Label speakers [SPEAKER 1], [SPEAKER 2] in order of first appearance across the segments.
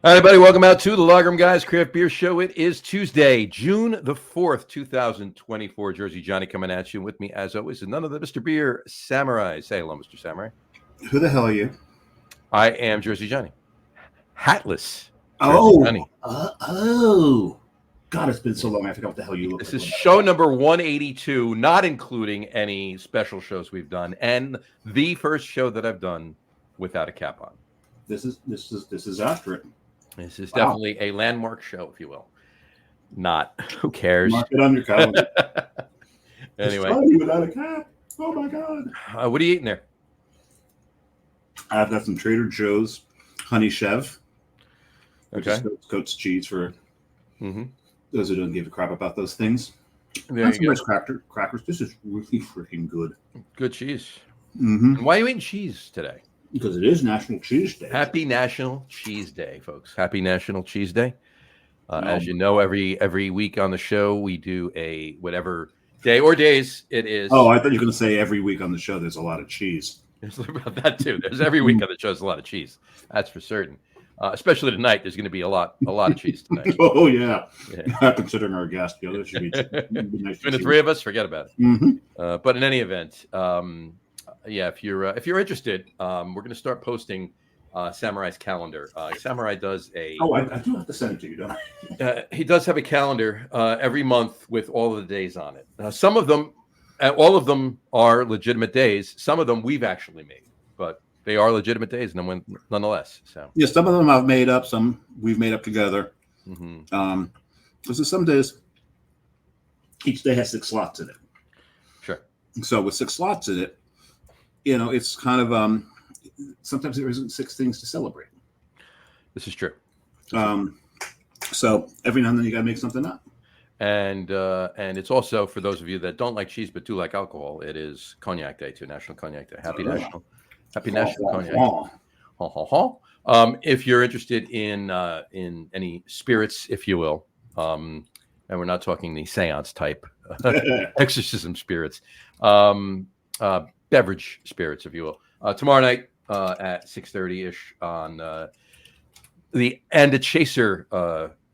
[SPEAKER 1] Hi, everybody. Welcome out to the Lagerroom Guys Craft Beer Show. It is Tuesday, June the 4th, 2024. Jersey Johnny coming at you. With me, as always, is none other than Mr. Beer Samurai. Say hello, Mr. Samurai.
[SPEAKER 2] Who the hell are you?
[SPEAKER 1] I am Jersey Johnny. Hatless
[SPEAKER 2] Jersey
[SPEAKER 1] Johnny.
[SPEAKER 2] God, it's been so long. I forgot what the hell you look like.
[SPEAKER 1] This is show number 182, not including any special shows we've done, and the first show that I've done without a cap on.
[SPEAKER 2] This is after it.
[SPEAKER 1] This is definitely a landmark show, if you will. Not. Who cares?
[SPEAKER 2] Mark it on your calendar.
[SPEAKER 1] Anyway.
[SPEAKER 2] Without a cap. Oh, my God.
[SPEAKER 1] What are you eating there?
[SPEAKER 2] I've got some Trader Joe's Honey Chev.
[SPEAKER 1] Okay.
[SPEAKER 2] Coats cheese for those who don't give a crap about those things.
[SPEAKER 1] There
[SPEAKER 2] and
[SPEAKER 1] you
[SPEAKER 2] some
[SPEAKER 1] go.
[SPEAKER 2] nice crackers. This is really freaking good.
[SPEAKER 1] Good cheese.
[SPEAKER 2] Mm-hmm.
[SPEAKER 1] And why are you eating cheese today?
[SPEAKER 2] Because it is National Cheese Day.
[SPEAKER 1] Happy National Cheese Day, folks. Happy National Cheese Day. As you know, every week on the show, we do a whatever day or days it is.
[SPEAKER 2] Oh, I thought you were going to say every week on the show there's a lot of cheese.
[SPEAKER 1] There's about that, too. There's every week on the show there's a lot of cheese. That's for certain. Especially tonight, there's going to be a lot of cheese tonight.
[SPEAKER 2] Oh, yeah. Considering our guest, there should be nice.
[SPEAKER 1] Between the three of us, forget about it.
[SPEAKER 2] Mm-hmm.
[SPEAKER 1] But in any event, if you're interested, we're going to start posting Samurai's calendar. Samurai does a.
[SPEAKER 2] Oh, I do have to send it to you, don't I?
[SPEAKER 1] He does have a calendar every month with all of the days on it. Some of them, all of them are legitimate days. Some of them we've actually made, but they are legitimate days, nonetheless. So
[SPEAKER 2] yeah, some of them I've made up. Some we've made up together.
[SPEAKER 1] Mm-hmm.
[SPEAKER 2] So some days, each day has 6 slots in it.
[SPEAKER 1] Sure. So
[SPEAKER 2] with 6 slots in it, it's kind of sometimes there isn't 6 things to celebrate.
[SPEAKER 1] This is true.
[SPEAKER 2] So every now and then you got to make something up.
[SPEAKER 1] And it's also, for those of you that don't like cheese but do like alcohol, it is Cognac Day too, National Cognac Day. Happy National Cognac Day. If you're interested in any spirits, if you will, and we're not talking the seance type exorcism spirits, beverage spirits, if you will. Tomorrow night at 6:30-ish on the And a Chaser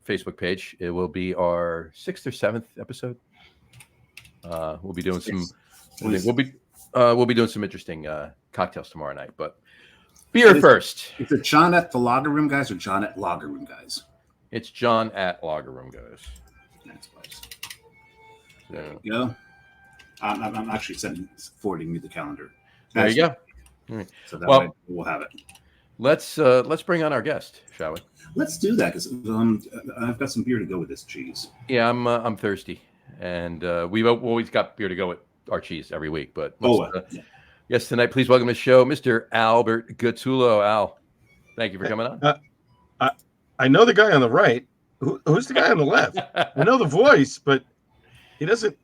[SPEAKER 1] Facebook page. It will be our 6th or 7th episode. We'll be doing we'll be doing some interesting cocktails tomorrow night. But beer first.
[SPEAKER 2] Is it John at the Lager Room Guys or John at Lager Room Guys?
[SPEAKER 1] It's John at Lager Room Guys.
[SPEAKER 2] That's nice.
[SPEAKER 1] So,
[SPEAKER 2] there you go. I'm actually forwarding you the calendar.
[SPEAKER 1] There you go. All right.
[SPEAKER 2] So that way we'll have it.
[SPEAKER 1] Let's bring on our guest, shall we?
[SPEAKER 2] Let's do that because I've got some beer to go with this cheese.
[SPEAKER 1] Yeah, I'm thirsty, and we've always got beer to go with our cheese every week. But yes, tonight, please welcome to the show, Mr. Albert Gattullo. Al, thank you for coming on.
[SPEAKER 3] I know the guy on the right. Who's the guy on the left? I know the voice, but he doesn't.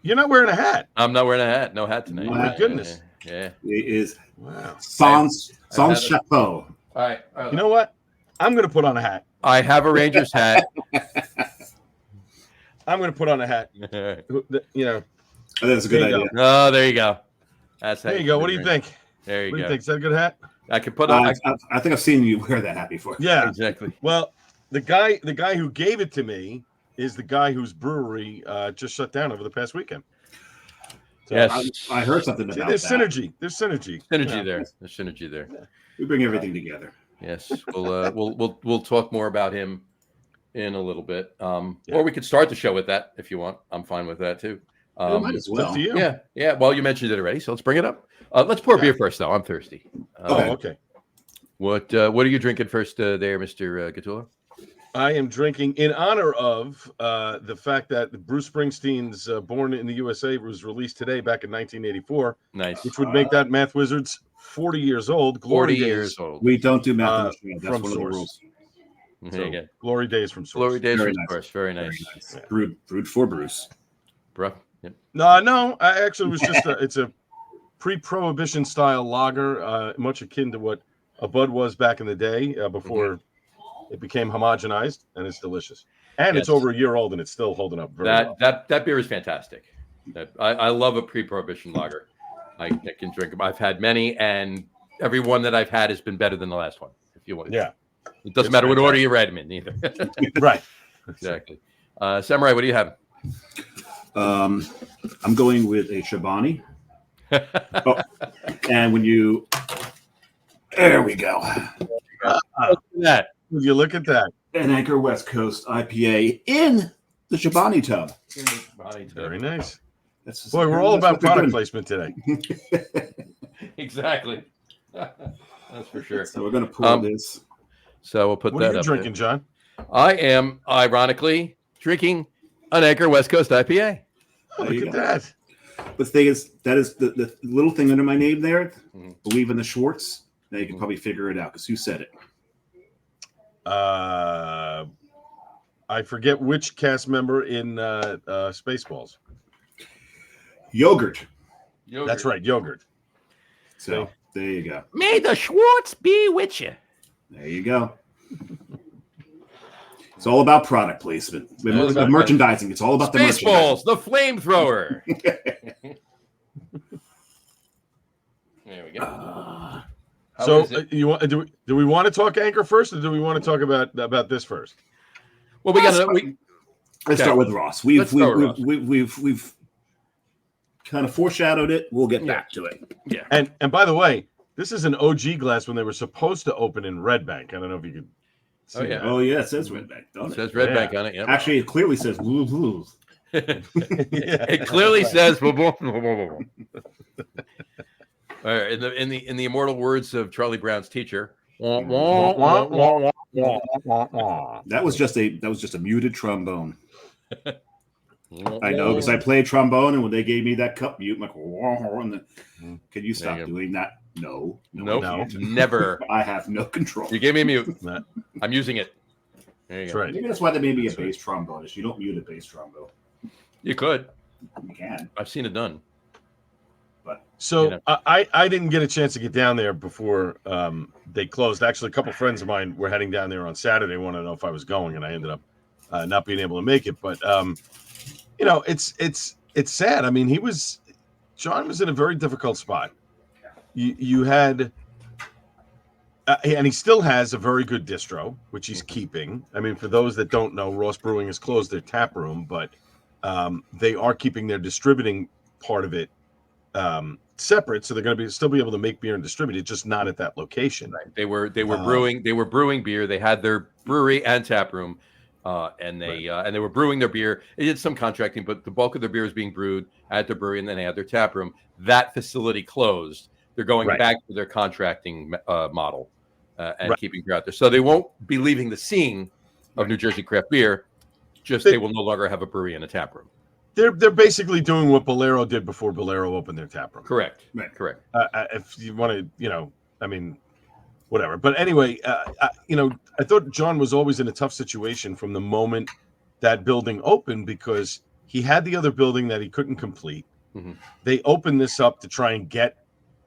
[SPEAKER 3] You're not wearing a hat.
[SPEAKER 1] I'm not wearing a hat. No hat tonight.
[SPEAKER 3] Oh, my goodness.
[SPEAKER 1] Yeah.
[SPEAKER 2] It is.
[SPEAKER 3] Wow.
[SPEAKER 2] Sans chapeau.
[SPEAKER 1] All right.
[SPEAKER 3] You know what? I'm going to put on a hat.
[SPEAKER 1] I have a Rangers hat.
[SPEAKER 3] I'm going to put on a hat.
[SPEAKER 2] That's a good idea.
[SPEAKER 1] Oh, there you go.
[SPEAKER 3] There you go. What do you think?
[SPEAKER 1] There you go.
[SPEAKER 3] What do you think? Is that a good hat?
[SPEAKER 1] I can put on.
[SPEAKER 2] I think I've seen you wear that hat before.
[SPEAKER 3] Yeah,
[SPEAKER 1] exactly.
[SPEAKER 3] Well, the guy who gave it to me is the guy whose brewery just shut down over the past weekend.
[SPEAKER 1] So yes,
[SPEAKER 2] I heard something about
[SPEAKER 3] there's
[SPEAKER 2] that.
[SPEAKER 3] synergy. There's synergy.
[SPEAKER 1] There. There's synergy there.
[SPEAKER 2] Yeah. We bring everything together.
[SPEAKER 1] Yes, we'll talk more about him in a little bit. Or we could start the show with that if you want. I'm fine with that too.
[SPEAKER 2] Might as well.
[SPEAKER 3] Up to you.
[SPEAKER 1] Yeah. Well, you mentioned it already, so let's bring it up. Let's pour beer first, though. I'm thirsty.
[SPEAKER 3] Okay.
[SPEAKER 1] What are you drinking first, there, Mr. Gattullo?
[SPEAKER 3] I am drinking in honor of the fact that Bruce Springsteen's "Born in the USA" was released today, back in 1984.
[SPEAKER 1] Nice.
[SPEAKER 3] Which would make that Math Wizards 40 years old.
[SPEAKER 1] 40 years old.
[SPEAKER 2] We don't do math. That's
[SPEAKER 3] from
[SPEAKER 2] one of the rules.
[SPEAKER 1] There you go.
[SPEAKER 3] Glory days from Source.
[SPEAKER 1] Glory days
[SPEAKER 2] Very
[SPEAKER 1] from
[SPEAKER 2] nice.
[SPEAKER 1] Source. Very nice.
[SPEAKER 2] Yeah. Brewed for Bruce.
[SPEAKER 1] Bro. Yep.
[SPEAKER 3] No. I actually was just it's a pre-prohibition style lager, much akin to what a Bud was back in the day before it became homogenized, and it's delicious. And it's over a year old, and it's still holding up very well.
[SPEAKER 1] That beer is fantastic. I love a pre-prohibition lager. I can drink them. I've had many, and every one that I've had has been better than the last one. If you want,
[SPEAKER 3] yeah.
[SPEAKER 1] It doesn't matter what order you read them in either.
[SPEAKER 3] Right.
[SPEAKER 1] Exactly. Samurai, what do you have?
[SPEAKER 2] I'm going with a Chobani. Oh, and there we go.
[SPEAKER 1] Look at that.
[SPEAKER 3] Would you look at that?
[SPEAKER 2] An Anchor West Coast IPA in the Chobani tub.
[SPEAKER 3] Very nice.
[SPEAKER 2] Boy,
[SPEAKER 3] we're all about product placement today.
[SPEAKER 1] Exactly. That's for sure.
[SPEAKER 2] So we're going to pour this.
[SPEAKER 1] So we'll put
[SPEAKER 3] What
[SPEAKER 1] that
[SPEAKER 3] are you
[SPEAKER 1] up
[SPEAKER 3] drinking,
[SPEAKER 1] there.
[SPEAKER 3] John?
[SPEAKER 1] I am, ironically, drinking an Anchor West Coast IPA.
[SPEAKER 3] Look at that.
[SPEAKER 2] But the thing is, that is the little thing under my name there. Believe in the Schwartz. Now you can probably figure it out because who said it?
[SPEAKER 3] I forget which cast member in Spaceballs.
[SPEAKER 2] Yogurt.
[SPEAKER 3] That's right, yogurt.
[SPEAKER 2] So there you go.
[SPEAKER 1] May the Schwartz be with you.
[SPEAKER 2] There you go. It's all about product placement.
[SPEAKER 1] About
[SPEAKER 2] Merchandising. It's all about the
[SPEAKER 1] Spaceballs, the flamethrower. There we go.
[SPEAKER 3] So do we want to talk Anchor first, or do we want to talk about this first?
[SPEAKER 1] Well,
[SPEAKER 2] let's start with Ross. We've kind of foreshadowed it. We'll get back to it.
[SPEAKER 1] Yeah.
[SPEAKER 3] And by the way, this is an OG glass when they were supposed to open in Red Bank. I don't know if you could see that.
[SPEAKER 2] Oh yeah, it says Red Bank, don't it?
[SPEAKER 1] It says Red Bank on it. Yep.
[SPEAKER 2] Actually, it clearly says blue blues.
[SPEAKER 1] It clearly says All right, in the immortal words of Charlie Brown's teacher.
[SPEAKER 2] That was just a muted trombone. I know, because I played trombone, and when they gave me that cup mute, I'm like, can you stop doing that? No,
[SPEAKER 1] never.
[SPEAKER 2] I have no control.
[SPEAKER 1] You gave me a mute. I'm using it. There you go.
[SPEAKER 3] Right.
[SPEAKER 2] Maybe that's why they made me a bass trombonist. You don't mute a bass trombone.
[SPEAKER 1] You could.
[SPEAKER 2] You can.
[SPEAKER 1] I've seen it done.
[SPEAKER 3] So I didn't get a chance to get down there before they closed. Actually, a couple friends of mine were heading down there on Saturday, wanted to know if I was going, and I ended up not being able to make it. But it's sad. I mean, John was in a very difficult spot. You had, and he still has a very good distro, which he's keeping. I mean, for those that don't know, Ross Brewing has closed their tap room, but they are keeping their distributing part of it separate, so they're going to still be able to make beer and distribute it, just not at that location.
[SPEAKER 1] Right. They were brewing beer. They had their brewery and tap room, and they were brewing their beer. They did some contracting, but the bulk of their beer is being brewed at the brewery, and then they had their tap room. That facility closed. They're going back to their contracting model and keeping beer out there. So they won't be leaving the scene of New Jersey craft beer. Just they will no longer have a brewery and a tap room.
[SPEAKER 3] They're basically doing what Bolero did before Bolero opened their tap room.
[SPEAKER 1] Correct.
[SPEAKER 2] Right.
[SPEAKER 1] Correct.
[SPEAKER 3] If you want to, I mean, whatever. But anyway, I thought John was always in a tough situation from the moment that building opened, because he had the other building that he couldn't complete.
[SPEAKER 1] Mm-hmm.
[SPEAKER 3] They opened this up to try and get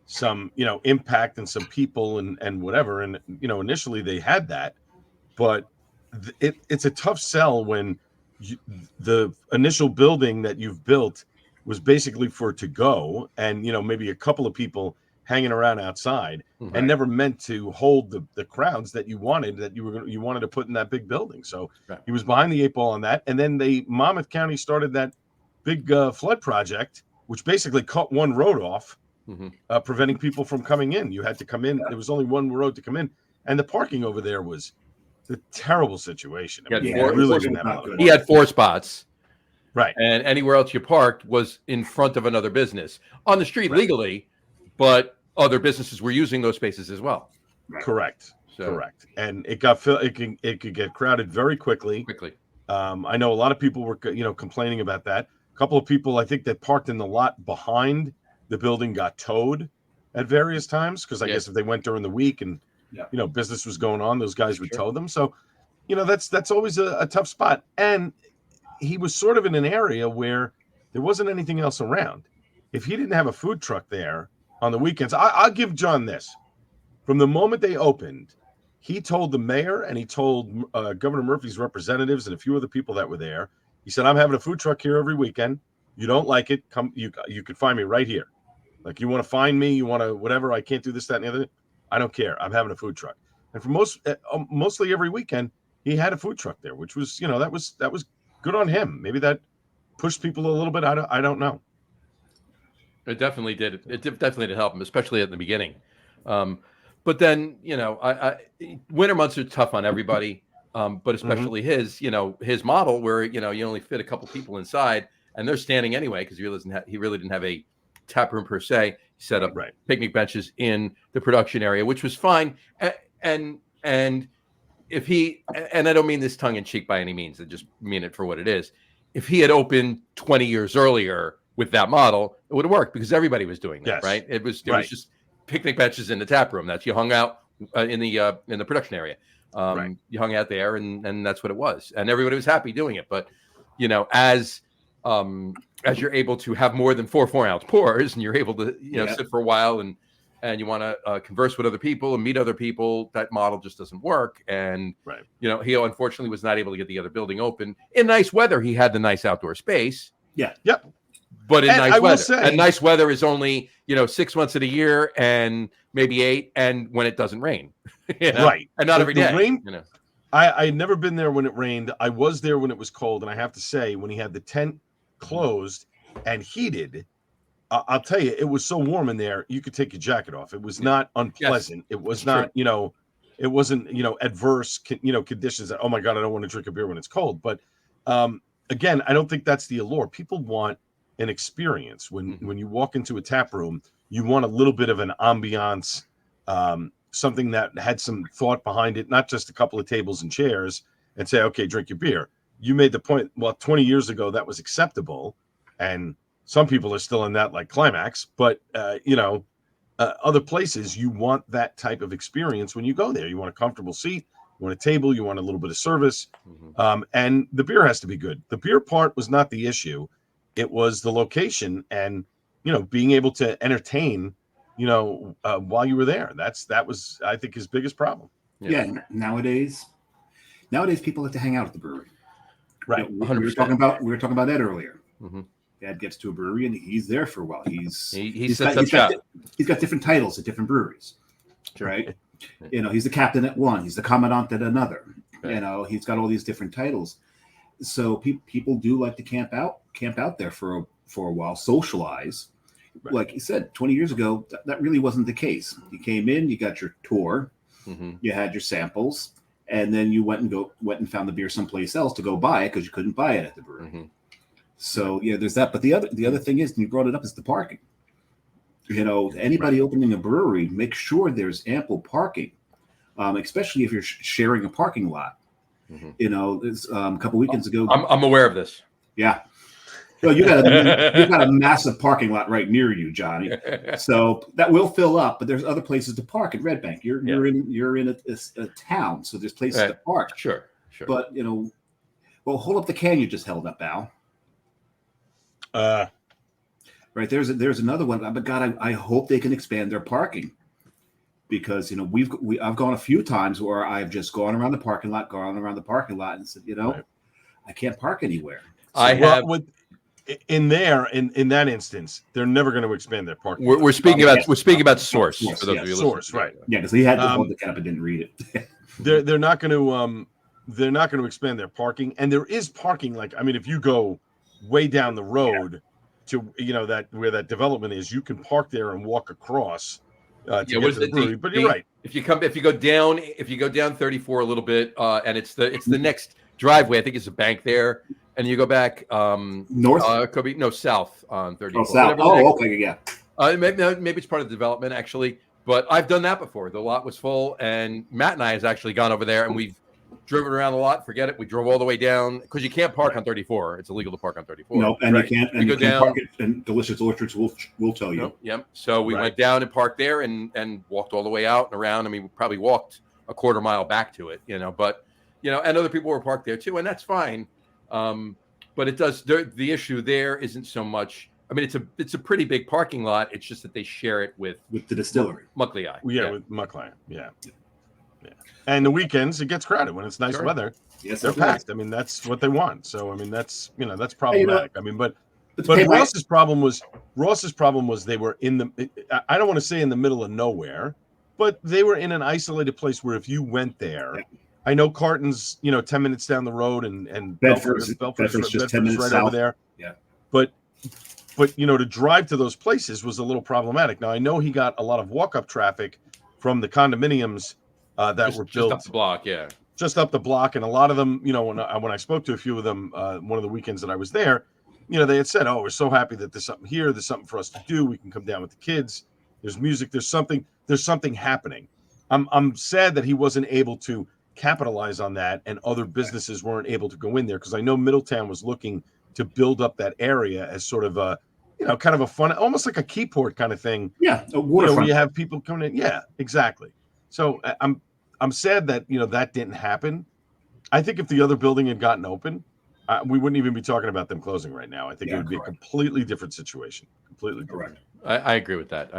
[SPEAKER 3] some, impact and some people and whatever. And, initially they had that, but it's a tough sell when the initial building that you've built was basically for to go, and maybe a couple of people hanging around outside, and never meant to hold the crowds that you wanted, that you wanted to put in that big building. So he was behind the eight ball on that. And then Monmouth County started that big flood project, which basically cut one road off, preventing people from coming in. You had to come in. There was only one road to come in, and the parking over there was a terrible situation.
[SPEAKER 1] He had 4 spots.
[SPEAKER 3] Right.
[SPEAKER 1] And anywhere else you parked was in front of another business on the street legally, but other businesses were using those spaces as well.
[SPEAKER 2] Right.
[SPEAKER 3] Correct. And it got it could get crowded very quickly. I know a lot of people were complaining about that. A couple of people, I think, that parked in the lot behind the building got towed at various times, because I guess if they went during the week and business was going on, those guys would tow them. So, that's always a tough spot. And he was sort of in an area where there wasn't anything else around. If he didn't have a food truck there on the weekends, I'll give John this. From the moment they opened, he told the mayor and he told Governor Murphy's representatives and a few other people that were there, he said, I'm having a food truck here every weekend. You don't like it, come. You could find me right here. Like, you want to find me, you want to whatever. I can't do this, that, and the other. I don't care. I'm having a food truck. And for mostly every weekend, he had a food truck there, which was, that was good on him. Maybe that pushed people a little bit. I don't know.
[SPEAKER 1] It definitely did. It definitely did help him, especially at the beginning. But then, winter months are tough on everybody, but especially his model where, you only fit a couple people inside and they're standing anyway because he really didn't have a tap room per se. He set up picnic benches in the production area, which was fine. And if he, and I don't mean this tongue in cheek by any means, I just mean it for what it is. If he had opened 20 years earlier with that model, it would have worked because everybody was doing that, right? It was just picnic benches in the tap room. That's you hung out in the production area. You hung out there, and that's what it was, and everybody was happy doing it. But as you're able to have more than 4-ounce pours, and you're able to sit for a while and you want to converse with other people and meet other people, that model just doesn't work. And he unfortunately was not able to get the other building open in nice weather. He had the nice outdoor space.
[SPEAKER 2] Yeah.
[SPEAKER 3] Yep.
[SPEAKER 1] But in nice weather, and nice weather is only 6 months of the year, and maybe 8, and when it doesn't rain,
[SPEAKER 3] right,
[SPEAKER 1] and not every day.
[SPEAKER 3] Rain, I had never been there when it rained. I was there when it was cold, and I have to say, when he had the tent closed and heated, I'll tell you, it was so warm in there, you could take your jacket off. It was not unpleasant. Yes, it was not, it wasn't, adverse, conditions that, oh my God, I don't want to drink a beer when it's cold. But again, I don't think that's the allure. People want an experience. When you walk into a tap room, you want a little bit of an ambiance, something that had some thought behind it, not just a couple of tables and chairs and say, okay, drink your beer. You made the point, well, 20 years ago, that was acceptable. And some people are still in that like climax, but other places, you want that type of experience when you go there. You want a comfortable seat, you want a table, you want a little bit of service, and the beer has to be good. The beer part was not the issue. It was the location and, being able to entertain, while you were there. That was, I think, his biggest problem.
[SPEAKER 2] Yeah. Nowadays people like to hang out at the brewery.
[SPEAKER 3] Right.
[SPEAKER 2] We were talking about that earlier. Dad gets to a brewery and he's there for a while. He's got different titles at different breweries, right? He's the captain at one, he's the commandant at another. Right. He's got all these different titles. So people do like to camp out there for a while, socialize. Right. Like you said, 20 years ago, that really wasn't the case. You came in, you got your tour, you had your samples, and then you went and found the beer someplace else to go buy it because you couldn't buy it at the brewery. So there's that. But the other thing is, and you brought it up, is the parking. Anybody opening a brewery, make sure there's ample parking, especially if you're sharing a parking lot. A couple weekends ago,
[SPEAKER 1] I'm aware of this.
[SPEAKER 2] Yeah. Well, you got a massive parking lot right near you, Johnny. So that will fill up, but there's other places to park at Red Bank. You're in a town, so there's places to park.
[SPEAKER 1] Sure.
[SPEAKER 2] But hold up the can you just held up, Al. Right, there's another one. But God, I hope they can expand their parking, because I've gone a few times where I've just gone around the parking lot, and said, I can't park anywhere.
[SPEAKER 3] So, in that instance, they're never going to expand their parking.
[SPEAKER 1] We're speaking about source for those of you
[SPEAKER 3] source, right?
[SPEAKER 2] Yeah, because he had to hold the cap and didn't read it.
[SPEAKER 3] they're not going to expand their parking, and there is parking. If you go way down the road to that where that development is, you can park there and walk across to get to the brewery. But you're right. If you
[SPEAKER 1] go down 34 a little bit, and it's the next driveway, I think it's a bank there, and you go back
[SPEAKER 2] north.
[SPEAKER 1] Could be south on 34.
[SPEAKER 2] South. Okay, yeah.
[SPEAKER 1] Maybe it's part of the development actually, but I've done that before. The lot was full, and Matt and I has actually gone over there, and we've driven around the lot. Forget it. We drove all the way down because you can't park on 34. It's illegal to park on 34.
[SPEAKER 2] No, and you can't. And you go down. Park it, and Delicious Orchards will tell you.
[SPEAKER 1] Yep. So we went down and parked there, and walked all the way out and around. I mean, we probably walked a quarter mile back to it. But and other people were parked there too, and that's fine. But it does. The issue there isn't so much. I mean, it's a pretty big parking lot. It's just that they share it with
[SPEAKER 2] the distillery,
[SPEAKER 1] Muckley Eye.
[SPEAKER 3] Yeah, with Muckley. Yeah. And the weekends, it gets crowded when it's nice weather.
[SPEAKER 2] Yes,
[SPEAKER 3] they're packed. I mean, that's what they want. So, I mean, that's problematic. I mean, but Ross's problem was they were I don't want to say in the middle of nowhere, but they were in an isolated place where if you went there, I know Carton's, 10 minutes down the road, and
[SPEAKER 2] Bedford's just 10 minutes
[SPEAKER 3] right
[SPEAKER 2] south.
[SPEAKER 3] over there.
[SPEAKER 2] Yeah.
[SPEAKER 3] But to drive to those places was a little problematic. Now I know he got a lot of walk-up traffic from the condominiums that were built
[SPEAKER 1] just up the block. Yeah.
[SPEAKER 3] Just up the block, and a lot of them, when I spoke to a few of them, one of the weekends that I was there, they had said, "Oh, we're so happy that there's something here. There's something for us to do. We can come down with the kids. There's music. There's something happening." I'm sad that he wasn't able to capitalize on that, and other businesses weren't able to go in there, because I know Middletown was looking to build up that area as sort of a, kind of a fun, almost like a Keyport kind of thing.
[SPEAKER 2] Yeah, a waterfront.
[SPEAKER 3] Where you have people coming in. Yeah, exactly. So I'm sad that that didn't happen. I think if the other building had gotten open, we wouldn't even be talking about them closing right now. I think it would be a completely different situation. Completely different.
[SPEAKER 1] I agree with that.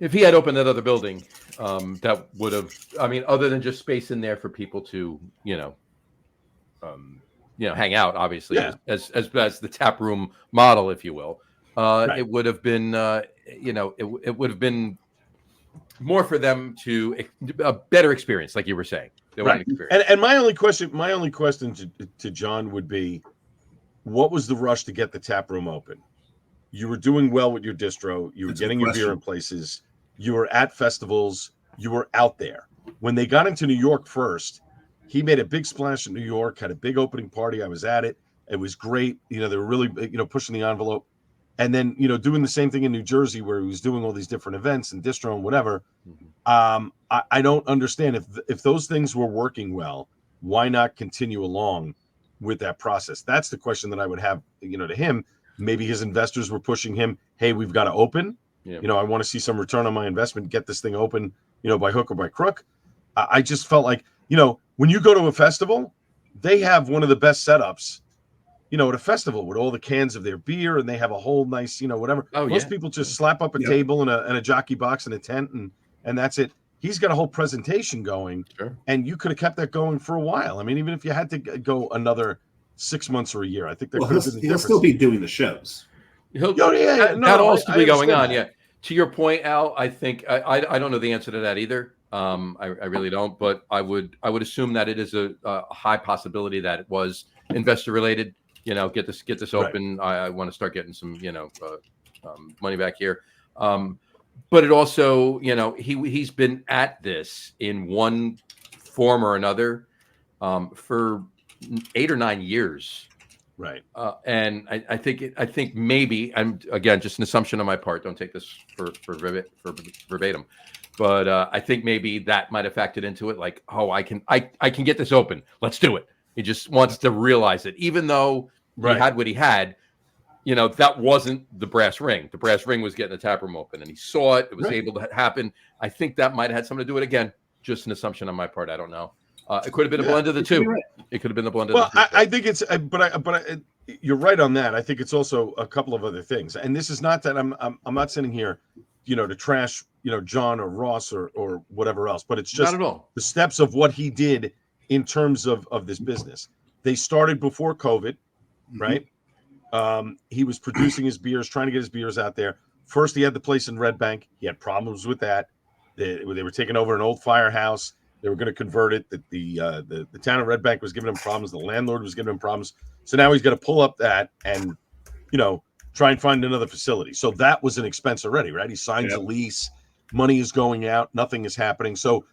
[SPEAKER 1] If he had opened that other building, that would have. I mean, other than just space in there for people to hang out. Obviously, as the tap room model, if you will, it would have been it would have been more for them to a better experience, like you were saying.
[SPEAKER 3] Right. And my only question to John would be, what was the rush to get the tap room open? You were doing well with your distro. You were getting your beer in places. You were at festivals. You were out there. When they got into New York first, he made a big splash in New York, had a big opening party. I was at it. It was great. They were really, pushing the envelope. And then, doing the same thing in New Jersey, where he was doing all these different events and distro and whatever. I don't understand if those things were working well, why not continue along with that process? That's the question that I would have, to him. Maybe his investors were pushing him. Hey, we've got to open. Yeah. I want to see some return on my investment. Get this thing open, by hook or by crook. I just felt like, when you go to a festival, they have one of the best setups. At a festival with all the cans of their beer, and they have a whole nice, whatever. Most people just slap up a table and a jockey box and a tent, and that's it. He's got a whole presentation going, and you could have kept that going for a while. I mean, even if you had to go another 6 months or a year, I think that could have been the difference.
[SPEAKER 2] He'll still be doing the shows.
[SPEAKER 1] That'll also be going on. Yeah. To your point, Al, I think I don't know the answer to that either. I really don't, but I would assume that it is a high possibility that it was investor related. Get this open. Right. I want to start getting some, money back here. But it also, he's been at this in one form or another for 8 or 9 years.
[SPEAKER 3] Right.
[SPEAKER 1] And I think maybe, I'm again just an assumption on my part. Don't take this for verbatim, but I think maybe that might have factored into it. Like, oh, I can get this open. Let's do it. He just wants to realize it, even though he had what he had. That wasn't the brass ring. The brass ring was getting the tap room open, and he saw it. It was able to happen. I think that might have had something to do with it. Again, just an assumption on my part. I don't know. It could have been a blend of the two. Right. It could have been a blend of the two.
[SPEAKER 3] Well, I think it's, but you're right on that. I think it's also a couple of other things. And this is not that I'm not sitting here, to trash, John or Ross or whatever else, but it's just
[SPEAKER 1] not at all.
[SPEAKER 3] The steps of what he did in terms of this business. They started before COVID, right? He was producing his beers, trying to get his beers out there. First, he had the place in Red Bank. He had problems with that. They were taking over an old firehouse. They were going to convert it. The town of Red Bank was giving him problems. The landlord was giving him problems. So now he's got to pull up that and, try and find another facility. So that was an expense already, right? He signs a lease. Money is going out. Nothing is happening. So,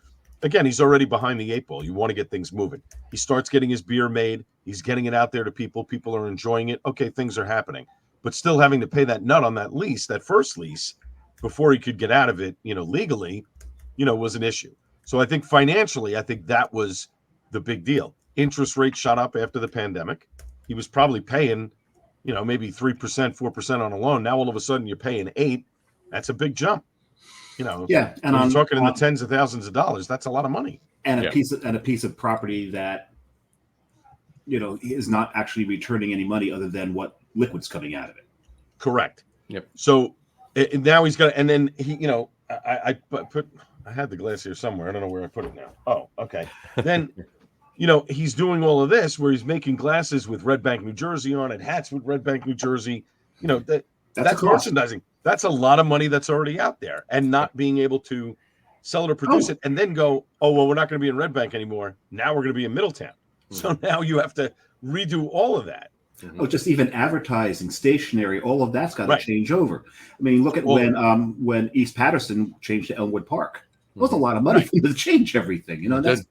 [SPEAKER 3] again, he's already behind the 8 ball. You want to get things moving. He starts getting his beer made. He's getting it out there to people. People are enjoying it. Okay, things are happening. But still having to pay that nut on that lease, that first lease, before he could get out of it, legally, was an issue. So I think financially, that was the big deal. Interest rates shot up after the pandemic. He was probably paying, maybe 3%, 4% on a loan. Now all of a sudden you're paying 8%. That's a big jump. And
[SPEAKER 2] I'm
[SPEAKER 3] talking in the tens of thousands of dollars. That's a lot of money.
[SPEAKER 2] And a piece of property that is not actually returning any money other than what liquid's coming out of it.
[SPEAKER 3] Correct.
[SPEAKER 1] Yep.
[SPEAKER 3] So now he's got, and then he, I had the glass here somewhere. I don't know where I put it now. Oh, okay. Then, he's doing all of this where he's making glasses with Red Bank, New Jersey on it, hats with Red Bank, New Jersey. That's
[SPEAKER 2] a cost.
[SPEAKER 3] merchandising. That's a lot of money that's already out there, and not being able to sell it or produce it, and then go, oh, well, we're not going to be in Red Bank anymore. Now we're going to be in Middletown. So now you have to redo all of that.
[SPEAKER 2] Oh, just even advertising, stationery, all of that's got to change over. I mean, look at when East Patterson changed to Elmwood Park. It was a lot of money for them to change everything. You know, that's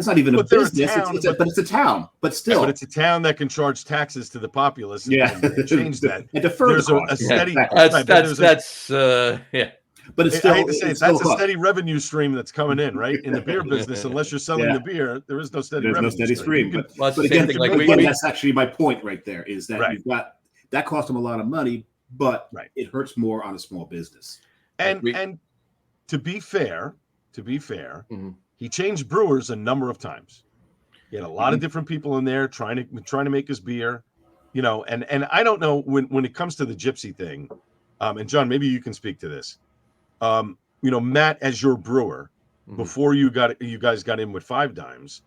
[SPEAKER 2] not even a business, but it's a town. But still,
[SPEAKER 3] but it's a town that can charge taxes to the populace. And change that.
[SPEAKER 2] And defer
[SPEAKER 3] there's a steady.
[SPEAKER 2] But it's still,
[SPEAKER 3] I hate to say it, that's a steady revenue stream that's coming in, right? In the beer business, unless you're selling the beer, there is no steady revenue stream.
[SPEAKER 2] But again, that's actually my point right there, is that you've got that cost them a lot of money, but it hurts more on a small business.
[SPEAKER 3] And to be fair, he changed brewers a number of times. He had a lot of different people in there trying to make his beer, you know, and I don't know when it comes to the gypsy thing, and John, maybe you can speak to this. You know, Matt, as your brewer, before you guys got in with Five Dimes,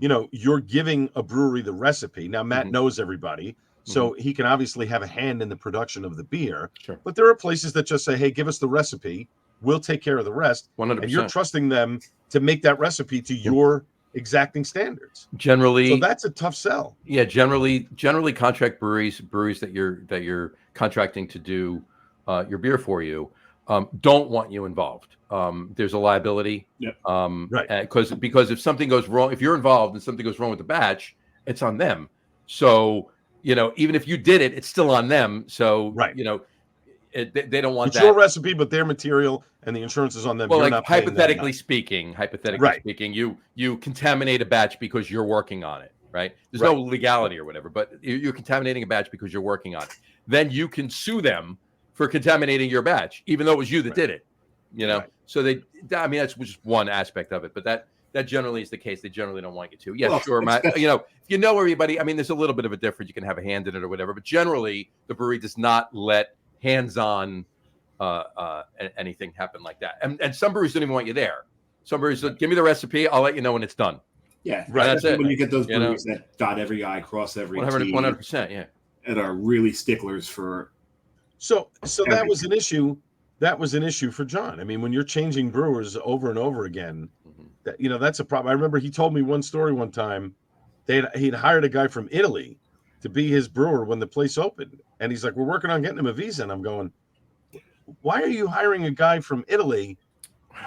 [SPEAKER 3] you know, you're giving a brewery the recipe. Now, Matt knows everybody, so he can obviously have a hand in the production of the beer.
[SPEAKER 1] Sure.
[SPEAKER 3] But there are places that just say, hey, give us the recipe. We'll take care of the rest.
[SPEAKER 1] 100%.
[SPEAKER 3] And you're trusting them to make that recipe to your exacting standards.
[SPEAKER 1] Generally,
[SPEAKER 3] so that's a tough sell.
[SPEAKER 1] Yeah, generally contract breweries that you're contracting to do your beer for you, don't want you involved. There's a liability. Because if something goes wrong, if you're involved and something goes wrong with the batch, it's on them. So, you know, even if you did it, it's still on them. So, you know, they don't want
[SPEAKER 3] it's
[SPEAKER 1] that.
[SPEAKER 3] your recipe, but their material and the insurance is on them.
[SPEAKER 1] Well,
[SPEAKER 3] you're
[SPEAKER 1] like hypothetically speaking, you contaminate a batch because you're working on it, right? There's no legality or whatever, but you're contaminating a batch because you're working on it. Then you can sue them for contaminating your batch, even though it was you that did it, you know? So that's just one aspect of it, but that generally is the case. They generally don't want you to. Yeah, sure, Matt. You know, if you know everybody, I mean, there's a little bit of a difference. You can have a hand in it or whatever, but generally the brewery does not let hands-on anything happen like that. And some breweries don't even want you there. Some breweries say, give me the recipe, I'll let you know when it's done.
[SPEAKER 2] Yeah, that's it. When you get those breweries that dot every I, cross every T,
[SPEAKER 1] 100%, yeah,
[SPEAKER 2] and are really sticklers for.
[SPEAKER 3] So that was an issue. That was an issue for John. I mean, when you're changing brewers over and over again, that, you know, that's a problem. I remember he told me one story one time. He'd hired a guy from Italy to be his brewer when the place opened, and he's like, "We're working on getting him a visa." And I'm going, "Why are you hiring a guy from Italy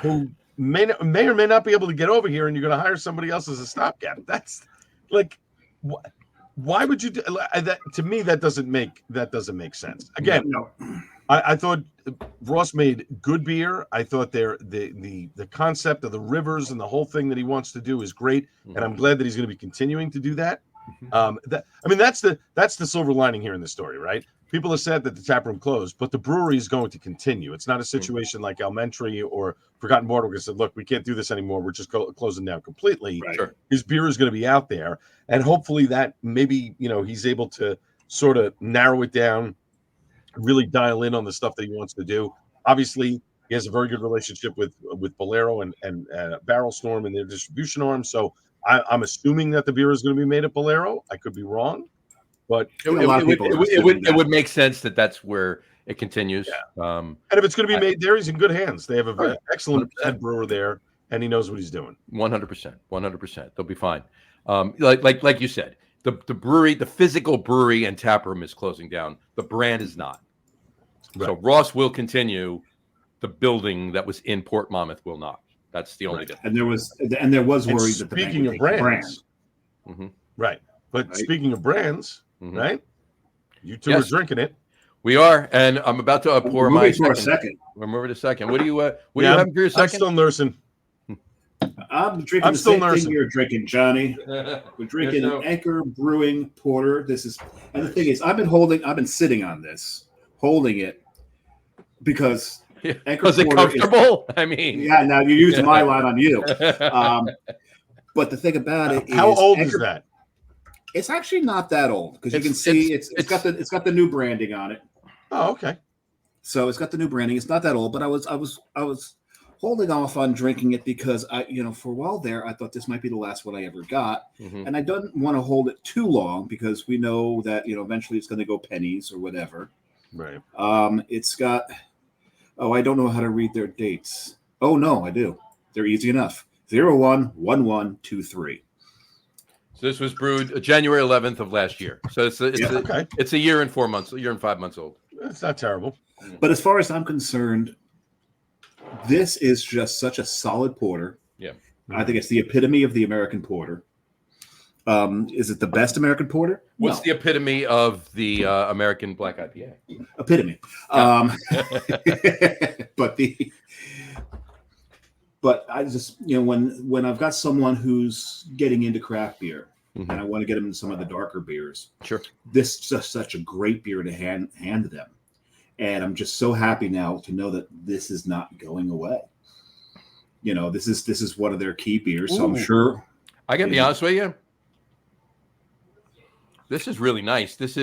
[SPEAKER 3] who may or may not be able to get over here, and you're going to hire somebody else as a stopgap?" That's like, why would you do that? To me, that doesn't make sense. Again, I thought Ross made good beer. I thought the concept of the rivers and the whole thing that he wants to do is great, and I'm glad that he's going to be continuing to do that. That's the silver lining here in the story, right? People have said that the tap room closed, but the brewery is going to continue. It's not a situation like Elementary or Forgotten Border said, look, we can't do this anymore. We're just closing down completely.
[SPEAKER 1] Right. Sure.
[SPEAKER 3] His beer is going to be out there. And hopefully that maybe, you know, he's able to sort of narrow it down, really dial in on the stuff that he wants to do. Obviously, he has a very good relationship with Bolero and Barrel Storm and their distribution arm. So I'm assuming that the beer is going to be made at Bolero. I could be wrong, but
[SPEAKER 1] it would make sense that that's where it continues.
[SPEAKER 3] Yeah. And if it's going to be made there, he's in good hands. They have an excellent head brewer there, and he knows what he's doing.
[SPEAKER 1] 100%. They'll be fine. Like you said, the brewery, the physical brewery and tap room is closing down. The brand is not. Right. So Ross will continue. The building that was in Port Monmouth will not. That's the only difference.
[SPEAKER 2] And there was worry that
[SPEAKER 3] speaking of brands, right? But speaking of brands, right? You two are drinking it.
[SPEAKER 1] We are, and I'm about to pour my
[SPEAKER 2] second.
[SPEAKER 1] We're moving to second. What do you having for your second?
[SPEAKER 3] I'm still nursing.
[SPEAKER 2] I'm drinking the same thing you're drinking, Johnny. We're drinking an Anchor Brewing Porter. And the thing is, I've been sitting on this, holding it, because
[SPEAKER 1] Anchor Porter comfortable?
[SPEAKER 2] Now you're using my line on you. But the thing about it is,
[SPEAKER 3] how old is that?
[SPEAKER 2] It's actually not that old, because you can see it's got the new branding on it.
[SPEAKER 3] Oh, okay.
[SPEAKER 2] So it's got the new branding. It's not that old, but I was holding off on drinking it because for a while there I thought this might be the last one I ever got, and I don't want to hold it too long because we know that eventually it's going to go pennies or whatever.
[SPEAKER 3] Right.
[SPEAKER 2] It's got Oh, I don't know how to read their dates. Oh, no, I do. They're easy enough. 01/11/23.
[SPEAKER 1] So this was brewed January 11th of last year. So
[SPEAKER 3] Okay.
[SPEAKER 1] it's a year and 4 months, a year and 5 months old.
[SPEAKER 3] It's not terrible.
[SPEAKER 2] But as far as I'm concerned, this is just such a solid porter.
[SPEAKER 1] Yeah.
[SPEAKER 2] I think it's the epitome of the American porter. Is it the best American porter?
[SPEAKER 1] What's
[SPEAKER 2] No.
[SPEAKER 1] the epitome of the American Black IPA?
[SPEAKER 2] Epitome.
[SPEAKER 1] Yeah.
[SPEAKER 2] But I just, when I've got someone who's getting into craft beer and I want to get them into some of the darker beers,
[SPEAKER 1] Sure.
[SPEAKER 2] this is just such a great beer to hand them. And I'm just so happy now to know that this is not going away. This is one of their key beers. So I'm sure.
[SPEAKER 1] I gotta be honest with you. This is really nice. That's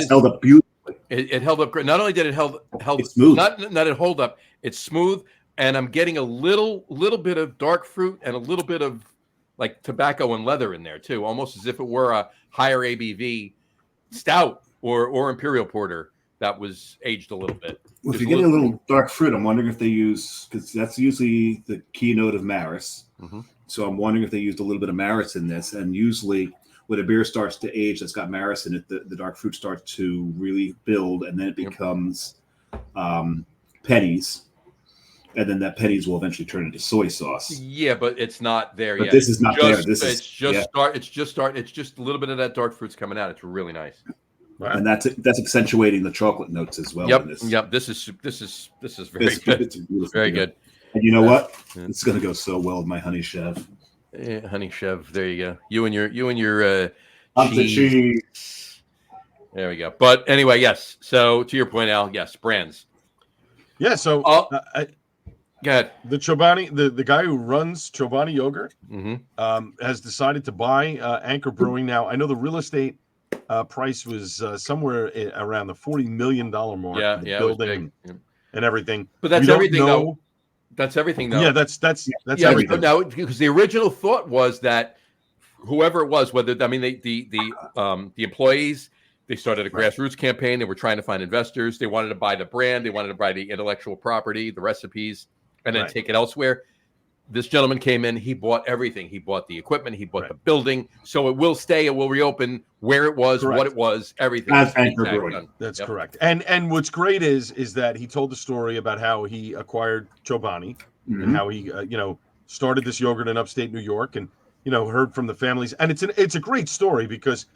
[SPEAKER 2] held up beautifully.
[SPEAKER 1] It held up great. Not only did it held
[SPEAKER 2] It's smooth.
[SPEAKER 1] Not it hold up. It's smooth, and I'm getting a little bit of dark fruit and a little bit of like tobacco and leather in there too, almost as if it were a higher ABV stout or imperial porter that was aged a little bit.
[SPEAKER 2] Well, if you're getting a little dark fruit, I'm wondering if they use, because that's usually the keynote of Maris.
[SPEAKER 1] Mm-hmm.
[SPEAKER 2] So I'm wondering if they used a little bit of Maris in this. And usually when a beer starts to age that's got Maris in it, the dark fruit starts to really build, and then it becomes pennies. And then that pennies will eventually turn into soy sauce.
[SPEAKER 1] Yeah, but it's not there
[SPEAKER 2] but
[SPEAKER 1] yet.
[SPEAKER 2] This is not there.
[SPEAKER 1] It's just a little bit of that dark fruit's coming out. It's really nice.
[SPEAKER 3] Wow.
[SPEAKER 2] And that's accentuating the chocolate notes as well.
[SPEAKER 1] Yep. This is very good.
[SPEAKER 2] It's
[SPEAKER 1] very good.
[SPEAKER 2] And you know what? Yeah. It's going to go so well with my honey chev.
[SPEAKER 1] Yeah, honey chev. There you go. You and your
[SPEAKER 2] cheese.
[SPEAKER 1] There we go. But anyway, yes. So to your point, Al, yes, brands.
[SPEAKER 3] Yeah. So
[SPEAKER 1] go ahead.
[SPEAKER 3] The Chobani, the guy who runs Chobani Yogurt, has decided to buy Anchor Brewing. Now I know the real estate price was somewhere around the $40 million mark.
[SPEAKER 1] Yeah,
[SPEAKER 3] the
[SPEAKER 1] yeah,
[SPEAKER 3] building and everything.
[SPEAKER 1] But that's everything, though. That's everything, though.
[SPEAKER 3] Yeah, that's everything.
[SPEAKER 1] Now, because the original thought was that whoever it was, the employees, they started a grassroots campaign. They were trying to find investors. They wanted to buy the brand. They wanted to buy the intellectual property, the recipes, and then take it elsewhere. This gentleman came in. He bought everything. He bought the equipment. He bought the building. So it will stay. It will reopen where it was, what it was, everything.
[SPEAKER 2] As Anchor Brewing.
[SPEAKER 3] That's correct. And what's great is that he told the story about how he acquired Chobani and how he started this yogurt in upstate New York and heard from the families. And it's a great story because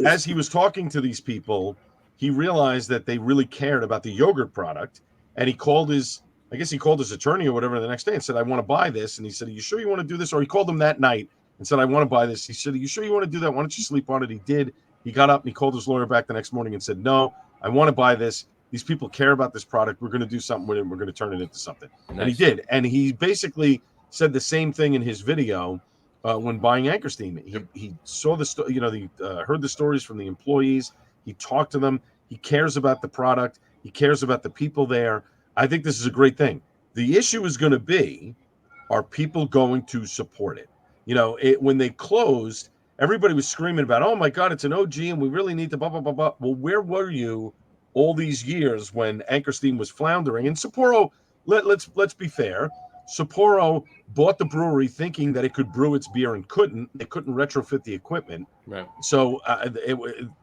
[SPEAKER 3] as he was talking to these people, he realized that they really cared about the yogurt product, and he called his attorney or whatever the next day and said, I want to buy this. And he said, are you sure you want to do this? Or he called him that night and said, I want to buy this. He said, are you sure you want to do that? Why don't you sleep on it? He did. He got up and he called his lawyer back the next morning and said, no, I want to buy this. These people care about this product. We're going to do something with it. We're going to turn it into something. Nice. And he did. And he basically said the same thing in his video when buying Anchor Steam. He saw heard the stories from the employees. He talked to them. He cares about the product. He cares about the people there. I think this is a great thing. The issue is going to be, are people going to support it? When they closed, everybody was screaming about, oh my God, it's an OG and we really need to blah, blah, blah, blah. Well, where were you all these years when Anchor Steam was floundering? And Sapporo, let's be fair. Sapporo bought the brewery thinking that it could brew its beer and couldn't. They couldn't retrofit the equipment. Right. So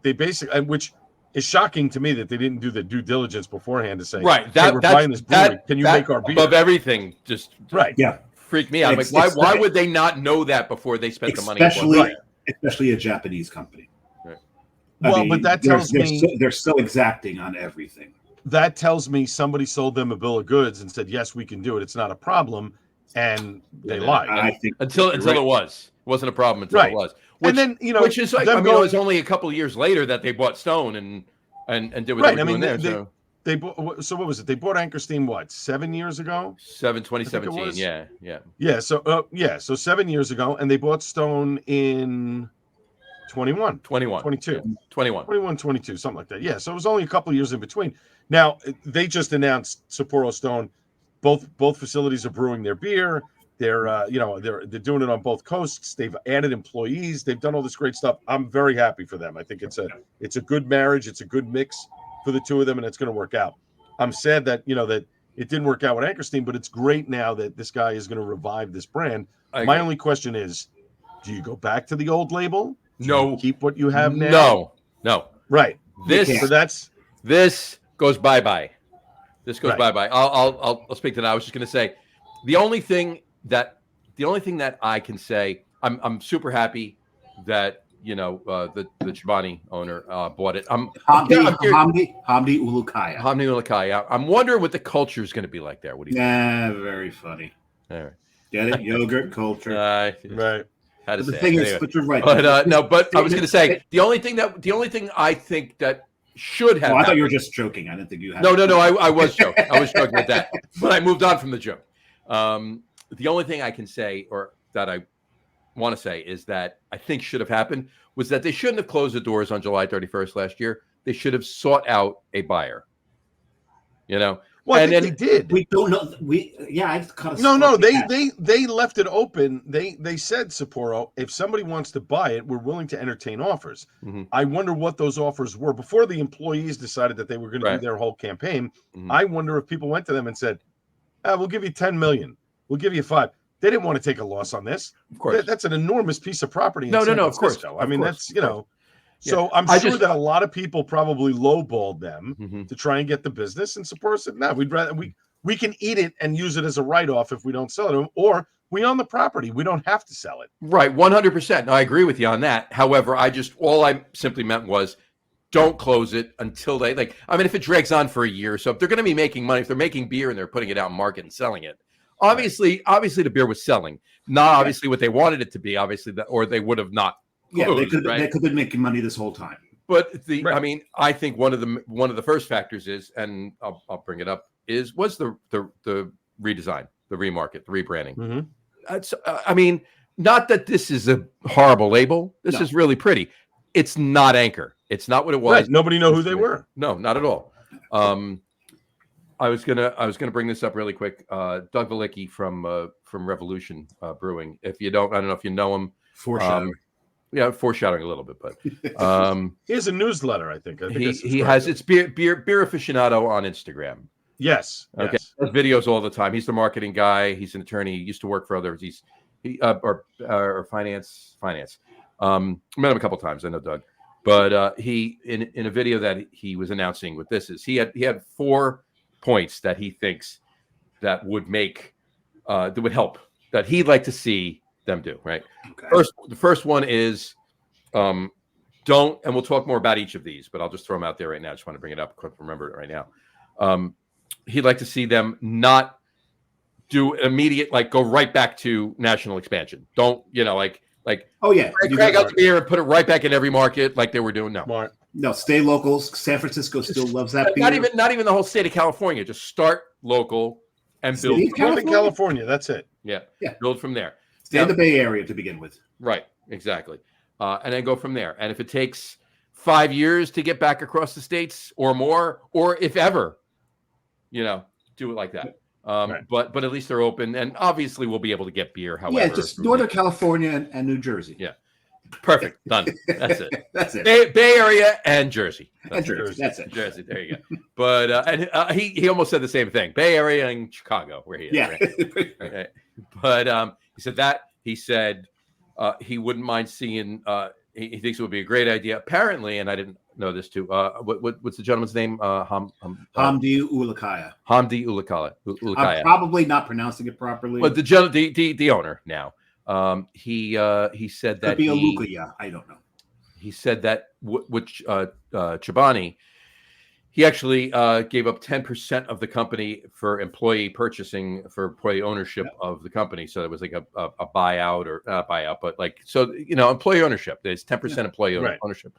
[SPEAKER 3] they basically, which is shocking to me that they didn't do the due diligence beforehand to say,
[SPEAKER 1] right,
[SPEAKER 3] we're buying this brewery. Can you make our beer?
[SPEAKER 1] Above everything, just
[SPEAKER 2] yeah,
[SPEAKER 1] freaked me out. Why would they not know that before they spent the money?
[SPEAKER 2] Especially a Japanese company.
[SPEAKER 1] Right.
[SPEAKER 3] But that tells me
[SPEAKER 2] they're so exacting on everything.
[SPEAKER 3] That tells me somebody sold them a bill of goods and said, yes, we can do it. It's not a problem. And they lied.
[SPEAKER 2] I think
[SPEAKER 1] until it wasn't a problem until it was. Which,
[SPEAKER 3] and then
[SPEAKER 1] which is like, it was only a couple of years later that they bought Stone and did what they were doing there.
[SPEAKER 3] They bought, so what was it? They bought Anchor Steam 7 years ago?
[SPEAKER 1] 2017. Yeah.
[SPEAKER 3] So 7 years ago, and they bought Stone in 21, 22, something like that. Yeah. So it was only a couple of years in between. Now they just announced Sapporo Stone. Both facilities are brewing their beer. They're doing it on both coasts. They've added employees. They've done all this great stuff. I'm very happy for them. I think it's a good marriage. It's a good mix for the two of them, and it's going to work out. I'm sad that it didn't work out with Anchorstein, but it's great now that this guy is going to revive this brand. My only question is, do you go back to the old label?
[SPEAKER 1] No.
[SPEAKER 3] Keep what you have now?
[SPEAKER 1] No.
[SPEAKER 3] Right.
[SPEAKER 1] This goes bye-bye. This goes
[SPEAKER 3] Right.
[SPEAKER 1] bye-bye. I'll speak to that. I was just going to say, the only thing that I can say, I'm super happy that the Chobani owner bought it.
[SPEAKER 2] Hamdi Ulukaya.
[SPEAKER 1] Hamdi Ulukaya. I'm wondering what the culture is going to be like there. What do you think?
[SPEAKER 2] Very funny.
[SPEAKER 1] All right.
[SPEAKER 2] Get it? Yogurt culture.
[SPEAKER 3] Right.
[SPEAKER 2] But the thing is, but you're right.
[SPEAKER 1] But I was going to say the only thing I think that should have.
[SPEAKER 2] I thought you were just joking. I didn't think you had.
[SPEAKER 1] No. I was joking. I was joking with that, but I moved on from the joke. The only thing I can say, or that I want to say, is that I think should have happened was that they shouldn't have closed the doors on July 31st last year. They should have sought out a buyer.
[SPEAKER 3] Well, I think they did.
[SPEAKER 2] We don't know. I kind of
[SPEAKER 3] no. They left it open. They said, Sapporo, if somebody wants to buy it, we're willing to entertain offers.
[SPEAKER 1] Mm-hmm.
[SPEAKER 3] I wonder what those offers were before the employees decided that they were going to do their whole campaign.
[SPEAKER 1] Mm-hmm.
[SPEAKER 3] I wonder if people went to them and said, "We'll give you $10 million. We'll give you $5 million." They didn't want to take a loss on this.
[SPEAKER 1] Of course,
[SPEAKER 3] that's an enormous piece of property.
[SPEAKER 1] No, of course.
[SPEAKER 3] I mean, that's So I'm sure that a lot of people probably lowballed them to try and get the business, and Sapporo said, "No, we'd rather we can eat it and use it as a write-off if we don't sell it to them, or we own the property. We don't have to sell it."
[SPEAKER 1] Right, 100%. I agree with you on that. However, all I simply meant was, don't close it until they if it drags on for a year, so if they're going to be making money, if they're making beer and they're putting it out in market and selling it, obviously the beer was selling, not obviously what they wanted it to be, or they would have not.
[SPEAKER 2] They could have been making money this whole time.
[SPEAKER 1] But I think one of the first factors is, and I'll bring it up, was the redesign, the remarket, the rebranding.
[SPEAKER 3] Mm-hmm.
[SPEAKER 1] Not that this is a horrible label. This is really pretty. It's not Anchor. It's not what it was.
[SPEAKER 3] Right. Nobody knew who they were.
[SPEAKER 1] No, not at all. I was gonna bring this up really quick. Doug Valicki from Revolution Brewing. If you don't, I don't know if you know him.
[SPEAKER 2] Foreshadowing.
[SPEAKER 1] Foreshadowing a little bit, but
[SPEAKER 3] he has a newsletter. I think
[SPEAKER 1] he has it's beer aficionado on Instagram.
[SPEAKER 3] Yes.
[SPEAKER 1] Okay.
[SPEAKER 3] Yes.
[SPEAKER 1] He does videos all the time. He's the marketing guy. He's an attorney. He used to work for others. Or finance. Met him a couple times. I know Doug, but he in a video that he was announcing with this is he had 4 points that he thinks that would help, that he'd like to see them do. Right. Okay. The first one is don't, and we'll talk more about each of these, but I'll just throw them out there right now. I just want to bring it up. I couldn't remember it right now. He'd like to see them not do immediate, go right back to national expansion. Don't, crack out the beer and put it right back in every market like they were doing.
[SPEAKER 2] No, stay local. San Francisco still loves that beer.
[SPEAKER 1] Not even the whole state of California. Just start local and build.
[SPEAKER 3] California, that's it.
[SPEAKER 1] Yeah. Build from there.
[SPEAKER 2] Stay in the Bay Area to begin with.
[SPEAKER 1] Right, exactly. And then go from there. And if it takes 5 years to get back across the states or more, or if ever, do it like that. But at least they're open, and obviously we'll be able to get beer. However,
[SPEAKER 2] just Northern California and New Jersey.
[SPEAKER 1] Yeah, perfect. Done. That's it.
[SPEAKER 2] That's it.
[SPEAKER 1] Bay Area and Jersey.
[SPEAKER 2] That's it.
[SPEAKER 1] Jersey. There you go. But and he almost said the same thing. Bay Area and Chicago, where he is.
[SPEAKER 2] Yeah.
[SPEAKER 1] Right? But he said that. He said he wouldn't mind seeing. He thinks it would be a great idea. Apparently, and I didn't know this too. What's the gentleman's name?
[SPEAKER 2] Hamdi Ulukaya.
[SPEAKER 1] Hamdi Ulukaya.
[SPEAKER 2] I'm probably not pronouncing it properly.
[SPEAKER 1] But the owner now. He said that
[SPEAKER 2] could be Ulukaya. I don't know.
[SPEAKER 1] He said that which Chobani, he actually gave up 10% of the company for employee purchasing, for employee ownership of the company. So it was like a buyout, or not buyout, but employee ownership. There's 10% employee ownership.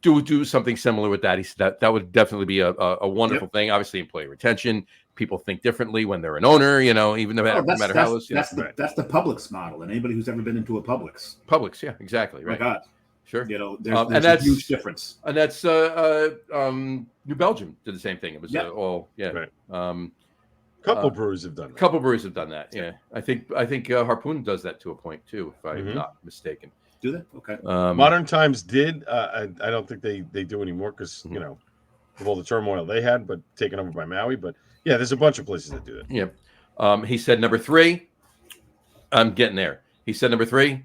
[SPEAKER 1] Do something similar with that. He said that would definitely be a wonderful thing. Obviously, employee retention. People think differently when they're an owner. Even no matter how it's.
[SPEAKER 2] That's the Publix model, and anybody who's ever been into a Publix.
[SPEAKER 1] Publix, yeah, exactly, right.
[SPEAKER 2] My God.
[SPEAKER 1] Sure.
[SPEAKER 2] There's a huge difference.
[SPEAKER 1] And that's New Belgium did the same thing. It was all
[SPEAKER 3] Right. Couple breweries have done that.
[SPEAKER 1] Couple breweries have done that. Yeah. I think Harpoon does that to a point too, if I'm not mistaken.
[SPEAKER 2] Do they? Okay.
[SPEAKER 3] Modern Times did. I don't think they do anymore because of all the turmoil they had, but taken over by Maui. But Yeah, there's a bunch of places that do it.
[SPEAKER 1] Yeah. He said number 3. I'm getting there. He said number 3.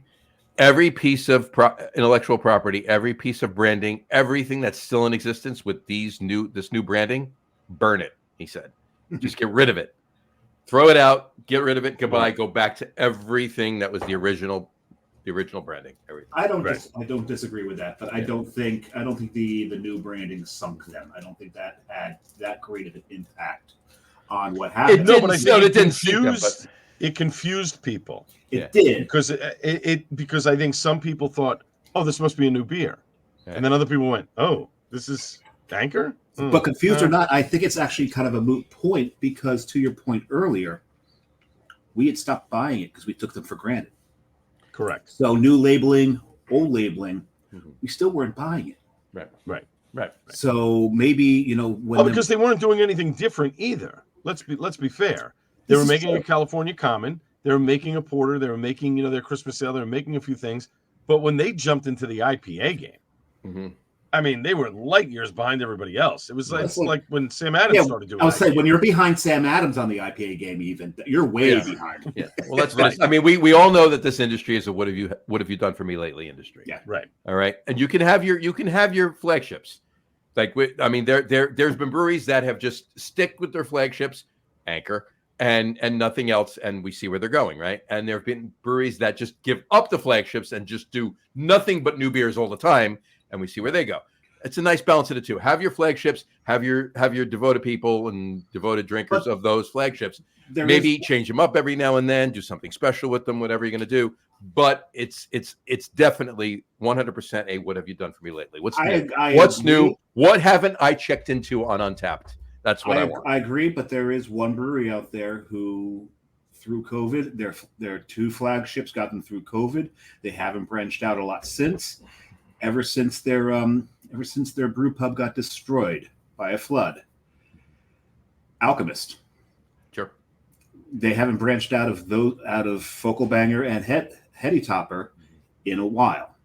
[SPEAKER 1] Every piece of intellectual property, every piece of branding, everything that's still in existence with this new branding, burn it. He said, just get rid of it, throw it out, get rid of it. Goodbye. Go back to everything that was the original branding. Everything.
[SPEAKER 2] I don't disagree with that, but I don't think the new branding sunk them. I don't think that had that great of an impact on what happened.
[SPEAKER 3] It confused people.
[SPEAKER 2] It did
[SPEAKER 3] because I think some people thought, oh, this must be a new beer, and then other people went, oh, this is Anchor.
[SPEAKER 2] But confused or not, I think it's actually kind of a moot point because, to your point earlier, we had stopped buying it because we took them for granted.
[SPEAKER 3] Correct.
[SPEAKER 2] So new labeling, old labeling, we still weren't buying it.
[SPEAKER 3] Right.
[SPEAKER 2] So maybe
[SPEAKER 3] because they weren't doing anything different either. Let's be fair. They were making a California Common. They were making a porter. They were making, their Christmas ale. They were making a few things. But when they jumped into the IPA game, I mean, they were light years behind everybody else. It was like when Sam Adams started doing it.
[SPEAKER 2] I would say when you're behind Sam Adams on the IPA game, even you're way behind.
[SPEAKER 1] Yeah. Well, that's right. I mean, we all know that this industry is a what have you done for me lately industry.
[SPEAKER 2] Yeah.
[SPEAKER 3] Right.
[SPEAKER 1] All right. And you can have your flagships. Like there's been breweries that have just stick with their flagships, Anchor, and nothing else, and we see where they're going, right? And there have been breweries that just give up the flagships and just do nothing but new beers all the time, and we see where they go. It's a nice balance of the two. Have your flagships, have your devoted people and devoted drinkers of those flagships. Maybe change them up every now and then, do something special with them, whatever you're going to do. But it's definitely 100% a what have you done for me lately? What's new? What's new? What haven't I checked into on Untapped? That's what I want.
[SPEAKER 2] I agree, but there is one brewery out there who, through COVID, their 2 flagships got them through COVID. They haven't branched out a lot since. Ever since their brew pub got destroyed by a flood. Alchemist.
[SPEAKER 1] Sure.
[SPEAKER 2] They haven't branched out of Focal Banger and Heady Topper in a while.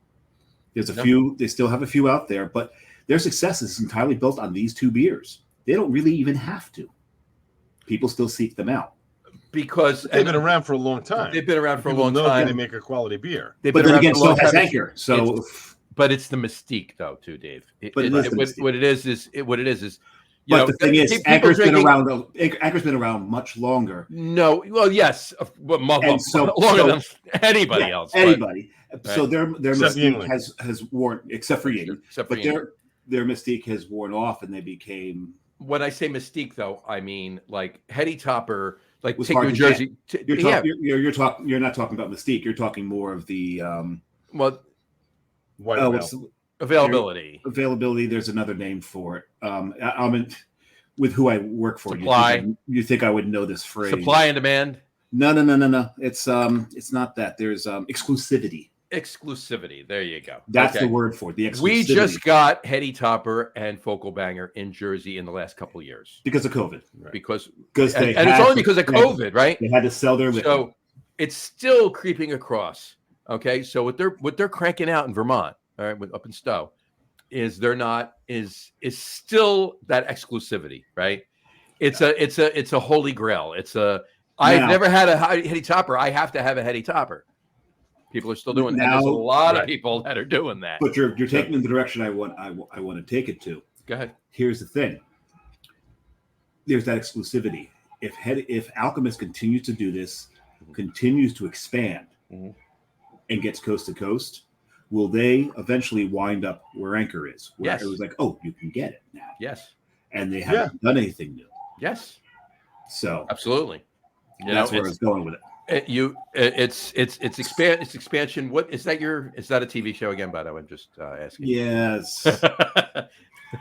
[SPEAKER 2] There's a few. They still have a few out there, but their success is entirely built on these 2 beers. They don't really even have to. People still seek them out
[SPEAKER 1] because
[SPEAKER 3] they've been around for a long time.
[SPEAKER 1] They've been around for a long time.
[SPEAKER 3] They make a quality beer.
[SPEAKER 2] But then again, so has Anchor. So,
[SPEAKER 1] but it's the mystique, though, too, Dave.
[SPEAKER 2] What it
[SPEAKER 1] is.
[SPEAKER 2] But the thing is, Anchor's been around. Anchor's been around much longer.
[SPEAKER 1] No, well, yes, but longer than anybody else.
[SPEAKER 2] Anybody. Right. So their mystique has worn, except for Yingling. But their mystique has worn off, and they became.
[SPEAKER 1] When I say mystique, though, I mean like Heady Topper, like take New
[SPEAKER 2] Jersey. You're not talking about mystique. You're talking more of the
[SPEAKER 1] availability.
[SPEAKER 2] Availability. There's another name for it. With who I work for,
[SPEAKER 1] supply.
[SPEAKER 2] You think I would know this phrase?
[SPEAKER 1] Supply and demand.
[SPEAKER 2] No. It's not that. There's exclusivity.
[SPEAKER 1] Exclusivity. There you go.
[SPEAKER 2] That's the word for it. The exclusivity.
[SPEAKER 1] We just got Heady Topper and Focal Banger in Jersey in the last couple of years
[SPEAKER 2] because of COVID.
[SPEAKER 1] Right. Because
[SPEAKER 2] it's
[SPEAKER 1] only because of COVID, right?
[SPEAKER 2] They had to sell their liquor.
[SPEAKER 1] So it's still creeping across. Okay, so what they're cranking out in Vermont, all right, up in Stowe, is still that exclusivity, right? It's a holy grail. I've never had a Heady Topper. I have to have a Heady Topper. People are still doing that. There's a lot of people that are doing that.
[SPEAKER 2] But you're taking in the direction I want to take it to.
[SPEAKER 1] Go ahead.
[SPEAKER 2] Here's the thing. There's that exclusivity. If Alchemist continues to do this, continues to expand, and gets coast to coast, will they eventually wind up where Anchor is? Where
[SPEAKER 1] yes.
[SPEAKER 2] It was like, oh, you can get it now.
[SPEAKER 1] Yes.
[SPEAKER 2] And they haven't done anything new.
[SPEAKER 1] Yes.
[SPEAKER 2] So
[SPEAKER 1] absolutely.
[SPEAKER 2] That's where I was going with it.
[SPEAKER 1] It's expansion. What is that? Is that a TV show again? But I would just asking.
[SPEAKER 2] Yes.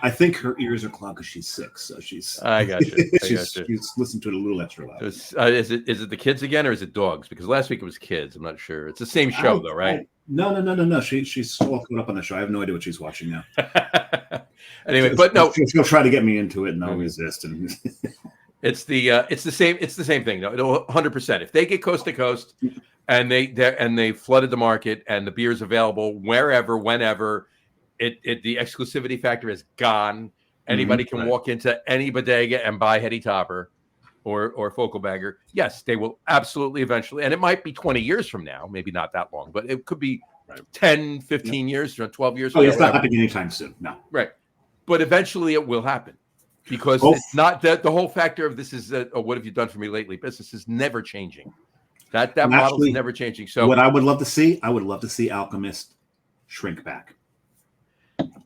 [SPEAKER 2] I think her ears are clogged because she's sick. So she's.
[SPEAKER 1] I got you.
[SPEAKER 2] She's listened to it a little extra loud.
[SPEAKER 1] Is it the kids again or is it dogs? Because last week it was kids. I'm not sure. It's the same show though, right?
[SPEAKER 2] No. She's all caught up on the show. I have no idea what she's watching now.
[SPEAKER 1] Anyway, but no,
[SPEAKER 2] she'll try to get me into it, and I'll resist. And
[SPEAKER 1] it's the same thing though. 100%. If they get coast to coast, and they flooded the market, and the beer is available wherever, whenever, the exclusivity factor is gone. Anybody can walk into any bodega and buy Heady Topper. or Fokelbagger, yes, they will absolutely eventually, and it might be 20 years from now, maybe not that long, but it could be 10, 15 years, 12 years.
[SPEAKER 2] Oh, it's not happening anytime soon. No.
[SPEAKER 1] Right. But eventually it will happen because it's not that the whole factor of this is what have you done for me lately? Business is never changing. That model is never changing. So
[SPEAKER 2] what I would love to see Alchemist shrink back.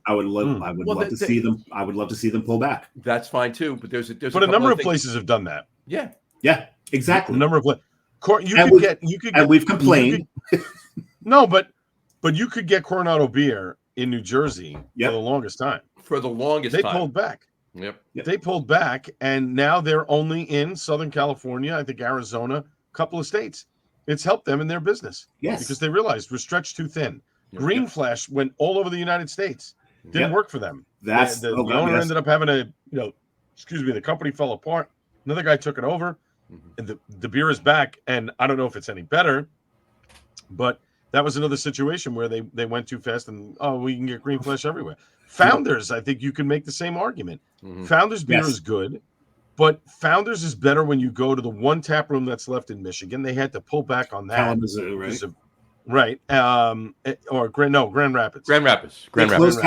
[SPEAKER 2] I would love to see them. I would love to see them pull back.
[SPEAKER 1] That's fine too. But there's
[SPEAKER 3] a number of places have done that.
[SPEAKER 2] Yeah, exactly.
[SPEAKER 3] A number of places.
[SPEAKER 2] We've complained.
[SPEAKER 3] No, but you could get Coronado beer in New Jersey for the longest time. They pulled back.
[SPEAKER 1] Yep.
[SPEAKER 3] They pulled back, and now they're only in Southern California, I think Arizona, a couple of states. It's helped them in their business.
[SPEAKER 2] Yes.
[SPEAKER 3] Because they realized we're stretched too thin. Green Flash went all over the United States. Didn't work for them. The owner ended up having the company fell apart. Another guy took it over, and the beer is back. And I don't know if it's any better, but that was another situation where they went too fast and we can get Green Flash everywhere. Founders, I think you can make the same argument. Founders beer is good, but Founders is better when you go to the one tap room that's left in Michigan. They had to pull back on that.
[SPEAKER 2] Kalamazoo, right?
[SPEAKER 3] Right. Grand Rapids.
[SPEAKER 1] Grand Rapids.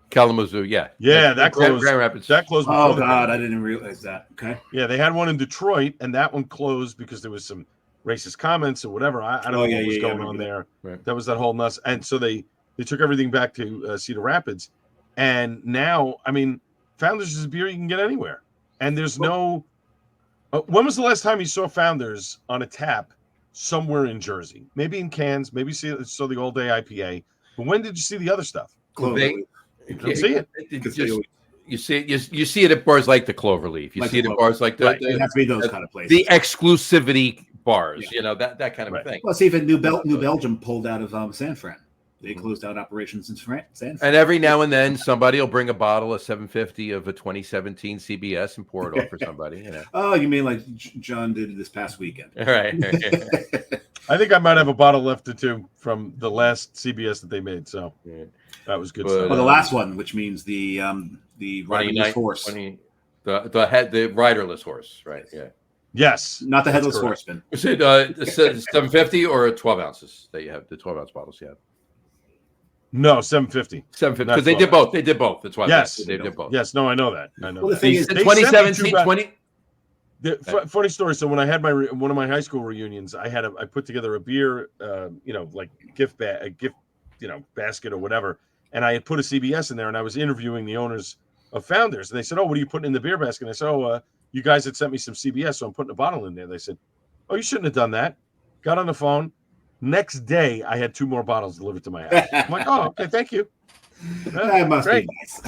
[SPEAKER 2] Kalamazoo,
[SPEAKER 1] yeah.
[SPEAKER 3] Yeah, that closed.
[SPEAKER 1] Grand Rapids.
[SPEAKER 3] That closed.
[SPEAKER 2] Oh God, I didn't realize that. Okay.
[SPEAKER 3] Yeah, they had one in Detroit, and that one closed because there was some racist comments or whatever. I don't know what was going on there.
[SPEAKER 1] Right.
[SPEAKER 3] That was that whole mess. And so they took everything back to Cedar Rapids, and now Founders is a beer you can get anywhere, and there's no. When was the last time you saw Founders on a tap somewhere in Jersey? Maybe in cans, maybe saw the All Day IPA. But when did you see the other stuff?
[SPEAKER 2] You
[SPEAKER 3] don't see it.
[SPEAKER 1] You see it at bars like the Cloverleaf. You see it at bars like the
[SPEAKER 2] it has to be those kind of places.
[SPEAKER 1] The exclusivity bars, that kind of a thing.
[SPEAKER 2] Well, see, even New Belgium pulled out of San Fran. They closed out operations in San Fran.
[SPEAKER 1] And every now and then, somebody will bring a bottle of 750 of a 2017 CBS and pour it off for somebody.
[SPEAKER 2] Oh, you mean like John did this past weekend?
[SPEAKER 1] All right.
[SPEAKER 3] I think I might have a bottle left or two from the last CBS that they made. So that was good stuff.
[SPEAKER 2] Well, the last one, which means the riderless horse.
[SPEAKER 1] The riderless horse, right? Yeah.
[SPEAKER 3] Yes.
[SPEAKER 2] Not the headless horseman.
[SPEAKER 1] Was it 750 or 12 ounces that you have? The 12 ounce bottles you have?
[SPEAKER 3] No, 750.
[SPEAKER 1] 750. Because they did both. They did both. That's why.
[SPEAKER 3] Yes.
[SPEAKER 1] They did both.
[SPEAKER 3] Yes. No, I know that.
[SPEAKER 2] Well, the thing is,
[SPEAKER 1] 2017,
[SPEAKER 3] funny story. So when I had one of my high school reunions, I put together a beer, like gift basket or whatever, and I had put a CBS in there, and I was interviewing the owners of Founders, and they said, "Oh, what are you putting in the beer basket?" And I said, "Oh, you guys had sent me some CBS, so I'm putting a bottle in there." They said, "Oh, you shouldn't have done that." Got on the phone. Next day, I had 2 more bottles delivered to my house. I'm like, "Oh, okay, thank you."
[SPEAKER 2] That must be nice.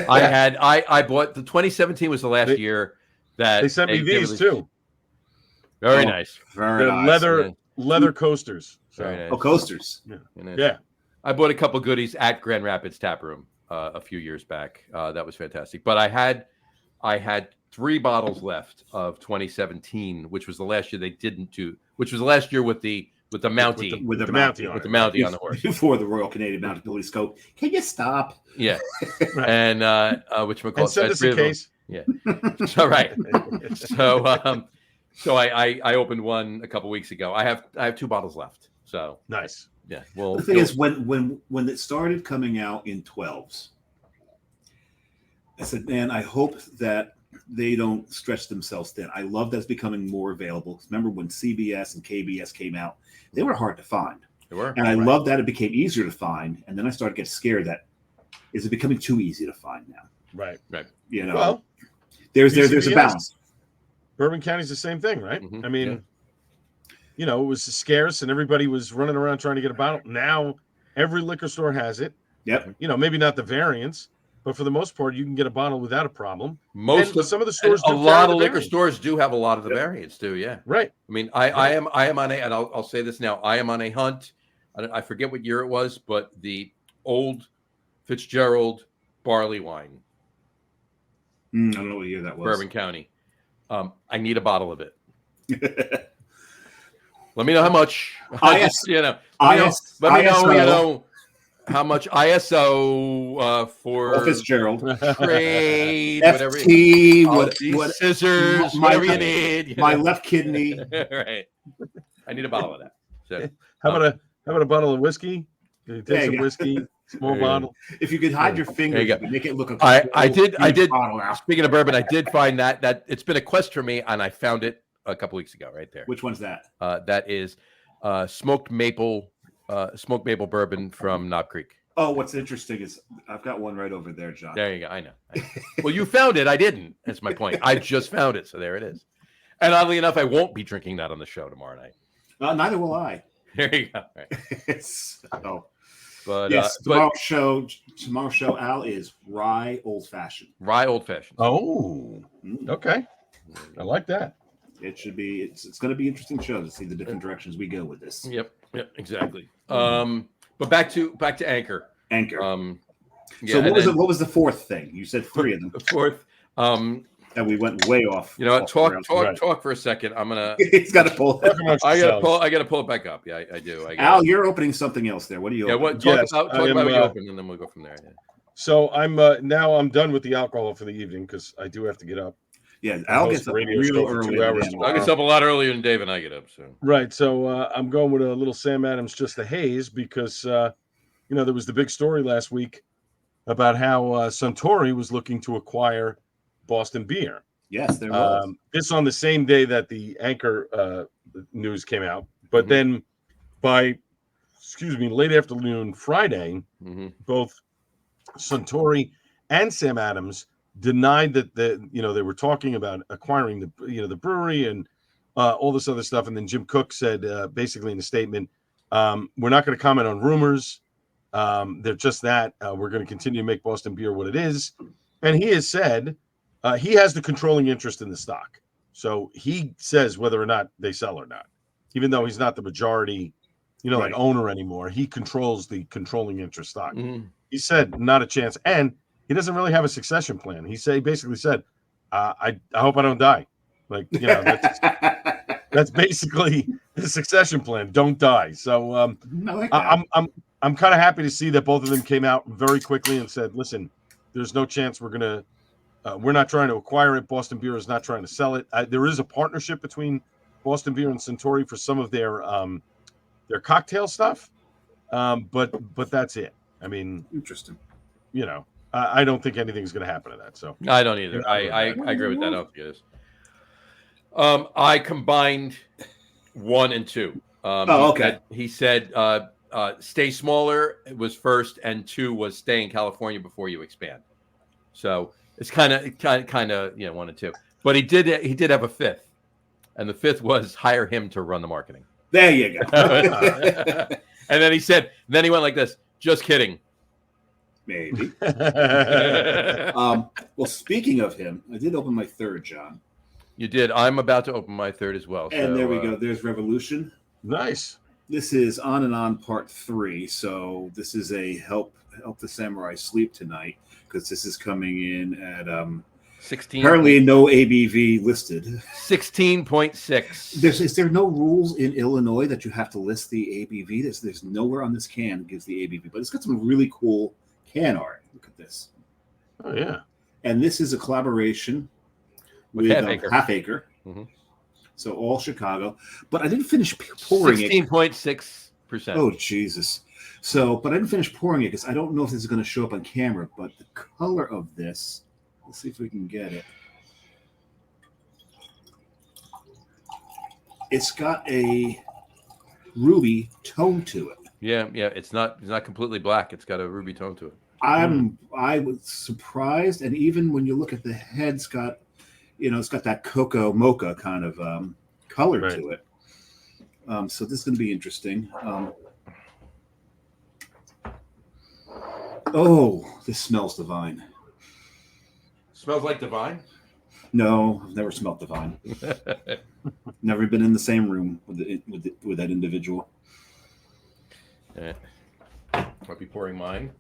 [SPEAKER 1] I bought the 2017 was the last year that
[SPEAKER 3] they sent me these too.
[SPEAKER 1] Very nice.
[SPEAKER 2] Very
[SPEAKER 3] nice. Leather coasters. So.
[SPEAKER 1] Nice.
[SPEAKER 2] Oh, coasters.
[SPEAKER 3] Yeah.
[SPEAKER 1] I bought a couple goodies at Grand Rapids Tap Room a few years back. That was fantastic. But I had 3 bottles left of 2017, which was the last year they didn't do. Which was the last year with the Mountie,
[SPEAKER 2] with the Mountie
[SPEAKER 1] on the horse
[SPEAKER 2] before the Royal Canadian Mounted Police Scope. Can you stop?
[SPEAKER 1] Yeah,
[SPEAKER 3] right.
[SPEAKER 1] And
[SPEAKER 3] send us a case.
[SPEAKER 1] Yeah, so right. So I opened one a couple weeks ago. I have 2 bottles left. So
[SPEAKER 3] nice.
[SPEAKER 1] Yeah. Well,
[SPEAKER 2] the thing is, when it started coming out in 12s, I said, man, I hope that they don't stretch themselves thin. I love that's becoming more available. Remember when CBS and KBS came out? They were hard to find.
[SPEAKER 1] They were.
[SPEAKER 2] And I love that it became easier to find. And then I started to get scared that is it becoming too easy to find now?
[SPEAKER 3] Right.
[SPEAKER 2] Well, there's a balance.
[SPEAKER 3] Bourbon County's the same thing, right? Mm-hmm. It was scarce and everybody was running around trying to get a bottle. Now every liquor store has it.
[SPEAKER 2] Yep.
[SPEAKER 3] Maybe not the variants, but for the most part, you can get a bottle without a problem. Some of the stores,
[SPEAKER 1] a lot of liquor stores do have a lot of the variants too. Yeah,
[SPEAKER 3] right.
[SPEAKER 1] I mean, I am on and I'll say this now. I am on a hunt. I forget what year it was, but the old Fitzgerald barley wine.
[SPEAKER 2] I don't know what year that was.
[SPEAKER 1] Bourbon County. I need a bottle of it. Let me know how much. Let me know. how much ISO for
[SPEAKER 2] Fitzgerald,
[SPEAKER 1] trade, whatever,
[SPEAKER 2] FT,
[SPEAKER 1] what scissors, whatever you need.
[SPEAKER 2] My left kidney.
[SPEAKER 1] Right. I need a bottle of that. So,
[SPEAKER 3] How about a bottle of whiskey? Can you take some
[SPEAKER 2] go.
[SPEAKER 3] whiskey, small bottle?
[SPEAKER 2] If you could hide your fingers, you could make it look.
[SPEAKER 1] I did.
[SPEAKER 2] Bottle out.
[SPEAKER 1] Speaking of bourbon, I did find that it's been a quest for me, and I found it a couple weeks ago, right there.
[SPEAKER 2] Which one's that?
[SPEAKER 1] That is smoked maple bourbon from Knob Creek.
[SPEAKER 2] Oh, what's interesting is I've got one right over there, John.
[SPEAKER 1] There you go. I know. Well, you found it. I didn't. That's my point. I just found it, so there it is. And oddly enough, I won't be drinking that on the show tomorrow night.
[SPEAKER 2] Neither will I.
[SPEAKER 1] There you go. Right.
[SPEAKER 2] But yes, tomorrow's show, Al, is rye old fashioned.
[SPEAKER 1] Rye old fashioned.
[SPEAKER 3] Oh, okay. I like that.
[SPEAKER 2] It should be. It's going to be an interesting show to see the different directions we go with this.
[SPEAKER 1] Yep, exactly. But back to Anchor.
[SPEAKER 2] Anchor.
[SPEAKER 1] Yeah,
[SPEAKER 2] so what was the fourth thing? You said three of them.
[SPEAKER 1] The fourth.
[SPEAKER 2] And we went way off.
[SPEAKER 1] You know what? Talk for a second. I'm gonna.
[SPEAKER 2] He's got to pull.
[SPEAKER 1] I gotta pull it back up. Yeah, I do.
[SPEAKER 2] Al, you're opening something else there. What are you?
[SPEAKER 1] Yeah. Talk about what you open, and then we'll go from there. Yeah.
[SPEAKER 3] So I'm now I'm done with the alcohol for the evening because I do have to get up.
[SPEAKER 2] Yeah, Al gets up real early.
[SPEAKER 3] 2 hours.
[SPEAKER 1] I get up a lot earlier than Dave and I get up. So
[SPEAKER 3] right. So I'm going with a little Sam Adams, just a haze, because there was the big story last week about how Suntory was looking to acquire Boston Beer.
[SPEAKER 2] Yes, there was.
[SPEAKER 3] This on the same day that the Anchor news came out, but then by late afternoon Friday, both Suntory and Sam Adams denied that they were talking about acquiring the brewery and all this other stuff. And then Jim Cook said basically in a statement, we're not going to comment on rumors. They're just that. We're going to continue to make Boston Beer what it is. And he has said he has the controlling interest in the stock. So he says whether or not they sell or not, even though he's not the majority, like owner anymore. He controls the controlling interest stock. He said not a chance. And he doesn't really have a succession plan. He basically said, I hope I don't die. Like, that's basically the succession plan. Don't die. So I'm kind of happy to see that both of them came out very quickly and said, listen, there's no chance we're not trying to acquire it. Boston Beer is not trying to sell it. There is a partnership between Boston Beer and Suntory for some of their cocktail stuff. But that's it. I mean,
[SPEAKER 2] interesting.
[SPEAKER 3] I don't think anything's going to happen to that. So
[SPEAKER 1] I don't either. I agree with that. I don't think it is. I combined 1 and 2.
[SPEAKER 2] Okay.
[SPEAKER 1] He said stay smaller was first, and 2 was stay in California before you expand. So it's kind of 1 and 2. But he did have a 5th, and the 5th was hire him to run the marketing.
[SPEAKER 2] There you go.
[SPEAKER 1] And then he went like this. Just kidding.
[SPEAKER 2] Maybe. Well, speaking of him, I did open my third, John.
[SPEAKER 1] You did. I'm about to open my third as well.
[SPEAKER 2] And there we go. There's Revolution.
[SPEAKER 3] Nice.
[SPEAKER 2] This is On and On Part 3. So this is a help the samurai sleep tonight, because this is coming in at
[SPEAKER 1] 16.
[SPEAKER 2] Apparently no ABV listed.
[SPEAKER 1] 16.6.
[SPEAKER 2] Is there no rules in Illinois that you have to list the ABV? There's nowhere on this can that gives the ABV, but it's got some really cool can art. Look at this.
[SPEAKER 3] Oh yeah.
[SPEAKER 2] And this is a collaboration with Half Acre. Mm-hmm. So all Chicago. But I didn't finish pouring
[SPEAKER 1] 16.6%.
[SPEAKER 2] Oh Jesus. So, but I didn't finish pouring it because I don't know if this is going to show up on camera, but the color of this, let's see if we can get it. It's got a ruby tone to it.
[SPEAKER 1] Yeah. It's not completely black. It's got a ruby tone to it.
[SPEAKER 2] I was surprised, and even when you look at the head, it's got that cocoa mocha kind of color to it. So this is going to be interesting. Oh, this smells divine.
[SPEAKER 1] Smells like divine?
[SPEAKER 2] No, I've never smelled divine. Never been in the same room with that individual.
[SPEAKER 1] Yeah. Might be pouring mine.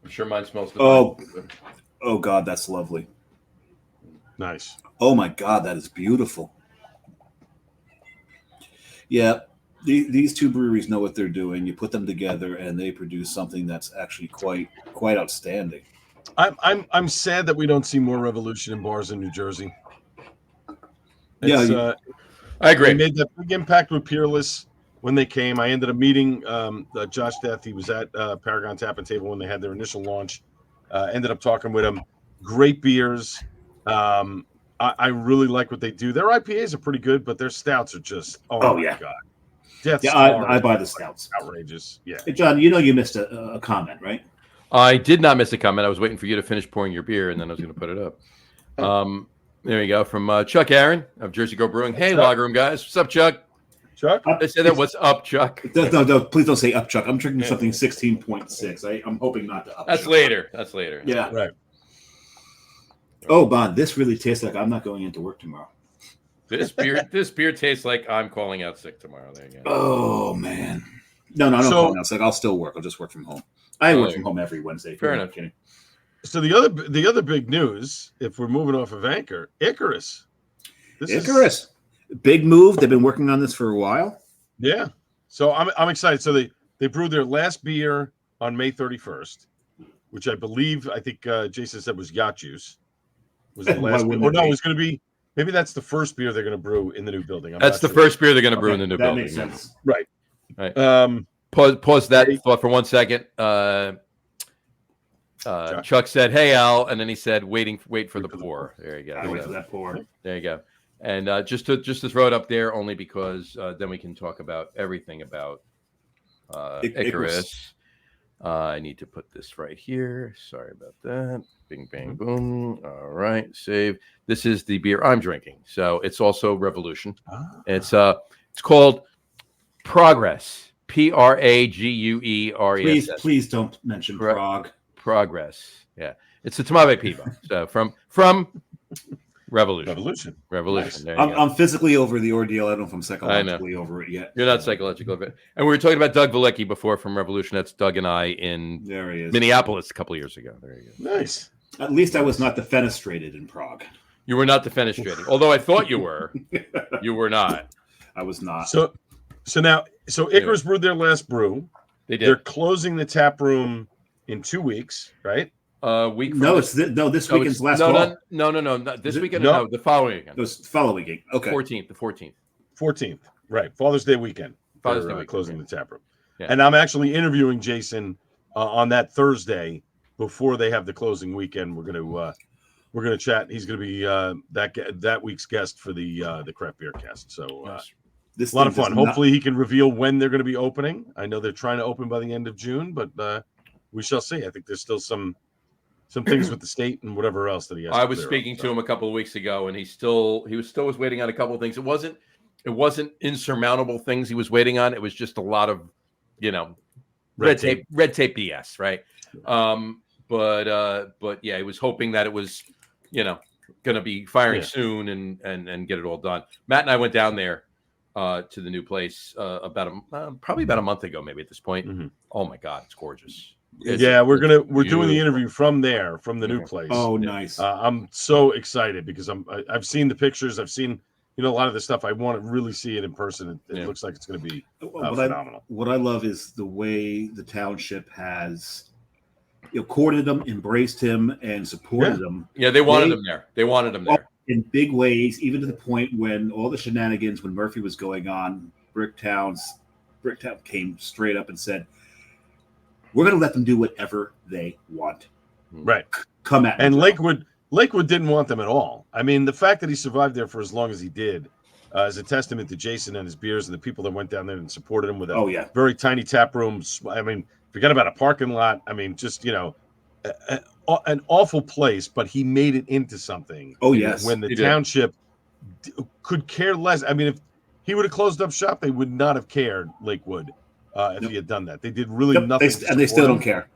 [SPEAKER 1] I'm sure mine smells divine.
[SPEAKER 2] Oh God, that's lovely.
[SPEAKER 3] Nice.
[SPEAKER 2] Oh my God, that is beautiful. Yeah, These two breweries know what they're doing. You put them together, and they produce something that's actually quite outstanding.
[SPEAKER 3] I'm sad that we don't see more Revolution in bars in New Jersey.
[SPEAKER 2] Yeah,
[SPEAKER 1] I agree.
[SPEAKER 3] They made that big impact with Peerless when they came. I ended up meeting Josh Death. He was at Paragon Tap and Table when they had their initial launch. Ended up talking with him. Great beers. I really like what they do. Their IPAs are pretty good, but their stouts are just my god. Death Star
[SPEAKER 2] I buy the stouts.
[SPEAKER 3] Outrageous. Yeah.
[SPEAKER 2] Hey, John, you missed a comment, right?
[SPEAKER 1] I did not miss a comment. I was waiting for you to finish pouring your beer, and then I was going to put it up. There you go, from Chuck Aaron of Jersey Go Brewing. Hey, Lager Room guys. What's up, Chuck?
[SPEAKER 3] Chuck?
[SPEAKER 1] They said that. What's up, Chuck?
[SPEAKER 2] No, please don't say up, Chuck. I'm drinking something 16.6. I'm hoping not to up.
[SPEAKER 1] That's
[SPEAKER 2] Chuck.
[SPEAKER 1] later. That's later.
[SPEAKER 3] Yeah. Right.
[SPEAKER 2] Oh, Bond, this really tastes like I'm not going into work tomorrow.
[SPEAKER 1] This beer tastes like I'm calling out sick tomorrow. There you go.
[SPEAKER 2] Oh man. No, I don't call out sick. I'll still work. I'll just work from home. I work from home every Wednesday.
[SPEAKER 1] Fair enough.
[SPEAKER 3] So the other big news, if we're moving off of Anchor, Icarus.
[SPEAKER 2] Icarus. Big move. They've been working on this for a while.
[SPEAKER 3] Yeah. So I'm excited. So they brewed their last beer on May 31st, which I think Jason said was yacht juice. Was the last beer? Or no, it was going to be. Maybe that's the first beer they're going to brew in the new building.
[SPEAKER 1] That's the first beer they're going to brew in the new building.
[SPEAKER 2] That makes sense.
[SPEAKER 3] Right.
[SPEAKER 1] Right. Pause that thought for 1 second. Chuck said, "Hey Al," and then he said, "Wait for the pour." There you go.
[SPEAKER 2] Wait for that pour.
[SPEAKER 1] There you go. And just to throw it up there, only because then we can talk about everything about Icarus. I need to put this right here. Sorry about that. Bing, bang, boom. All right, save. This is the beer I'm drinking, so it's also Revolution. It's called Progress. Pragueres.
[SPEAKER 2] Please don't mention Prague.
[SPEAKER 1] Progress. Yeah, it's a Tamabe Pivo. So from Revolution.
[SPEAKER 3] Nice.
[SPEAKER 2] I'm physically over the ordeal. I don't know if I'm psychologically over it yet.
[SPEAKER 1] You're not psychological over it. And we were talking about Doug Valecki before from Revolution. That's Doug and I in Minneapolis a couple of years ago. There you go.
[SPEAKER 3] Nice.
[SPEAKER 2] At least I was not defenestrated in Prague.
[SPEAKER 1] You were not defenestrating. Although I thought you were. You were not.
[SPEAKER 2] I was not.
[SPEAKER 3] So Icarus brewed their last brew.
[SPEAKER 1] They did.
[SPEAKER 3] They're closing the tap room in 2 weeks, right?
[SPEAKER 1] Week.
[SPEAKER 2] This weekend's last fall.
[SPEAKER 1] No. Not this weekend. No, the following weekend.
[SPEAKER 2] It was following weekend. Okay.
[SPEAKER 1] 14th.
[SPEAKER 3] Right. Father's Day weekend.
[SPEAKER 1] Father's Day weekend,
[SPEAKER 3] closing the tap room.
[SPEAKER 1] Yeah.
[SPEAKER 3] And I'm actually interviewing Jason on that Thursday before they have the closing weekend. We're gonna chat. He's gonna be that week's guest for the Craft Beer Cast. So
[SPEAKER 2] this
[SPEAKER 3] a lot of fun. Hopefully he can reveal when they're going to be opening. I know they're trying to open by the end of June, but we shall see. I think there's still some things with the state and whatever else that he has.
[SPEAKER 1] I was speaking to him a couple of weeks ago, and he was waiting on a couple of things. It wasn't insurmountable things he was waiting on. It was just a lot of, red tape BS, right? But yeah, he was hoping that it was, going to be firing soon and get it all done. Matt and I went down there to the new place probably about a month ago, maybe at this point.
[SPEAKER 3] Mm-hmm.
[SPEAKER 1] Oh my God, it's gorgeous.
[SPEAKER 3] We're doing the interview from the new place.
[SPEAKER 2] Oh, nice.
[SPEAKER 3] I'm so excited because I've seen the pictures. I've seen a lot of the stuff. I want to really see it in person. It looks like it's going to be phenomenal.
[SPEAKER 2] What I love is the way the township has courted him, embraced him, and supported him.
[SPEAKER 1] Yeah, they wanted him there.
[SPEAKER 2] In big ways, even to the point when all the shenanigans, when Murphy was going on, Bricktown came straight up and said, "We're going to let them do whatever they want."
[SPEAKER 3] Right.
[SPEAKER 2] Come at me.
[SPEAKER 3] And Lakewood didn't want them at all. I mean, the fact that he survived there for as long as he did is a testament to Jason and his beers and the people that went down there and supported him with a very tiny tap room. I mean, forget about a parking lot. I mean, just, an awful place, but he made it into something.
[SPEAKER 2] Oh, yes.
[SPEAKER 3] When the township could care less. I mean, if he would have closed up shop, they would not have cared, Lakewood, if he had done that. They did really nothing.
[SPEAKER 2] And they still don't care.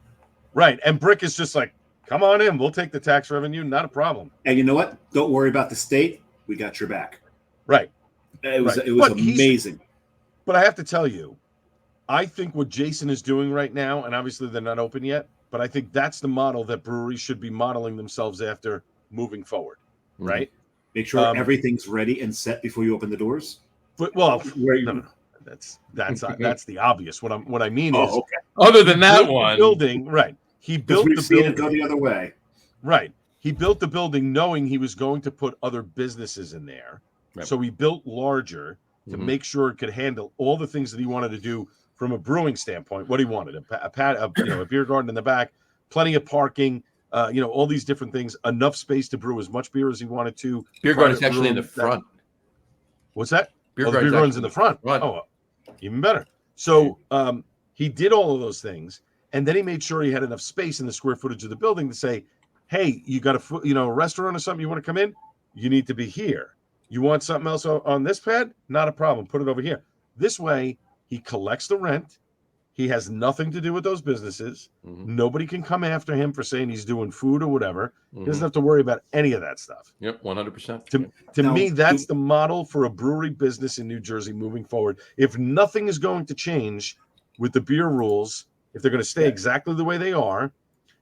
[SPEAKER 3] Right. And Brick is just like, come on in. We'll take the tax revenue. Not a problem.
[SPEAKER 2] And you know what? Don't worry about the state. We got your back.
[SPEAKER 3] Right.
[SPEAKER 2] It was amazing.
[SPEAKER 3] But I have to tell you, I think what Jason is doing right now, and obviously they're not open yet, but I think that's the model that breweries should be modeling themselves after moving forward, right?
[SPEAKER 2] Make sure everything's ready and set before you open the doors.
[SPEAKER 3] But That's the obvious. What I mean is,
[SPEAKER 2] okay.
[SPEAKER 1] Other than that one,
[SPEAKER 3] building, right? He built the building.
[SPEAKER 2] It go the other way.
[SPEAKER 3] Right. He built the building knowing he was going to put other businesses in there.
[SPEAKER 1] Right.
[SPEAKER 3] So he built larger to make sure it could handle all the things that he wanted to do from a brewing standpoint. What he wanted, a beer garden in the back, plenty of parking, all these different things, enough space to brew as much beer as he wanted to.
[SPEAKER 1] Beer garden is actually in the front.
[SPEAKER 3] What's that?
[SPEAKER 1] Beer
[SPEAKER 3] the beer garden's in the front. Oh, even better. So he did all of those things, and then he made sure he had enough space in the square footage of the building to say, hey, you got a restaurant or something you want to come in? You need to be here. You want something else on this pad? Not a problem. Put it over here. This way, he collects the rent. He has nothing to do with those businesses. Nobody can come after him for saying he's doing food or whatever. He doesn't have to worry about any of that stuff.
[SPEAKER 1] Yep, 100%.
[SPEAKER 3] To me, that's the model for a brewery business in New Jersey moving forward. If nothing is going to change with the beer rules, if they're going to stay exactly the way they are,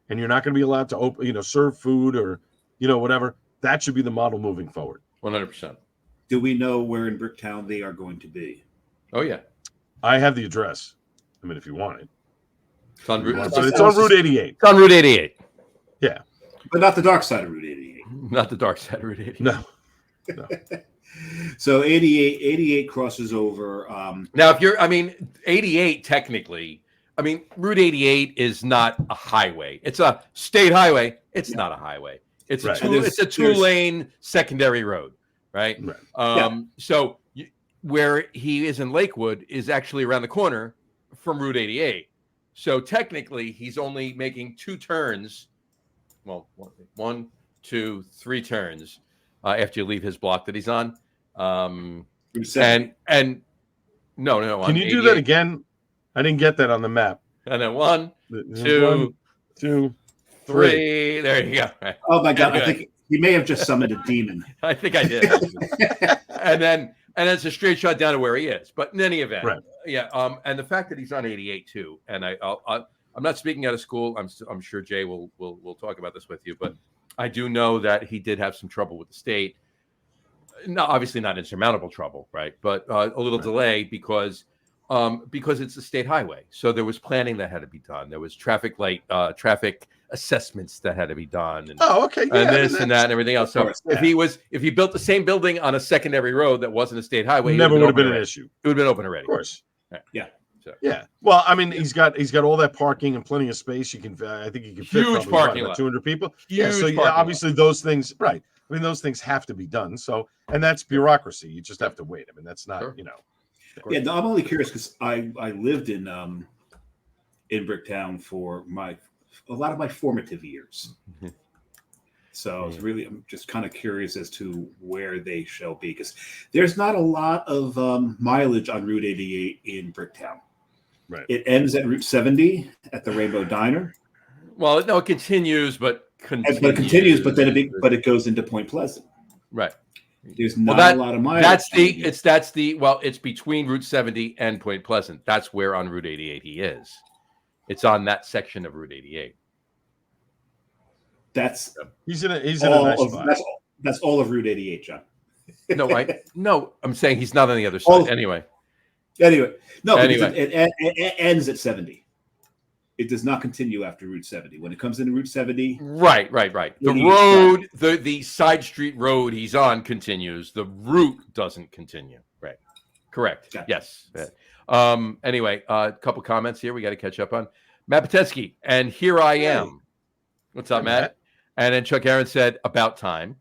[SPEAKER 3] and you're not going to be allowed to serve food or whatever, that should be the model moving forward.
[SPEAKER 1] 100%.
[SPEAKER 2] Do we know where in Bricktown they are going to be?
[SPEAKER 1] Oh yeah,
[SPEAKER 3] I have the address. I mean, if you want it,
[SPEAKER 1] it's on Route.
[SPEAKER 3] It's on Route 88.
[SPEAKER 1] It's on Route 88.
[SPEAKER 3] Yeah,
[SPEAKER 2] but not the dark side of Route 88.
[SPEAKER 1] Not the dark side of Route 88.
[SPEAKER 3] No.
[SPEAKER 2] So 88 crosses over.
[SPEAKER 1] Now, if 88 technically. Route 88 is not a highway. It's a state highway. It's not a highway. It's a two-lane secondary road, right? So where he is in Lakewood is actually around the corner from Route 88. So technically, he's only making two turns. Well, 1, 2, 3 turns after you leave his block that he's on. No.
[SPEAKER 3] Can you do that again? I didn't get that on the map.
[SPEAKER 1] And then 1, 2, 3. There you go. Right.
[SPEAKER 2] Oh my God! Anyway. I think he may have just summoned a demon.
[SPEAKER 1] I think I did. and then it's a straight shot down to where he is. But in any event, and the fact that he's on 88 too, and I'm not speaking out of school. I'm sure Jay will talk about this with you, but I do know that he did have some trouble with the state. No, obviously not insurmountable trouble, right? But a little delay because it's a state highway. So there was planning that had to be done. There was traffic assessments that had to be done. And, and this and that and everything else. So if he built the same building on a secondary road that wasn't a state highway,
[SPEAKER 3] never would have been an issue.
[SPEAKER 1] It would have been open already.
[SPEAKER 3] Of course.
[SPEAKER 1] Yeah.
[SPEAKER 3] So. Yeah. Well, he's got all that parking and plenty of space. You can, I think you can fit
[SPEAKER 1] huge parking lot,
[SPEAKER 3] 200 people.
[SPEAKER 1] Huge
[SPEAKER 3] so obviously lot. Those things, right? Those things have to be done. So, and that's bureaucracy. You just have to wait. that's not,
[SPEAKER 2] Yeah, no, I'm only curious because I lived in Bricktown for a lot of my formative years. So I'm just kind of curious as to where they shall be because there's not a lot of mileage on Route 88 in Bricktown.
[SPEAKER 3] Right.
[SPEAKER 2] It ends at Route 70 at the Rainbow Diner.
[SPEAKER 1] Well, no, it continues, but then it goes into Point Pleasant. Right.
[SPEAKER 2] There's not a lot of mileage.
[SPEAKER 1] It's between Route 70 and Point Pleasant. That's where on Route 88 he is. It's on that section of Route 88.
[SPEAKER 3] He's in a nice spot.
[SPEAKER 2] That's all of Route 88, John.
[SPEAKER 1] No, I'm saying he's not on the other side. Anyway,
[SPEAKER 2] it ends at 70. It does not continue after Route 70. When it comes into Route 70,
[SPEAKER 1] right. The road, the side street road he's on continues. The route doesn't continue. Right. Correct. Gotcha. Yes. Anyway, a couple comments here we got to catch up on. Matt Patensky, and here I am. What's up, Matt? And then Chuck Aaron said, about time.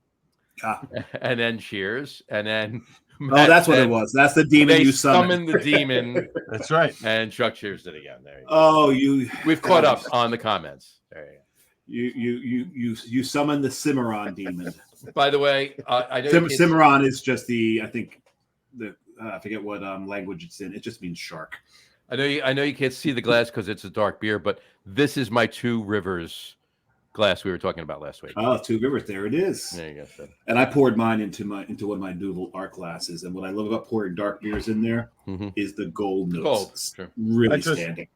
[SPEAKER 1] And then cheers. And then
[SPEAKER 2] that's what it was. That's the demon you summoned.
[SPEAKER 1] The demon.
[SPEAKER 3] That's right.
[SPEAKER 1] And Chuck cheers it again. There you go. We've caught up on the comments. There
[SPEAKER 2] you go. You summoned the Cimarron demon.
[SPEAKER 1] By the way, I know
[SPEAKER 2] Cimarron is just I forget what language it's in. It just means shark.
[SPEAKER 1] I know you can't see the glass because it's a dark beer, but this is my Two Rivers glass we were talking about last week.
[SPEAKER 2] Oh, Two Rivers, there it is.
[SPEAKER 1] There you go. Sir.
[SPEAKER 2] And I poured mine into one of my Duvel art glasses. And what I love about pouring dark beers in there is the gold notes.
[SPEAKER 1] Sure.
[SPEAKER 2] Really standing.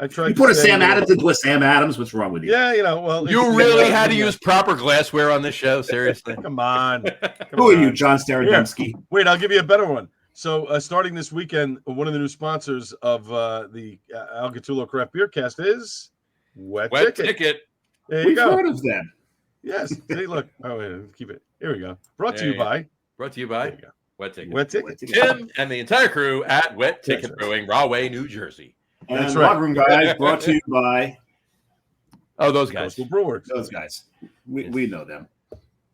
[SPEAKER 3] I tried.
[SPEAKER 2] You put a Sam Adams into a Sam Adams. What's wrong with you?
[SPEAKER 3] Yeah, well,
[SPEAKER 1] you really had to use proper glassware on this show. Seriously,
[SPEAKER 3] come on.
[SPEAKER 2] Who are you, John Starodemski?
[SPEAKER 3] Wait, I'll give you a better one. So starting this weekend, one of the new sponsors of the Gattullo Craft Beer Cast is Wet Ticket. There you
[SPEAKER 2] We've
[SPEAKER 3] go.
[SPEAKER 2] heard of them.
[SPEAKER 3] Yes. See, look. Oh, wait, keep it. Here we go. Brought to you by
[SPEAKER 1] Wet Ticket.
[SPEAKER 3] Wet Ticket.
[SPEAKER 1] Tim and the entire crew at Wet Ticket
[SPEAKER 3] That's right.
[SPEAKER 1] Brewing, Rahway, New Jersey.
[SPEAKER 2] And
[SPEAKER 3] That's
[SPEAKER 2] the
[SPEAKER 3] right.
[SPEAKER 2] Log Room guys brought to you by
[SPEAKER 1] Those guys.
[SPEAKER 3] Coastal Brewworks.
[SPEAKER 2] those guys. We know them.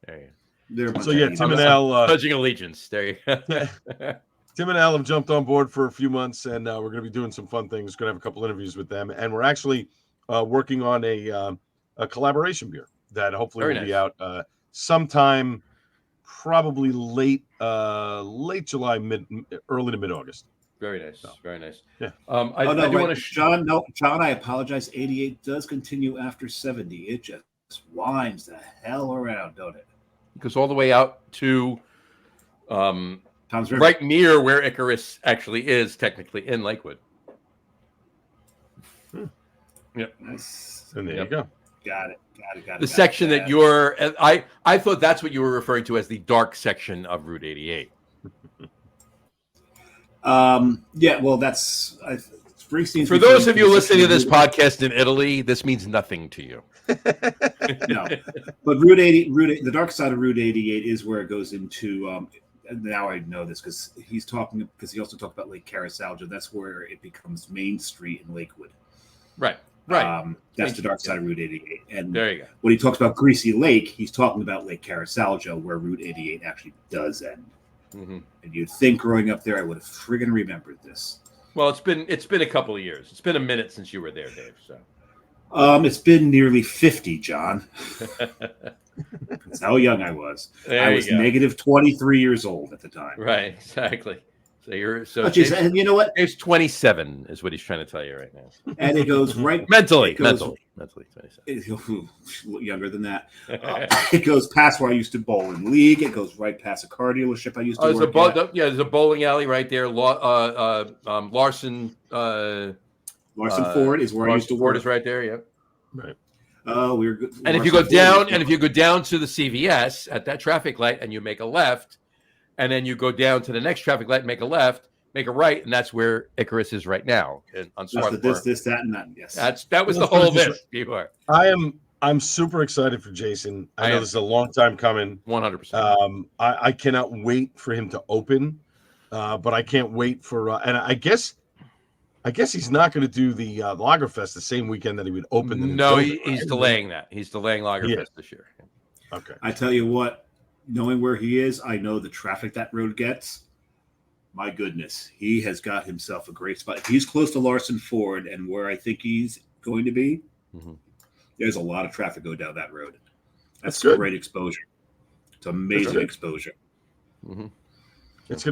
[SPEAKER 1] There you go.
[SPEAKER 2] They're a bunch
[SPEAKER 3] So
[SPEAKER 2] of
[SPEAKER 3] yeah,
[SPEAKER 2] idiots.
[SPEAKER 3] Tim and Al.
[SPEAKER 1] Pledging allegiance. There you go.
[SPEAKER 3] Tim and Al have jumped on board for a few months, and we're going to be doing some fun things. Going to have a couple interviews with them, and we're actually working on a collaboration beer that hopefully
[SPEAKER 1] Very
[SPEAKER 3] will be
[SPEAKER 1] nice.
[SPEAKER 3] out sometime, probably late July, early to mid August.
[SPEAKER 1] Very nice. Very nice.
[SPEAKER 3] Yeah.
[SPEAKER 1] I do want to.
[SPEAKER 2] John. No, John. I apologize. 88 does continue after 70. It just winds the hell around, don't it?
[SPEAKER 1] Because all the way out to
[SPEAKER 2] Tom's River.
[SPEAKER 1] right near where Icarus actually is, technically in Lakewood.
[SPEAKER 2] Nice.
[SPEAKER 3] And there
[SPEAKER 1] Yep.
[SPEAKER 3] you go.
[SPEAKER 2] Got it.
[SPEAKER 1] The section that you're, I thought that's what you were referring to as the dark section of Route 88.
[SPEAKER 2] Yeah. Well, that's Springsteen's.
[SPEAKER 1] For those of you listening to this podcast in Italy, this means nothing to you.
[SPEAKER 2] No, but Route 80, the dark side of Route 88 is where it goes into. Now I know this because he also talked about Lake Carasalga. That's where it becomes Main Street in Lakewood.
[SPEAKER 1] Right.
[SPEAKER 2] That's the dark side of Route 88. And
[SPEAKER 1] There you go.
[SPEAKER 2] when he talks about Greasy Lake, he's talking about Lake Carasalga, where Route 88 actually does end.
[SPEAKER 1] Mm-hmm.
[SPEAKER 2] And you'd think growing up there, I would have friggin' remembered this.
[SPEAKER 1] Well, it's been a couple of years. It's been a minute since you were there, Dave. So.
[SPEAKER 2] It's been nearly 50, John. That's how young I was. I was negative 23 years old at the time.
[SPEAKER 1] Right, exactly. So you're
[SPEAKER 2] and you know what?
[SPEAKER 1] Dave's 27 is what he's trying to tell you right now.
[SPEAKER 2] And it goes right
[SPEAKER 1] mentally 27.
[SPEAKER 2] Younger than that. It goes past where I used to bowl in league. It goes right past a car dealership I used to work at.
[SPEAKER 1] There's a bowling alley right there. Larson
[SPEAKER 2] Ford is where I used to work.
[SPEAKER 1] Ford is right there. Yep.
[SPEAKER 3] Right.
[SPEAKER 2] Oh, we're good.
[SPEAKER 1] And if you go down to the CVS at that traffic light and you make a left, and then you go down to the next traffic light and make a left, make a right, and that's where Icarus is right now. On
[SPEAKER 2] this, that, and that. Yes.
[SPEAKER 1] That was the whole bit. Before.
[SPEAKER 3] I'm super excited for Jason. I know this is a long time coming.
[SPEAKER 1] 100%.
[SPEAKER 3] I cannot wait for him to open, but I can't wait for and I guess he's not going to do the Lagerfest the same weekend that he would open.
[SPEAKER 1] No, he's delaying that. He's delaying Lagerfest this year.
[SPEAKER 3] Okay.
[SPEAKER 2] I tell you what, knowing where he is, I know the traffic that road gets. My goodness, he has got himself a great spot. If he's close to Larson Ford and where I think he's going to be, there's a lot of traffic go down that road. That's great exposure. It's amazing exposure.
[SPEAKER 3] Mm-hmm. It's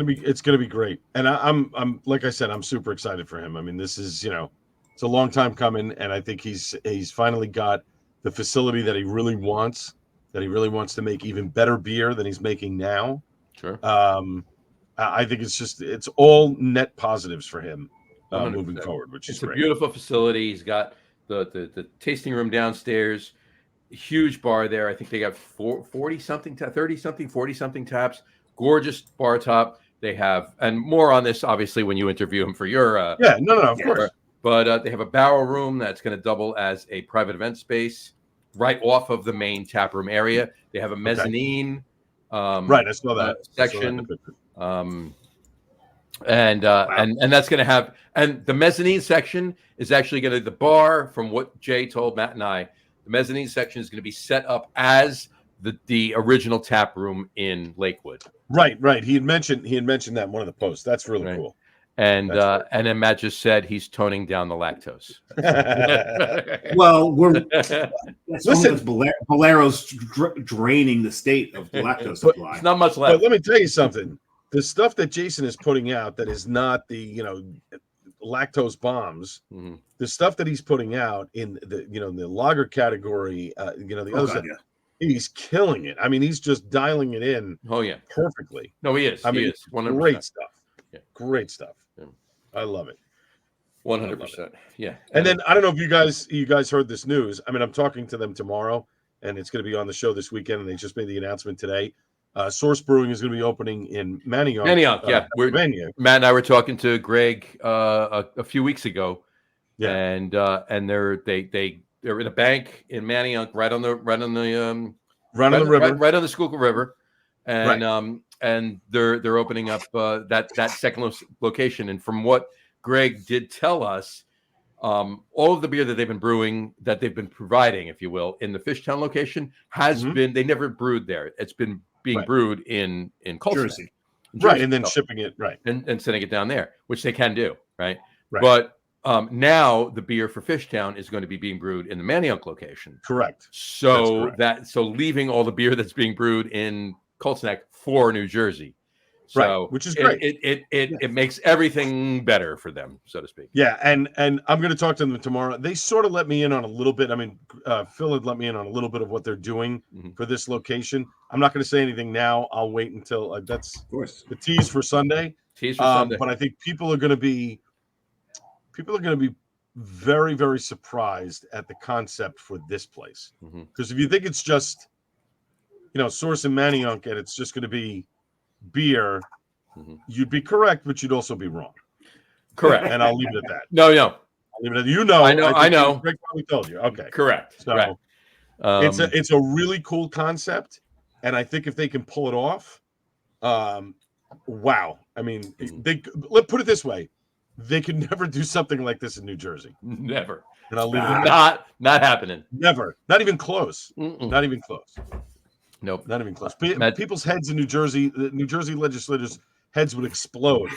[SPEAKER 3] gonna be great, and I'm like I said, I'm super excited for him. I mean, this is it's a long time coming, and I think he's finally got the facility that he really wants. That he really wants to make even better beer than he's making now.
[SPEAKER 1] Sure.
[SPEAKER 3] I think it's all net positives for him moving forward, which is great.
[SPEAKER 1] It's a beautiful facility. He's got the tasting room downstairs, huge bar there. I think they got 40-something, 30-something, 40-something taps. Gorgeous bar top. They have, and more on this, obviously, when you interview him for your
[SPEAKER 3] of course.
[SPEAKER 1] But they have a barrel room that's going to double as a private event space right off of the main tap room area. They have a mezzanine
[SPEAKER 3] right, I saw that
[SPEAKER 1] section. And that's going to have, and the mezzanine section is actually going to, the bar, from what Jay told Matt and I, the mezzanine section is going to be set up as the original tap room in Lakewood.
[SPEAKER 3] Right. He had mentioned that in one of the posts. That's really cool.
[SPEAKER 1] And then Matt just said he's toning down the lactose.
[SPEAKER 2] Well, Bolero's draining the state of the lactose supply.
[SPEAKER 1] It's not much left.
[SPEAKER 3] But let me tell you something. The stuff that Jason is putting out that is not the lactose bombs, the stuff that he's putting out in the lager category, the other side. He's killing it. I mean, he's just dialing it in.
[SPEAKER 1] Oh yeah,
[SPEAKER 3] perfectly.
[SPEAKER 1] No, he is. He is 100%.
[SPEAKER 3] Great stuff.
[SPEAKER 1] Yeah.
[SPEAKER 3] Great stuff. Yeah. I love it.
[SPEAKER 1] 100%. Yeah.
[SPEAKER 3] And then I don't know if you guys heard this news. I mean, I'm talking to them tomorrow, and it's going to be on the show this weekend. And they just made the announcement today. Source Brewing is going to be opening in Manayunk.
[SPEAKER 1] Yeah. Matt and I were talking to Greg a few weeks ago, and they're in a bank in Manayunk, right on the Schuylkill River, and they're opening up that second location. And from what Greg did tell us, all of the beer that they've been brewing, that they've been providing, if you will, in the Fishtown location has been, they never brewed there. It's been being brewed in
[SPEAKER 2] Jersey.
[SPEAKER 3] Right, and then shipping it,
[SPEAKER 1] and sending it down there, which they can do, right? But now the beer for Fishtown is going to be being brewed in the Manayunk location.
[SPEAKER 3] Correct.
[SPEAKER 1] So leaving all the beer that's being brewed in Colts Neck for New Jersey. So
[SPEAKER 3] which is great.
[SPEAKER 1] It makes everything better for them, so to speak.
[SPEAKER 3] Yeah, and I'm going to talk to them tomorrow. They sort of let me in on a little bit. I mean, Phil had let me in on a little bit of what they're doing for this location. I'm not going to say anything now. I'll wait until that's
[SPEAKER 2] of course
[SPEAKER 3] the tease for Sunday. But I think people are going to be very, very surprised at the concept for this place. Because if you think it's just, Source and Manayunk, and it's just going to be beer, you'd be correct, but you'd also be wrong.
[SPEAKER 1] Correct.
[SPEAKER 3] And I'll leave it at that.
[SPEAKER 1] No.
[SPEAKER 3] I'll leave it at
[SPEAKER 1] I know.
[SPEAKER 3] Greg probably told you. Okay.
[SPEAKER 1] Correct.
[SPEAKER 3] So it's a really cool concept, and I think if they can pull it off, wow. I mean, let's put it this way: they could never do something like this in New Jersey.
[SPEAKER 1] Never.
[SPEAKER 3] And I'll leave it at that.
[SPEAKER 1] Not happening.
[SPEAKER 3] Never. Not even close. Not even close.
[SPEAKER 1] Nope.
[SPEAKER 3] Not even close. People's heads in New Jersey, the New Jersey legislators' heads would explode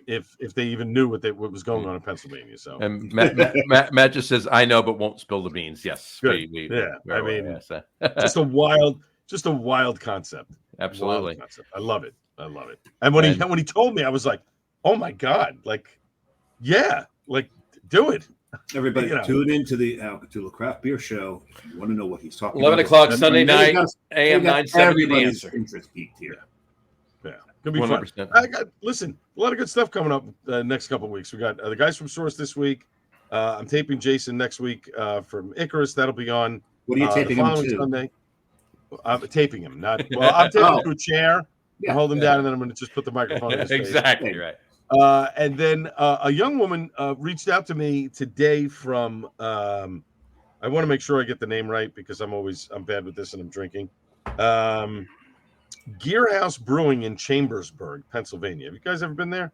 [SPEAKER 3] if they even knew what was going on in Pennsylvania. So,
[SPEAKER 1] and Matt just says, "I know, but won't spill the beans." Yes,
[SPEAKER 3] just a wild concept.
[SPEAKER 1] Absolutely,
[SPEAKER 3] wild concept. I love it. And when he told me, I was like, "Oh my god!" Do it.
[SPEAKER 2] Everybody, tune into the Gattullo Craft Beer Show. If you want to know what he's talking
[SPEAKER 1] 11
[SPEAKER 2] about.
[SPEAKER 1] 11 o'clock Sunday night, AM 970. The answer.
[SPEAKER 2] Interest peaked here.
[SPEAKER 3] Yeah, gonna be 100%. Fun. Listen, a lot of good stuff coming up next couple of weeks. We got the guys from Source this week. I'm taping Jason next week from Icarus. That'll be on.
[SPEAKER 2] What are you taping him to?
[SPEAKER 3] Sunday. I'm taping him. I'm taping him to a chair. I hold him down, and then I'm going to just put the microphone in his face.
[SPEAKER 1] Exactly right.
[SPEAKER 3] And then a young woman reached out to me today from I want to make sure I get the name right because I'm bad with this and I'm drinking. Gear House Brewing in Chambersburg, Pennsylvania. Have you guys ever been there?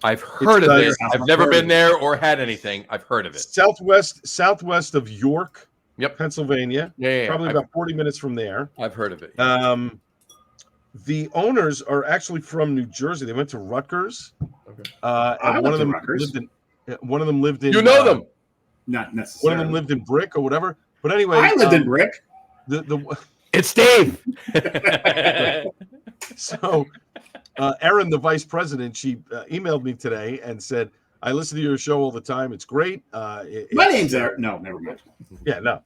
[SPEAKER 1] I've heard of it. I've never been there or had anything. I've heard of it.
[SPEAKER 3] Southwest of York, Pennsylvania.
[SPEAKER 1] Yeah.
[SPEAKER 3] Probably about 40 minutes from there.
[SPEAKER 1] I've heard of it.
[SPEAKER 3] The owners are actually from New Jersey. They went to Rutgers.
[SPEAKER 2] Okay.
[SPEAKER 3] And one of them lived in.
[SPEAKER 1] You know them?
[SPEAKER 2] Not necessarily.
[SPEAKER 3] One of them lived in Brick or whatever. But anyway,
[SPEAKER 2] I lived in Brick.
[SPEAKER 1] It's Dave.
[SPEAKER 3] So, Erin, the vice president, she emailed me today and said, "I listen to your show all the time. It's great."
[SPEAKER 2] My name's Erin. No, never mind.
[SPEAKER 3] Yeah, no.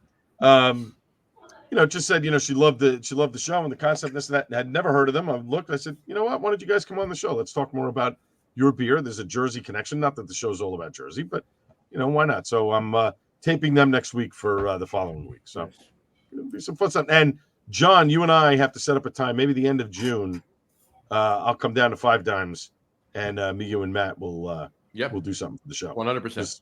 [SPEAKER 3] Just said, she loved the show and the concept, this and that. Had never heard of them. I looked, I said, you know what? Why don't you guys come on the show? Let's talk more about your beer. There's a Jersey connection. Not that the show's all about Jersey, but why not? So I'm taping them next week for the following week. So it'll be some fun stuff. And John, you and I have to set up a time, maybe the end of June. I'll come down to Five Dimes, and me, you, and Matt will do something for the show.
[SPEAKER 1] 100%.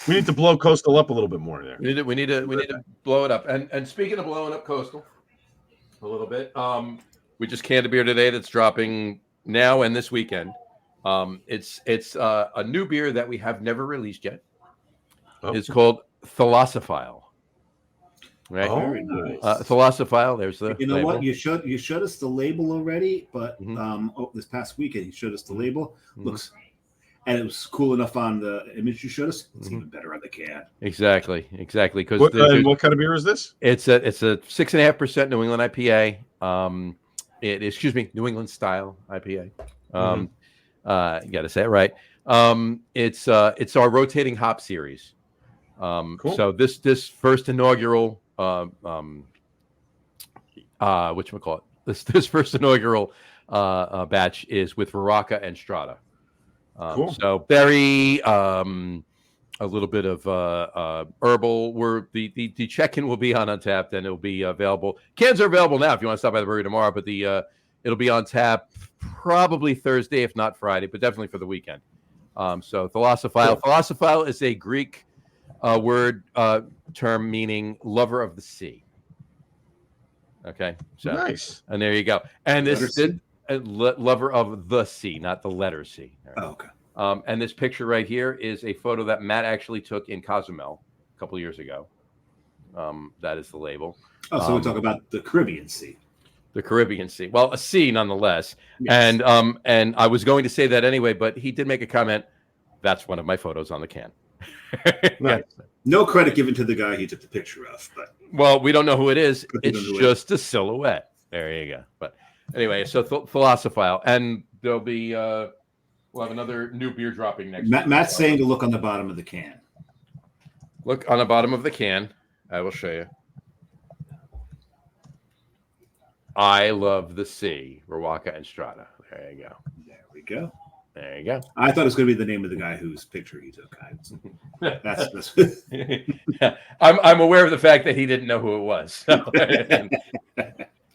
[SPEAKER 3] We need to blow Coastal up a little bit more there.
[SPEAKER 1] We need to blow it up. And speaking of blowing up Coastal a little bit, we just canned a beer today that's dropping now and this weekend. It's a new beer that we have never released yet. It's called Philosophile. Right?
[SPEAKER 2] Oh, very nice.
[SPEAKER 1] Philosophile. There's the.
[SPEAKER 2] You know
[SPEAKER 1] label.
[SPEAKER 2] what? You showed us the label already, but this past weekend you showed us the label. Looks. And it was cool enough on the image you showed us. It's even better on the can.
[SPEAKER 1] Exactly. Because
[SPEAKER 3] what kind of beer is this?
[SPEAKER 1] It's a 6.5% New England IPA. New England style IPA. You got to say it right. It's our rotating hop series. Cool. So this first inaugural whatchamacallit? This first inaugural batch is with Veraca and Strata.
[SPEAKER 3] Cool.
[SPEAKER 1] So very a little bit of herbal. Where the check-in will be on Untapped, and it'll be available. Cans are available now if you want to stop by the brewery tomorrow, but it'll be on tap probably Thursday, if not Friday, but definitely for the weekend. So Philosophile. Philosophile is a Greek word term meaning lover of the sea. Okay, so
[SPEAKER 3] nice,
[SPEAKER 1] and there you go. And this lover of the sea, not the letter C. Right.
[SPEAKER 2] Oh, okay.
[SPEAKER 1] And this picture right here is a photo that Matt actually took in Cozumel a couple of years ago. That is the label.
[SPEAKER 2] Oh, so we talk about the Caribbean Sea.
[SPEAKER 1] The Caribbean Sea. Well, a sea nonetheless. Yes. And I was going to say that anyway, but he did make a comment. That's one of my photos on the can.
[SPEAKER 2] Right. No credit given to the guy he took the picture of, but
[SPEAKER 1] well, we don't know who it is. It's just a silhouette. There you go. But anyway, so Philosophile, and there'll be we'll have another new beer dropping next week.
[SPEAKER 2] Matt's saying to look on the bottom of the can.
[SPEAKER 1] Look on the bottom of the can. I will show you. I love the sea, Rawaka and Strata. There you go.
[SPEAKER 2] There we go.
[SPEAKER 1] There you go.
[SPEAKER 2] I thought it was going to be the name of the guy whose picture he took. That's
[SPEAKER 1] I'm aware of the fact that he didn't know who it was. So,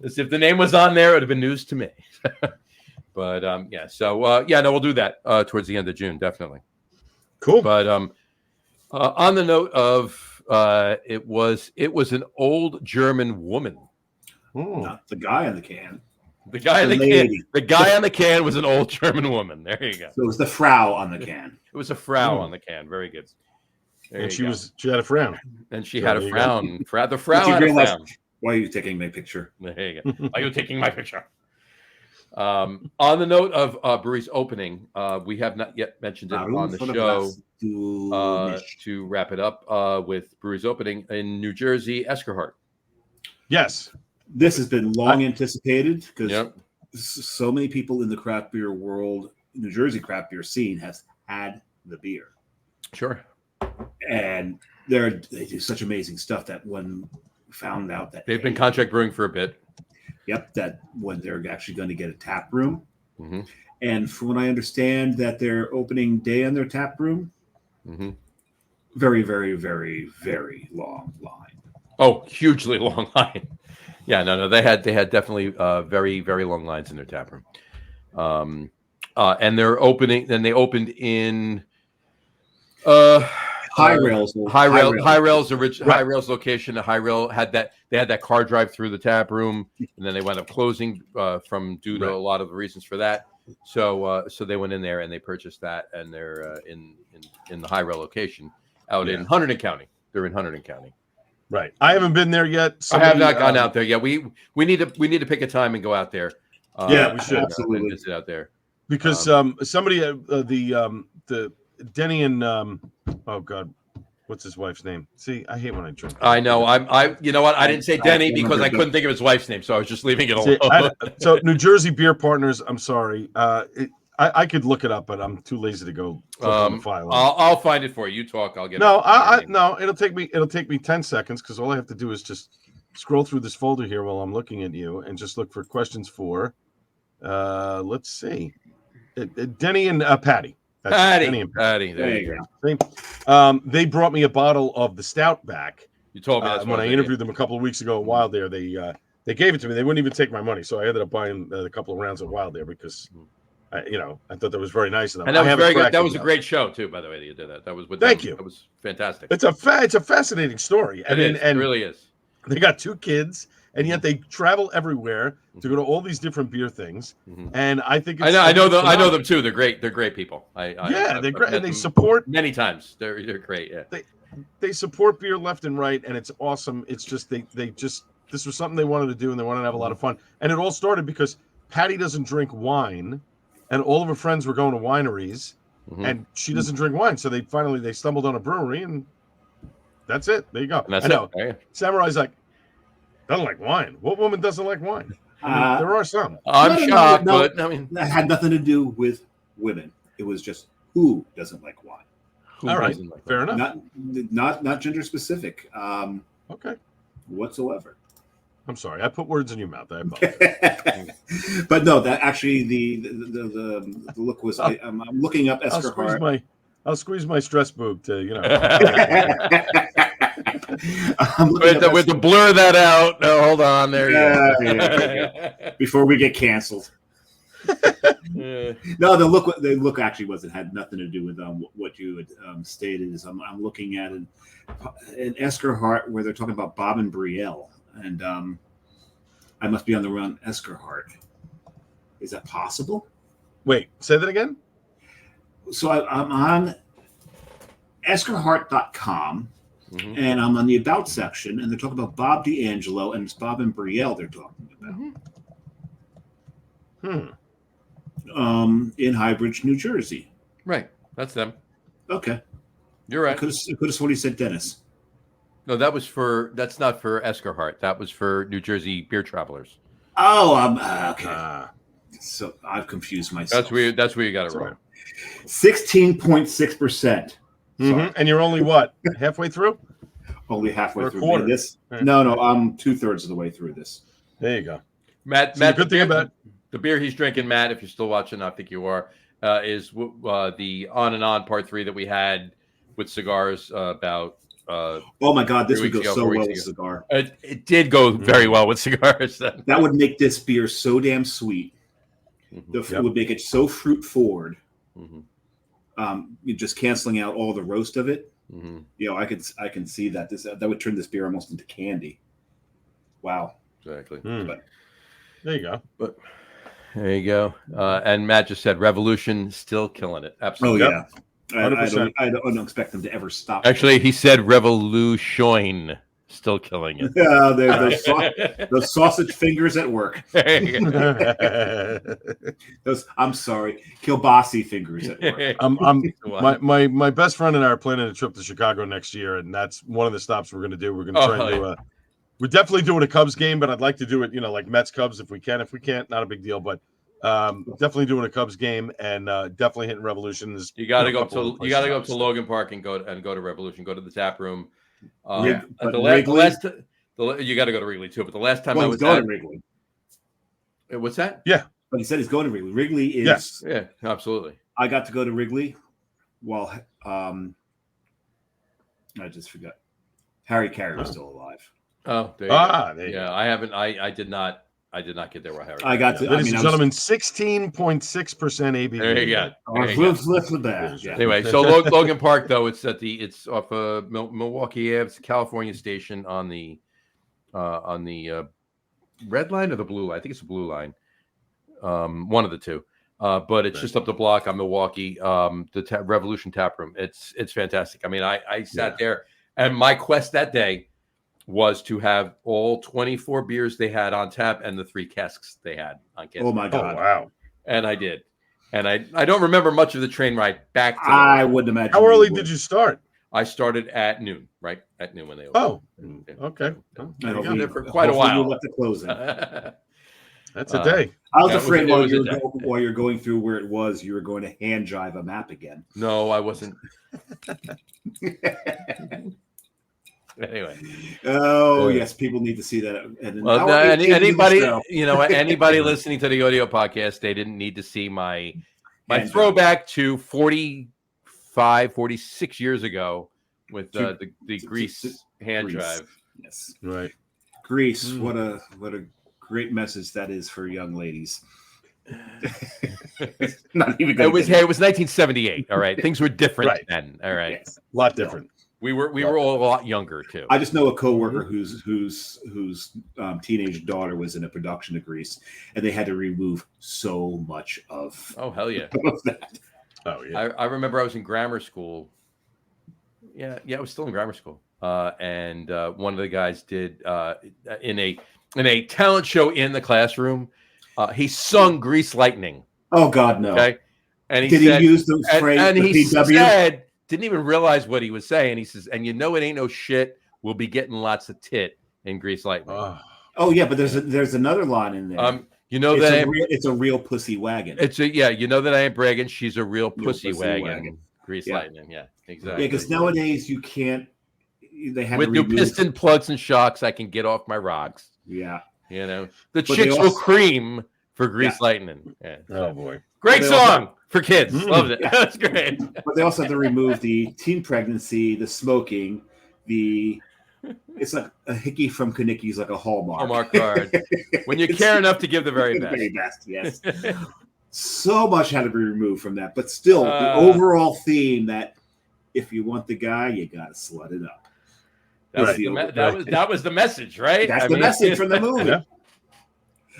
[SPEAKER 1] if the name was on there, it would have been news to me. But yeah, so yeah, no, we'll do that towards the end of June, definitely.
[SPEAKER 3] Cool.
[SPEAKER 1] But on the note of it was an old German woman.
[SPEAKER 2] Not the guy on the can.
[SPEAKER 1] The guy on the can was an old German woman. There you go.
[SPEAKER 2] So it was the Frau on the can.
[SPEAKER 1] It was a Frau on the can. Very good.
[SPEAKER 3] And she had a frown.
[SPEAKER 1] And she had a frown. The Frau had a frown.
[SPEAKER 2] Why are you taking my picture?
[SPEAKER 1] There you go. Why are you taking my picture? On the note of breweries opening, we have not yet mentioned it on the show to wrap it up with breweries opening in New Jersey, Eskerhart.
[SPEAKER 3] Yes.
[SPEAKER 2] This has been long anticipated because so many people in the craft beer world, New Jersey craft beer scene, has had the beer.
[SPEAKER 1] Sure.
[SPEAKER 2] And they do such amazing stuff that when found out that
[SPEAKER 1] they've been contract brewing for a bit.
[SPEAKER 2] Yep, that when they're actually going to get a tap room. Mm-hmm. And from what I understand, that their opening day on their tap room, very, very, very, very long line.
[SPEAKER 1] Oh, hugely long line. Yeah, no, they had definitely very, very long lines in their tap room. And they're opening. Then they opened in High Rail's location. The High Rail had that car drive through the tap room, and then they wound up closing due to a lot of the reasons for that. So they went in there and they purchased that, and they're in the High Rail location out in Hunterdon County. They're in Hunterdon County.
[SPEAKER 3] Right. I haven't been there yet.
[SPEAKER 1] I have not gone out there yet. We need to pick a time and go out there.
[SPEAKER 3] Yeah, we should
[SPEAKER 2] absolutely
[SPEAKER 1] visit out there
[SPEAKER 3] because somebody the Denny and oh god, what's his wife's name? See, I hate when I drink.
[SPEAKER 1] I know. I you know what? I didn't say Denny because I couldn't think of his wife's name, so I was just leaving it alone.
[SPEAKER 3] So New Jersey Beer Partners. I'm sorry. I could look it up, but I'm too lazy to go on the file.
[SPEAKER 1] I'll find it for you. You talk. I'll get it.
[SPEAKER 3] No. It'll take me 10 seconds because all I have to do is just scroll through this folder here while I'm looking at you and just look for questions for. Let's see, Denny and Patty.
[SPEAKER 1] Patty. There you
[SPEAKER 3] go. They brought me a bottle of the stout back.
[SPEAKER 1] You told me that
[SPEAKER 3] when I interviewed them a couple of weeks ago at Wild Air. They gave it to me. They wouldn't even take my money, so I ended up buying a couple of rounds at Wild Air because. I thought that was very nice of them.
[SPEAKER 1] And that was very good. That was a great show too, by the way. That you did that. That was
[SPEAKER 3] Thank you.
[SPEAKER 1] That was fantastic.
[SPEAKER 3] It's a fascinating story.
[SPEAKER 1] It really is.
[SPEAKER 3] They got 2 kids, and yet they travel everywhere to go to all these different beer things. And I think
[SPEAKER 1] I know them too. They're great. They're great people.
[SPEAKER 3] They're great, and they support
[SPEAKER 1] many times. They're great. Yeah.
[SPEAKER 3] They support beer left and right, and it's awesome. It's just they this was something they wanted to do, and they wanted to have a lot of fun. And it all started because Patty doesn't drink wine. And all of her friends were going to wineries, and she doesn't drink wine. So they stumbled on a brewery, and that's it. There you go.
[SPEAKER 1] I know.
[SPEAKER 3] Samurai's like, doesn't like wine. What woman doesn't like wine? I mean, there are some.
[SPEAKER 1] I'm shocked, but I mean,
[SPEAKER 2] that had nothing to do with women. It was just who doesn't like wine.
[SPEAKER 3] All right, fair enough.
[SPEAKER 2] Not gender specific.
[SPEAKER 3] Okay.
[SPEAKER 2] Whatsoever.
[SPEAKER 3] I'm sorry, I put words in your mouth. I apologize.
[SPEAKER 2] But no, that actually the look was. I'm looking up Eskerhart.
[SPEAKER 3] I'll squeeze my stress boob to,
[SPEAKER 1] with the blur that out. No, hold on. There you go.
[SPEAKER 2] Yeah. Before we get canceled. No, the look actually had nothing to do with what you had stated. Is I'm looking at an Esker Hart where they're talking about Bob and Brielle, and I must be on the run Esker Hart. Is that possible?
[SPEAKER 3] Wait, say that again.
[SPEAKER 2] So I'm on eskerhart.com, and I'm on the About section, and they're talking about Bob D'Angelo, and it's Bob and Brielle they're talking about. In Highbridge, New Jersey.
[SPEAKER 1] Right. That's them.
[SPEAKER 2] Okay.
[SPEAKER 1] You're right.
[SPEAKER 2] I could have sworn he said Dennis.
[SPEAKER 1] No, that's not for Esker Hart. That was for New Jersey beer travelers.
[SPEAKER 2] Oh, okay. So I've confused myself.
[SPEAKER 1] That's where you got it wrong.
[SPEAKER 2] 16.6%.
[SPEAKER 3] And you're only what? Halfway through?
[SPEAKER 2] Only halfway through
[SPEAKER 3] quarter.
[SPEAKER 2] This. No, I'm 2/3 of the way through this.
[SPEAKER 3] There you go.
[SPEAKER 1] Matt,
[SPEAKER 3] good thing about
[SPEAKER 1] the beer he's drinking, Matt, if you're still watching, I think you are, is the On and On Part 3 that we had with cigars about.
[SPEAKER 2] Oh my God, this would go so well with cigar.
[SPEAKER 1] It did go very well with cigars.
[SPEAKER 2] That would make this beer so damn sweet. It would make it so fruit forward. You're just canceling out all the roast of it. I can see that that would turn this beer almost into candy. Wow.
[SPEAKER 1] Exactly.
[SPEAKER 3] But there you go.
[SPEAKER 1] But there you go. And Matt just said Revolution still killing it. Absolutely.
[SPEAKER 2] Oh yeah. I don't expect them to ever stop.
[SPEAKER 1] Actually, he said Revolution still killing it.
[SPEAKER 2] Yeah, those sausage fingers at work. Those, I'm sorry, kielbasi fingers at work.
[SPEAKER 3] My best friend and I are planning a trip to Chicago next year, and that's one of the stops we're going to do. We're going to try and do we're definitely doing a Cubs game, but I'd like to do it, like Mets Cubs if we can. If we can't, not a big deal, but definitely doing a Cubs game and definitely hitting Revolution.
[SPEAKER 1] You got to go up to Logan Park and go to Revolution. Go to the tap room. You got to go to Wrigley too. But the last time I was
[SPEAKER 2] going to Wrigley.
[SPEAKER 1] What's that?
[SPEAKER 3] Yeah,
[SPEAKER 2] but he said he's going to Wrigley. Wrigley is
[SPEAKER 1] yeah, absolutely.
[SPEAKER 2] I got to go to Wrigley while I just forgot Harry Carey was still alive.
[SPEAKER 1] Oh, there you go. I haven't. I did not get there while Harry.
[SPEAKER 2] I got to.
[SPEAKER 3] Ladies and gentlemen, 16.6% ABV.
[SPEAKER 1] There you go. Anyway, so Logan Park though, it's off Milwaukee Ave. It's a California station on the red line or the blue line. I think it's the blue line. One of the two. But it's just up the block on Milwaukee. The Revolution Tap Room. It's fantastic. I mean, I sat there, and my quest that day was to have all 24 beers they had on tap and the 3 casks they had on cask.
[SPEAKER 2] Oh my God!
[SPEAKER 3] Wow!
[SPEAKER 1] And I did, and I don't remember much of the train ride back.
[SPEAKER 2] I wouldn't imagine.
[SPEAKER 3] How early did you start?
[SPEAKER 1] I started at noon, right at noon when they
[SPEAKER 3] opened. Oh, okay.
[SPEAKER 1] I was there for quite a while.
[SPEAKER 2] You'll let the closing.
[SPEAKER 3] That's a day.
[SPEAKER 2] I was afraid while you're going through where it was, you were going to hand jive a map again.
[SPEAKER 1] No, I wasn't. Anyway.
[SPEAKER 2] Oh yes, people need to see that. And
[SPEAKER 1] anybody listening to the audio podcast, they didn't need to see my throwback to 46 years ago with the Grease hand drive.
[SPEAKER 2] Yes,
[SPEAKER 3] right.
[SPEAKER 2] Grease. What a great message that is for young ladies. Not even.
[SPEAKER 1] It was 1978. All right, things were different then. All right,
[SPEAKER 3] yes. A lot different.
[SPEAKER 1] We were all a lot younger too.
[SPEAKER 2] I just know a coworker whose teenage daughter was in a production of Grease, and they had to remove so much of.
[SPEAKER 1] Oh hell yeah!
[SPEAKER 2] Of that.
[SPEAKER 3] Oh yeah!
[SPEAKER 1] I remember I was in grammar school. Yeah, I was still in grammar school, and one of the guys did in a talent show in the classroom. He sung "Grease Lightning."
[SPEAKER 2] Oh God, no!
[SPEAKER 1] Okay, and
[SPEAKER 2] he use the phrase?
[SPEAKER 1] And he
[SPEAKER 2] PW?
[SPEAKER 1] said. Didn't even realize what he was saying. He says, and it ain't no shit. We'll be getting lots of tit in Grease Lightning.
[SPEAKER 2] Oh yeah, but there's another line in there. It's a real pussy wagon.
[SPEAKER 1] You know that I ain't bragging. She's a real pussy wagon. Grease Lightning. Yeah, exactly.
[SPEAKER 2] Yeah, because nowadays you can't. They have
[SPEAKER 1] with new piston plugs and shocks. I can get off my rocks.
[SPEAKER 2] Yeah,
[SPEAKER 1] the chicks will cream for Grease Lightning. Yeah.
[SPEAKER 3] Oh boy,
[SPEAKER 1] great song. For kids. Loved it.
[SPEAKER 2] Yeah.
[SPEAKER 1] That's great.
[SPEAKER 2] But they also had to remove the teen pregnancy, the smoking, it's like a hickey from Kanicki's, like a Hallmark
[SPEAKER 1] card. When you care enough to give the very
[SPEAKER 2] the
[SPEAKER 1] best.
[SPEAKER 2] very best, yes. So much had to be removed from that, but still, the overall theme that if you want the guy, you got to slut it up.
[SPEAKER 1] That was the message, right?
[SPEAKER 2] That's the message from the movie.
[SPEAKER 3] Yeah.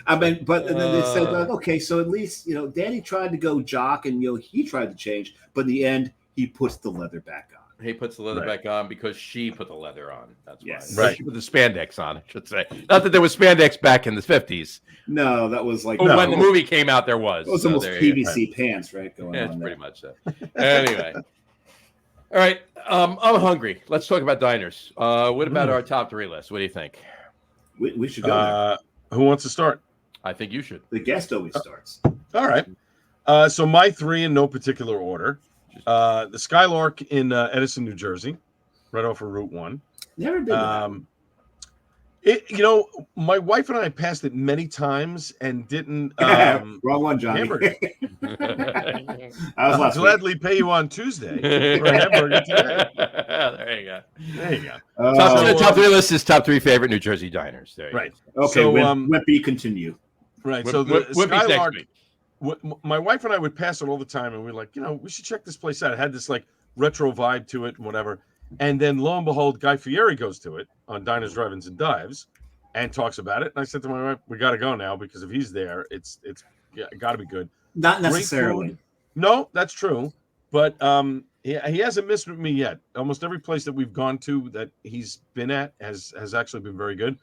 [SPEAKER 2] I mean, but and then they said, okay, so at least Danny tried to go jock, and he tried to change, but in the end, he puts the leather back on.
[SPEAKER 1] He puts the leather back on because she put the leather on. That's
[SPEAKER 2] why.
[SPEAKER 1] Right. She put the spandex on, I should say. Not that there was spandex back in the 50s.
[SPEAKER 2] No, that was like
[SPEAKER 1] when the movie came out, there was.
[SPEAKER 2] It was almost PVC pants, right? Going on
[SPEAKER 1] it's
[SPEAKER 2] there.
[SPEAKER 1] pretty much that. Anyway. All right. I'm hungry. Let's talk about diners. What about our top 3 list? What do you think?
[SPEAKER 2] We should go there.
[SPEAKER 3] Who wants to start?
[SPEAKER 1] I think you should.
[SPEAKER 2] The guest always starts.
[SPEAKER 3] All right. So my 3 in no particular order. The Skylark in Edison, New Jersey, right off of Route 1.
[SPEAKER 2] Never been
[SPEAKER 3] my wife and I passed it many times and didn't.
[SPEAKER 2] Wrong one, Johnny.
[SPEAKER 3] I'll gladly pay you on Tuesday for a hamburger today.
[SPEAKER 1] There you go.
[SPEAKER 3] There you go.
[SPEAKER 1] The top 3 list is top 3 favorite New Jersey diners. There you
[SPEAKER 3] right.
[SPEAKER 1] go.
[SPEAKER 2] Okay. So, Wimpy, continue.
[SPEAKER 3] Right. So the Skylark. My wife and I would pass it all the time, and we're like, we should check this place out. It had this like retro vibe to it and whatever. And then lo and behold, Guy Fieri goes to it on Diners, Drive-Ins, and Dives and talks about it. And I said to my wife, we got to go now because if he's there, it's got to be good.
[SPEAKER 2] Not necessarily.
[SPEAKER 3] No, that's true. But he hasn't missed with me yet. Almost every place that we've gone to that he's been at has actually been very good.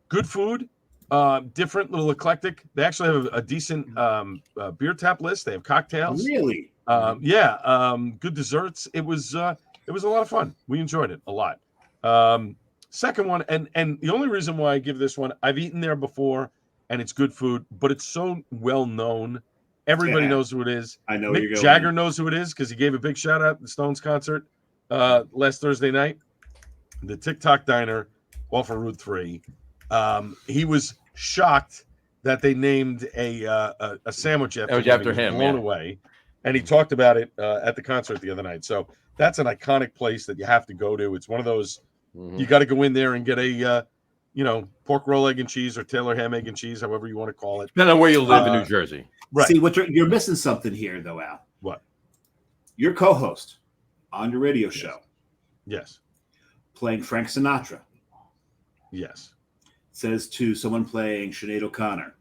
[SPEAKER 3] Good food. Different, little eclectic. They actually have a decent beer tap list. They have cocktails.
[SPEAKER 2] Really?
[SPEAKER 3] Good desserts. It was a lot of fun. We enjoyed it a lot. Second one, and the only reason why I give this one, I've eaten there before, and it's good food, but it's so well known. Everybody knows who it is.
[SPEAKER 2] I know
[SPEAKER 3] Mick Jagger knows who it is because he gave a big shout out at the Stones concert last Thursday night. The TikTok Diner off of Route 3. He was shocked that they named a sandwich after him. Blown away, and he talked about it at the concert the other night. So that's an iconic place that you have to go to. It's one of those you got to go in there and get a pork roll, egg and cheese, or Taylor ham, egg and cheese, however you want to call it.
[SPEAKER 1] Depending on where you live in New Jersey.
[SPEAKER 2] Right. See, you're missing something here, though, Al.
[SPEAKER 3] What?
[SPEAKER 2] Your co-host on your radio show.
[SPEAKER 3] Yes.
[SPEAKER 2] Playing Frank Sinatra.
[SPEAKER 3] Yes.
[SPEAKER 2] Says to someone playing Sinead O'Connor,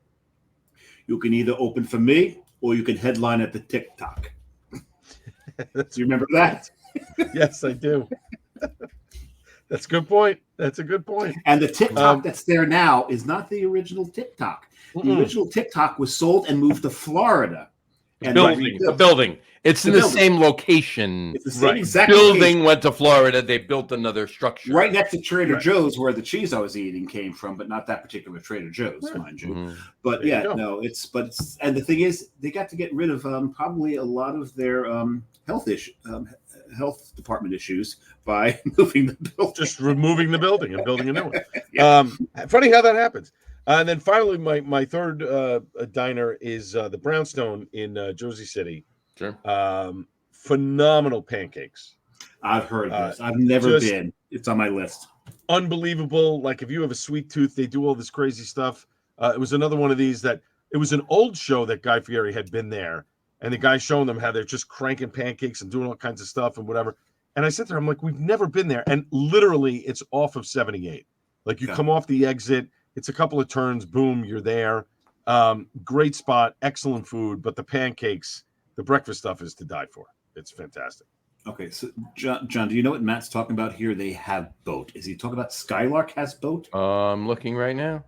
[SPEAKER 2] you can either open for me or you can headline at the TikTok. Do you remember that?
[SPEAKER 3] Yes, I do. That's a good point. That's a good point.
[SPEAKER 2] And the TikTok that's there now is not the original TikTok. The original TikTok was sold and moved to Florida.
[SPEAKER 1] The building. It's in the same location.
[SPEAKER 2] It's the same exact
[SPEAKER 1] building
[SPEAKER 2] location.
[SPEAKER 1] Went to Florida. They built another structure.
[SPEAKER 2] Right next to Trader Joe's, where the cheese I was eating came from, but not that particular Trader Joe's, mind you. But and the thing is, they got to get rid of probably a lot of their health department issues by moving the building.
[SPEAKER 3] Just removing the building and building a new one. Funny how that happens. And then finally, my third diner is the Brownstone in Jersey City.
[SPEAKER 1] Sure.
[SPEAKER 3] Phenomenal pancakes.
[SPEAKER 2] I've heard this. I've never been. It's on my list.
[SPEAKER 3] Unbelievable. Like if you have a sweet tooth, they do all this crazy stuff. It was another one of these that it was an old show that Guy Fieri had been there, and the guy showing them how they're just cranking pancakes and doing all kinds of stuff and whatever. And I said to her, I'm like, we've never been there. And literally, it's off of 78. Like you come off the exit, it's a couple of turns, boom, you're there. Great spot, excellent food, but the pancakes, the breakfast stuff is to die for. It's fantastic.
[SPEAKER 2] Okay, so John, do you know what Matt's talking about here? They have boat. Is he talking about Skylark has boat?
[SPEAKER 1] I'm looking right now.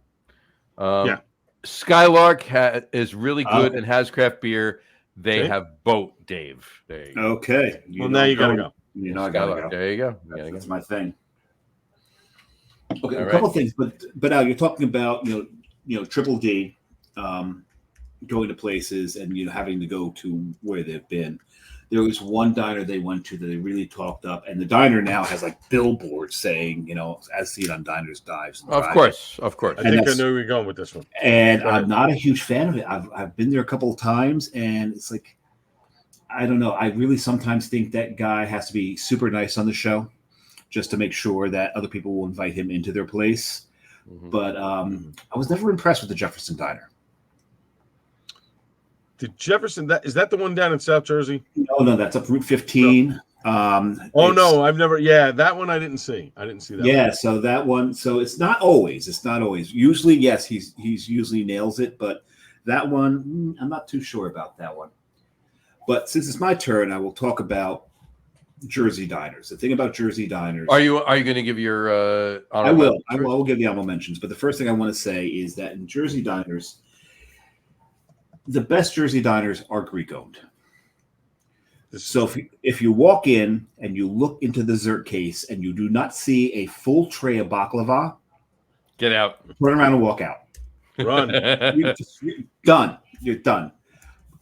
[SPEAKER 1] Skylark is really good and has craft beer. They have boat, Dave. There you go.
[SPEAKER 2] Okay.
[SPEAKER 3] Now you gotta go.
[SPEAKER 2] You know, I gotta go.
[SPEAKER 1] There you go.
[SPEAKER 2] That's my thing. Okay, a couple things, but Al, you're talking about Triple D, going to places and having to go to where they've been. There was one diner they went to that they really talked up, and the diner now has like billboards saying, as seen on Diners, Dives, and
[SPEAKER 1] Of
[SPEAKER 2] Drive-In.
[SPEAKER 1] course.
[SPEAKER 3] I think I know where you're going with this one.
[SPEAKER 2] And I'm not a huge fan of it. I've been there a couple of times, and it's like, I don't know. I really sometimes think that guy has to be super nice on the show just to make sure that other people will invite him into their place.
[SPEAKER 1] Mm-hmm.
[SPEAKER 2] But I was never impressed with the Jefferson Diner.
[SPEAKER 3] The Jefferson, is that the one down in South Jersey?
[SPEAKER 2] No, that's up Route 15.
[SPEAKER 3] No, I've never. Yeah, that one I didn't see. I didn't see that.
[SPEAKER 2] Yeah,
[SPEAKER 3] one.
[SPEAKER 2] so that one. So it's not always. Usually, yes, he's usually nails it, but that one, I'm not too sure about that one. But since it's my turn, I will talk about Jersey diners. The thing about Jersey diners.
[SPEAKER 1] Are you going to give your?
[SPEAKER 2] I will. I will give the honorable mentions. But the first thing I want to say is that in Jersey diners, the best Jersey diners are Greek owned. So if you walk in and you look into the dessert case and you do not see a full tray of baklava,
[SPEAKER 1] get out.
[SPEAKER 2] Turn around and walk out.
[SPEAKER 3] Run.
[SPEAKER 2] You're done. You're done.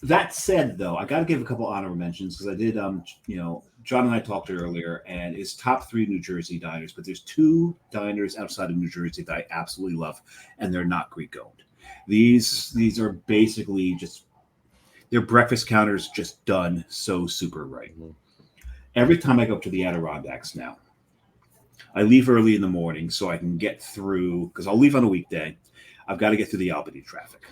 [SPEAKER 2] That said, though, I got to give a couple honorable mentions because I did, John and I talked earlier, and his top 3 New Jersey diners, but there's 2 diners outside of New Jersey that I absolutely love, and they're not Greek owned. These are basically just their breakfast counters just done so super right. Mm-hmm. Every time I go up to the Adirondacks now, I leave early in the morning so I can get through, because I'll leave on a weekday. I've got to get through the Albany traffic.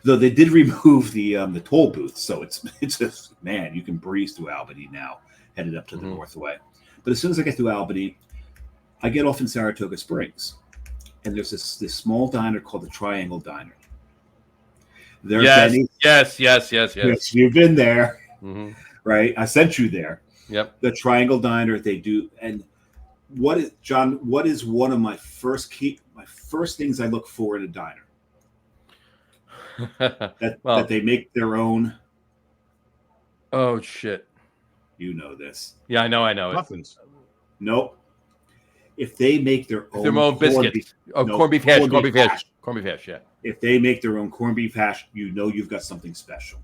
[SPEAKER 2] Though they did remove the toll booth, so it's just, man, you can breeze through Albany now, headed up to the Northway. But as soon as I get through Albany, I get off in Saratoga Springs, and there's this small diner called the Triangle Diner.
[SPEAKER 1] Yes.
[SPEAKER 2] You've been there,
[SPEAKER 1] right?
[SPEAKER 2] I sent you there.
[SPEAKER 1] Yep.
[SPEAKER 2] The Triangle Diner, they do. And what is one of my first things I look for in a diner? That they make their own.
[SPEAKER 1] Oh shit!
[SPEAKER 2] You know this.
[SPEAKER 1] Yeah, I know
[SPEAKER 3] Muffins.
[SPEAKER 2] Nope. If they make their own
[SPEAKER 1] biscuits. Corned beef hash. Yeah.
[SPEAKER 2] If they make their own corned beef hash, you've got something special.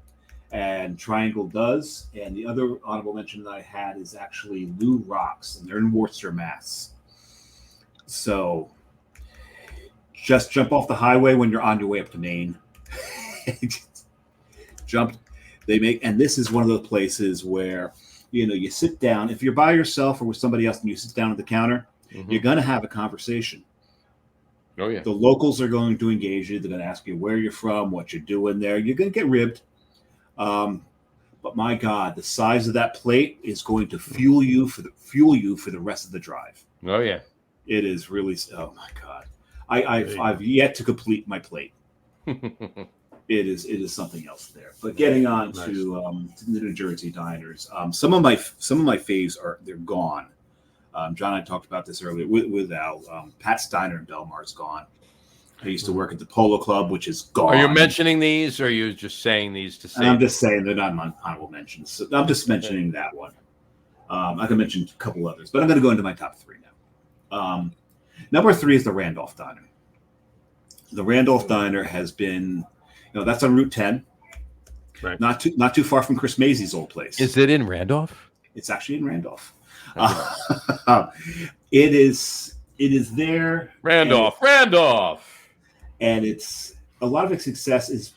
[SPEAKER 2] And Triangle does. And the other honorable mention that I had is actually Lou Rocks, and they're in Worcester, Mass. So just jump off the highway when you're on your way up to Maine. And this is one of those places where you sit down. If you're by yourself or with somebody else and you sit down at the counter, you're going to have a conversation.
[SPEAKER 1] Oh yeah.
[SPEAKER 2] The locals are going to engage you. They're going to ask you where you're from, what you're doing there. You're going to get ribbed. But my God, the size of that plate is going to fuel you for the rest of the drive.
[SPEAKER 1] Oh yeah.
[SPEAKER 2] It is really. Oh my God. I've yet to complete my plate. It is something else there. But getting on to the New Jersey diners, some of my faves they're gone. John and I talked about this earlier with Al. Pat's Diner in Belmar's gone. I used to work at the Polo Club, which is gone.
[SPEAKER 1] Are you mentioning these, or are you just saying these to say?
[SPEAKER 2] I'm just saying they're not honorable mentions. So I'm just mentioning that one. I can mention a couple others, but I'm going to go into my top 3 now. Number 3 is the Randolph Diner. The Randolph Diner has been, that's on Route 10,
[SPEAKER 3] right?
[SPEAKER 2] Not too far from Chris Mazey's old place.
[SPEAKER 1] Is it in Randolph?
[SPEAKER 2] It's actually in Randolph. It is there.
[SPEAKER 1] Randolph.
[SPEAKER 2] And it's a lot of its success is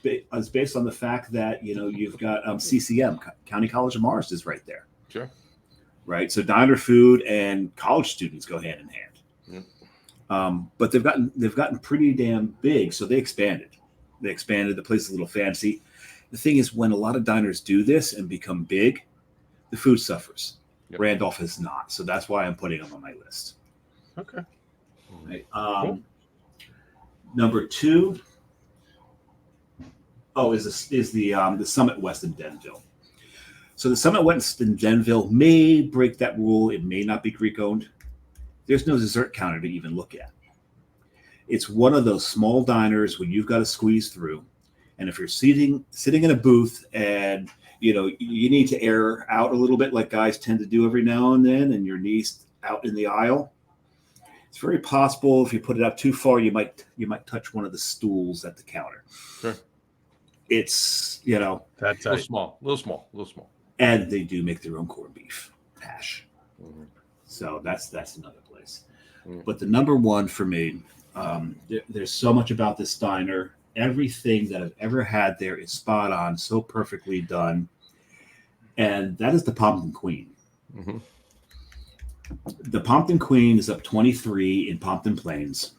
[SPEAKER 2] based on the fact that you've got CCM, County College of Mars, is right there.
[SPEAKER 1] Sure.
[SPEAKER 2] Right. So diner food and college students go hand in hand. Yep. But they've gotten pretty damn big, so they expanded. The place is a little fancy. The thing is, when a lot of diners do this and become big, the food suffers. Yep. Randolph is not, so that's why I'm putting them on my list.
[SPEAKER 3] Okay.
[SPEAKER 2] Right. Cool. Number 2. Is the Summit West in Denville. So the Summit West in Denville may break that rule. It may not be Greek owned. There's no dessert counter to even look at. It's one of those small diners when you've got to squeeze through. And if you're sitting in a booth and you need to air out a little bit like guys tend to do every now and then, and your knees out in the aisle, it's very possible if you put it out too far, you might touch one of the stools at the counter.
[SPEAKER 1] Sure.
[SPEAKER 2] It's
[SPEAKER 3] that's
[SPEAKER 1] a little small.
[SPEAKER 2] And they do make their own corned beef hash.
[SPEAKER 1] Mhm.
[SPEAKER 2] So that's another place.
[SPEAKER 1] Mm.
[SPEAKER 2] But the number one for me, there's so much about this diner. Everything that I've ever had there is spot on, so perfectly done. And that is the Pompton Queen.
[SPEAKER 1] Mm-hmm.
[SPEAKER 2] The Pompton Queen is up 23 in Pompton Plains.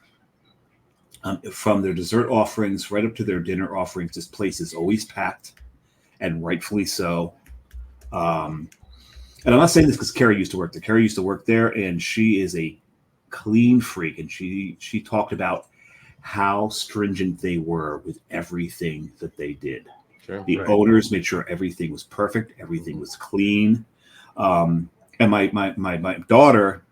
[SPEAKER 2] From their dessert offerings right up to their dinner offerings, this place is always packed, and rightfully so. And I'm not saying this because Carrie used to work there. Carrie used to work there, and she is a clean freak. And she talked about how stringent they were with everything that they did.
[SPEAKER 1] Sure.
[SPEAKER 2] The owners made sure everything was perfect, everything was clean. And my daughter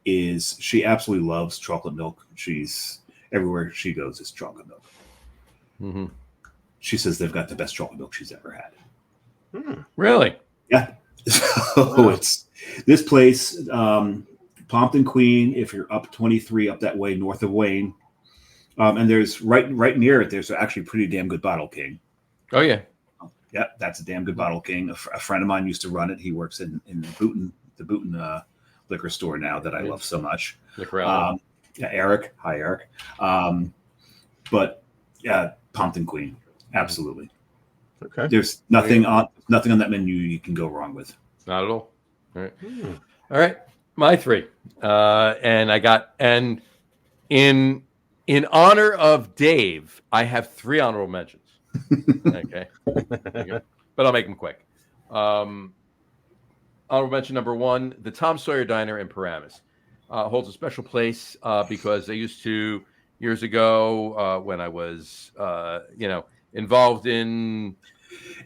[SPEAKER 2] she absolutely loves chocolate milk. She's everywhere she goes is chocolate milk.
[SPEAKER 1] Mm-hmm.
[SPEAKER 2] She says they've got the best chocolate milk she's ever had.
[SPEAKER 1] Really?
[SPEAKER 2] Yeah. So it's this place, Pompton Queen. If you're up 23 up that way north of Wayne, and there's right near it, there's actually a pretty damn good Bottle King.
[SPEAKER 1] Oh yeah.
[SPEAKER 2] Yeah, that's a damn good Bottle King. A friend of mine used to run it. He works in the Booton liquor store now that I love so much. Yeah, Eric. Hi, Eric. But yeah, Pompton Queen, absolutely.
[SPEAKER 3] Okay.
[SPEAKER 2] There's nothing on that menu you can go wrong with.
[SPEAKER 1] Not at all. All right. All right. My three. And in honor of Dave, I have 3 honorable mentions. Okay. But I'll make them quick. Honorable mention number 1, the Tom Sawyer Diner in Paramus. Holds a special place because they used to, years ago, when I was, involved in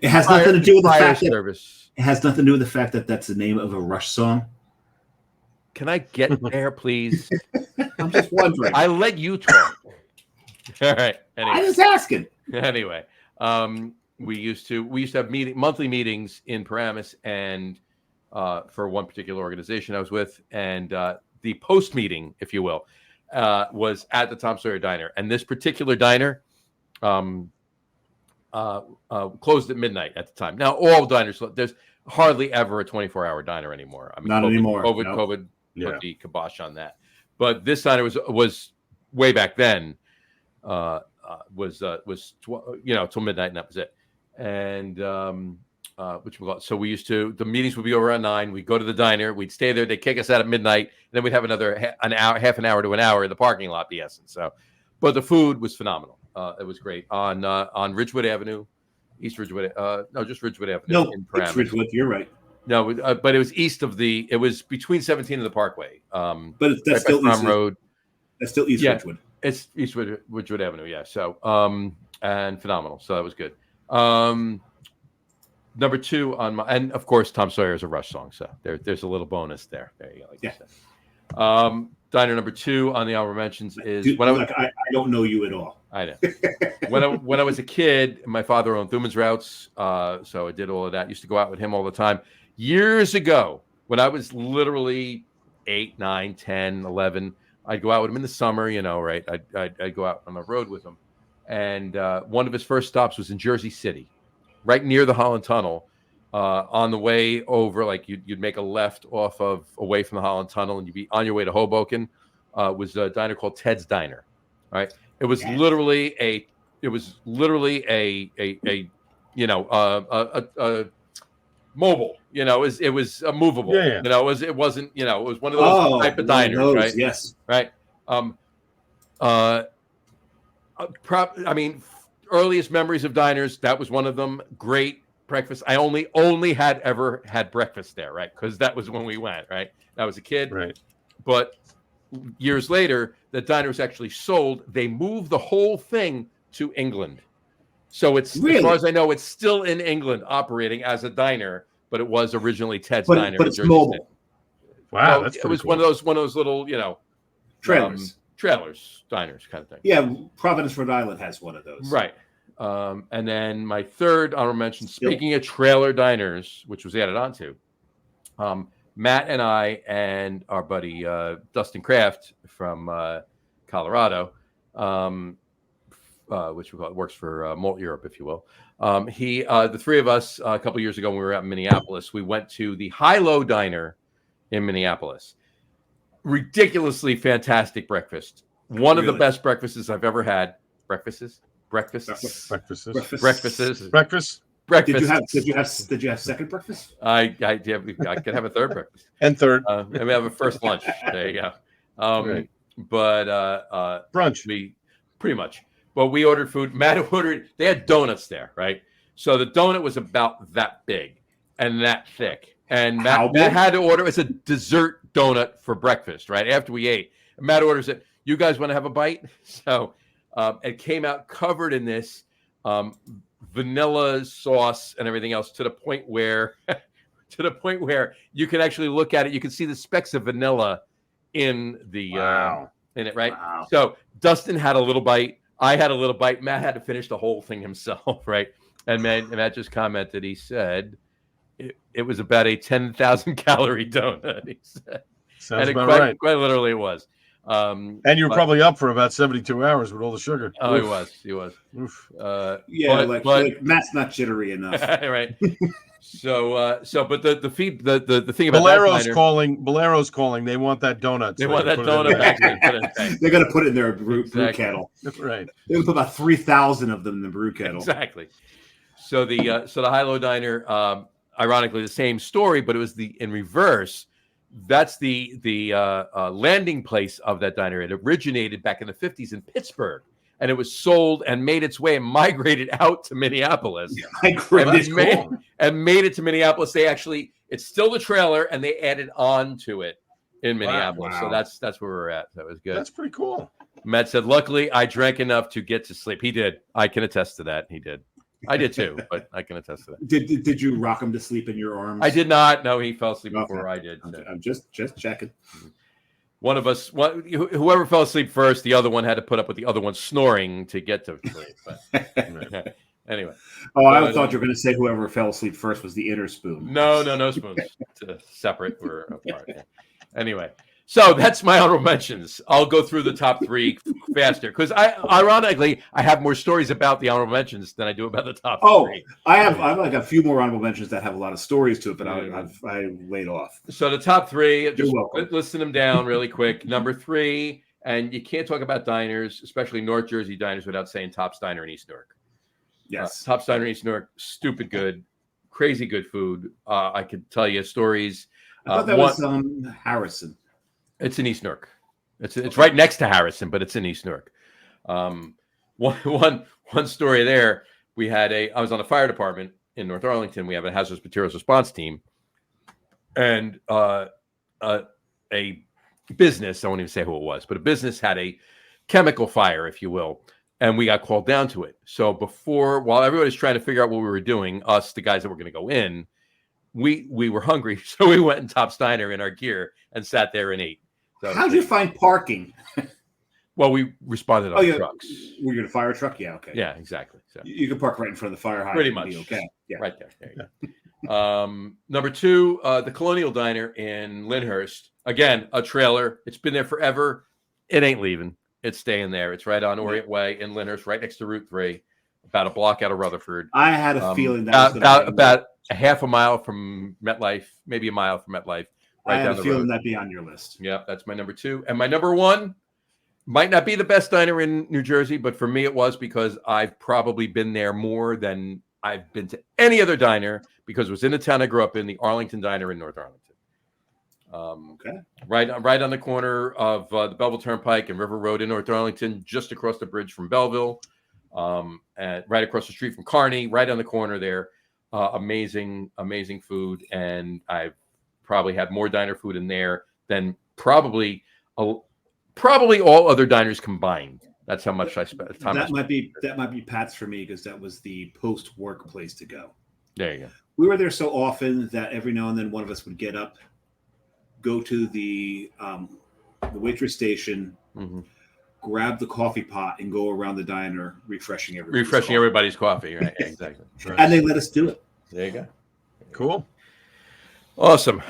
[SPEAKER 2] it has nothing to do with the fact
[SPEAKER 1] service.
[SPEAKER 2] It has nothing to do with the fact that that's the name of a Rush song.
[SPEAKER 1] Can I get there, please?
[SPEAKER 2] I'm just wondering.
[SPEAKER 1] I let you talk. All right. Anyway.
[SPEAKER 2] I was asking.
[SPEAKER 1] Anyway, we used to have monthly meetings in Paramus, and for one particular organization I was with, and the post meeting, if you will, was at the Tom Sawyer Diner, and this particular diner closed at midnight at the time. Now, all diners, there's hardly ever a 24-hour diner anymore. I mean,
[SPEAKER 2] not anymore.
[SPEAKER 1] COVID put the kibosh on that. But this diner was way back then. Was till midnight, and that was it. And so we used to, the meetings would be over at 9. We'd go to the diner, we'd stay there, they'd kick us out at midnight, and then we'd have another half an hour to an hour in the parking lot, BS. So, but the food was phenomenal. It was great on Ridgewood Avenue, East Ridgewood. Just Ridgewood Avenue.
[SPEAKER 2] No,
[SPEAKER 1] in Paramus.
[SPEAKER 2] it's Ridgewood. You're right.
[SPEAKER 1] No, but it was it was between 17 and the Parkway.
[SPEAKER 2] But that's
[SPEAKER 1] right
[SPEAKER 2] still East
[SPEAKER 1] Road.
[SPEAKER 2] That's still East Ridgewood.
[SPEAKER 1] It's East Ridgewood Avenue, yeah. So, and phenomenal. So that was good. Number 2 and of course, Tom Sawyer is a Rush song. So there's a little bonus there. There you go. Like you said. Diner number 2 on the honorable mentions is
[SPEAKER 2] I don't know you at all.
[SPEAKER 1] I know. when I was a kid, my father owned Thuman's Routes, so I did all of that. Used to go out with him all the time. Years ago, when I was literally 8, 9, 10, 11, I'd go out with him in the summer, right? I'd go out on the road with him. And one of his first stops was in Jersey City, right near the Holland Tunnel. On the way over, like you'd make a left away from the Holland Tunnel, and you'd be on your way to Hoboken. Was a diner called Ted's Diner, right? It was literally a mobile. It was a movable.
[SPEAKER 3] Yeah.
[SPEAKER 1] It wasn't. It was one of those type of diners, right?
[SPEAKER 2] Yes.
[SPEAKER 1] Right. Earliest memories of diners. That was one of them. Great breakfast. I only ever had breakfast there, right? Because that was when we went, right? I was a kid,
[SPEAKER 3] right?
[SPEAKER 1] But years later, the diner was actually sold. They moved the whole thing to England, so it's as far as I know, it's still in England operating as a diner. But it was originally Ted's Diner.
[SPEAKER 2] But it's mobile.
[SPEAKER 1] City.
[SPEAKER 3] Wow, that's
[SPEAKER 1] it was
[SPEAKER 3] cool.
[SPEAKER 1] one of those little,
[SPEAKER 2] trailers,
[SPEAKER 1] diners kind of thing.
[SPEAKER 2] Yeah, Providence, Rhode Island has one of those.
[SPEAKER 1] Right. And then my third honorable mention, speaking of trailer diners, which was added onto, Matt and I and our buddy Dustin Kraft from Colorado, which we call it, works for Malt Europe, if you will. The three of us, a couple years ago when we were out in Minneapolis, we went to the High Low Diner in Minneapolis. Ridiculously fantastic breakfast. One of the best breakfasts I've ever had. Breakfast.
[SPEAKER 3] Breakfast.
[SPEAKER 2] Did you have second breakfast?
[SPEAKER 1] I could have a third breakfast
[SPEAKER 3] and third,
[SPEAKER 1] and we have a first lunch. There you go.
[SPEAKER 3] Right.
[SPEAKER 1] But
[SPEAKER 3] brunch.
[SPEAKER 1] We pretty much. But we ordered food. Matt ordered. They had donuts there, right? So the donut was about that big and that thick. And Matt had to order. It's a dessert donut for breakfast, right? After we ate, and Matt orders it. You guys want to have a bite? So it came out covered in this vanilla sauce and everything else to the point where you can actually look at it. You can see the specks of vanilla in the in it, right?
[SPEAKER 2] Wow.
[SPEAKER 1] So Dustin had a little bite. I had a little bite. Matt had to finish the whole thing himself, right? And Matt just commented. He said it was about a 10,000 calorie donut. He said,
[SPEAKER 3] Sounds
[SPEAKER 1] and
[SPEAKER 3] about right.
[SPEAKER 1] Quite literally it was.
[SPEAKER 3] And you're probably up for about 72 hours with all the sugar.
[SPEAKER 1] Oh, he was.
[SPEAKER 3] Oof.
[SPEAKER 2] Like Matt's not jittery enough,
[SPEAKER 1] right? So, but the thing about
[SPEAKER 3] Bolero's calling. They want that donut.
[SPEAKER 1] They want that donut back.
[SPEAKER 2] They're going to put it in their brew kettle.
[SPEAKER 3] Right.
[SPEAKER 2] They would put about 3,000 of them in the brew kettle.
[SPEAKER 1] Exactly. So the High Low Diner, ironically, the same story, but it was in reverse. That's the landing place of that diner. It originated back in the 50s in Pittsburgh, and it was sold and made its way and migrated out to Minneapolis.
[SPEAKER 2] And
[SPEAKER 1] made it to Minneapolis. It's still the trailer, and they added on to it in Minneapolis.
[SPEAKER 2] Wow.
[SPEAKER 1] So that's where we're at. That was good.
[SPEAKER 3] That's pretty cool.
[SPEAKER 1] Matt said, luckily, I drank enough to get to sleep. He did. I can attest to that. He did. I did too, but I can attest to that.
[SPEAKER 2] Did you rock him to sleep in your arms?
[SPEAKER 1] I did not. No, he fell asleep before I did. So.
[SPEAKER 2] I'm just checking.
[SPEAKER 1] One of us, whoever fell asleep first, the other one had to put up with the other one snoring to get to sleep. But, anyway.
[SPEAKER 2] I thought you were going to say whoever fell asleep first was the inner spoon.
[SPEAKER 1] No spoons. Separate. We're apart. Yeah. Anyway. So that's my honorable mentions. I'll go through the top three faster because ironically, I have more stories about the honorable mentions than I do about the top three.
[SPEAKER 2] I have like a few more honorable mentions that have a lot of stories to it, but I laid off.
[SPEAKER 1] So the top three,
[SPEAKER 2] just
[SPEAKER 1] listen them down really quick. Number 3, and you can't talk about diners, especially North Jersey diners, without saying Tops Diner in East Newark.
[SPEAKER 2] Yes,
[SPEAKER 1] Tops Diner in East Newark, stupid good, crazy good food. I could tell you stories.
[SPEAKER 2] I thought that was Harrison.
[SPEAKER 1] It's in East Newark. It's right next to Harrison, but it's in East Newark. One story there. I was on the fire department in North Arlington. We have a hazardous materials response team, and a business. I won't even say who it was, but a business had a chemical fire, if you will, and we got called down to it. So while everybody's trying to figure out what we were doing, us, the guys that were going to go in, we were hungry, so we went in Tops Diner in our gear and sat there and ate. So
[SPEAKER 2] how'd you find parking?
[SPEAKER 1] Well, we responded on trucks.
[SPEAKER 2] Were you in a fire truck? Yeah, okay.
[SPEAKER 1] Yeah, exactly. So
[SPEAKER 2] you can park right in front of the fire hydrant.
[SPEAKER 1] Pretty much.
[SPEAKER 2] Okay. Yeah.
[SPEAKER 1] Right there. There you go. Number 2, the Colonial Diner in Lyndhurst. Again, a trailer. It's been there forever. It ain't leaving. It's staying there. It's right on Orient Way in Lyndhurst, right next to Route 3, about a block out of Rutherford.
[SPEAKER 2] I had a feeling that
[SPEAKER 1] about a half a mile from MetLife, maybe a mile from MetLife. Right
[SPEAKER 2] I
[SPEAKER 1] down
[SPEAKER 2] had a
[SPEAKER 1] the
[SPEAKER 2] feeling
[SPEAKER 1] road.
[SPEAKER 2] that'd be on your list.
[SPEAKER 1] Yeah, that's my number 2. And my number 1 might not be the best diner in New Jersey, but for me it was because I've probably been there more than I've been to any other diner because it was in the town I grew up in, the Arlington Diner in North Arlington.
[SPEAKER 2] Okay.
[SPEAKER 1] Right on the corner of the Belleville Turnpike and River Road in North Arlington, just across the bridge from Belleville, and right across the street from Kearney, right on the corner there. Amazing food, and I've probably had more diner food in there than probably all other diners combined. That's how much I spent.
[SPEAKER 2] That might be Pat's for me because that was the post-work place to go.
[SPEAKER 1] There you go.
[SPEAKER 2] We were there so often that every now and then one of us would get up, go to the waitress station, grab the coffee pot, and go around the diner refreshing
[SPEAKER 1] everybody's coffee. Right, exactly. Right.
[SPEAKER 2] And they let us do it.
[SPEAKER 1] There you go.
[SPEAKER 3] Cool.
[SPEAKER 1] Awesome.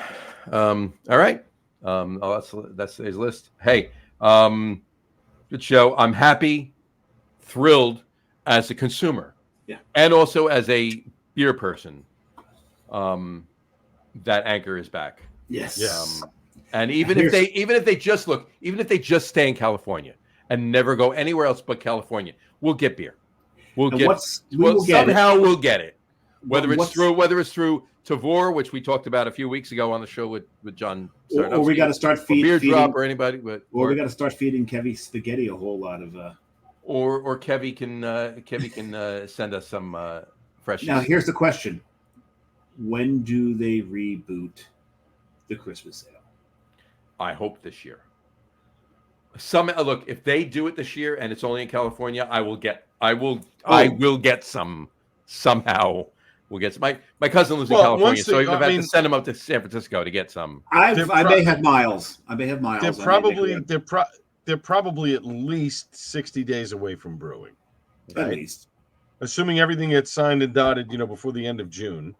[SPEAKER 1] All right. That's today's list. Hey, good show. I'm happy, thrilled as a consumer,
[SPEAKER 2] Yeah,
[SPEAKER 1] and also as a beer person, that Anchor is back.
[SPEAKER 2] Yes.
[SPEAKER 1] And even if they just stay in California and never go anywhere else but California, we'll get beer. We'll get it. Whether it's through Tavor, which we talked about a few weeks ago on the show with John Sarnowski,
[SPEAKER 2] or we got to start feeding
[SPEAKER 1] Drop or anybody,
[SPEAKER 2] or we got to start feeding Kevy Spaghetti a whole lot of
[SPEAKER 1] or Kevy can send us some fresh.
[SPEAKER 2] Now here's the question: when do they reboot the Christmas sale?
[SPEAKER 1] I hope this year. Look, if they do it this year and it's only in California, I will get some somehow. We'll get some. My cousin lives in California, so you'll have to send him up to San Francisco to get some.
[SPEAKER 2] I may have miles.
[SPEAKER 3] They're probably at least 60 days away from brewing.
[SPEAKER 2] Right? At least,
[SPEAKER 3] assuming everything gets signed and dotted, before the end of June.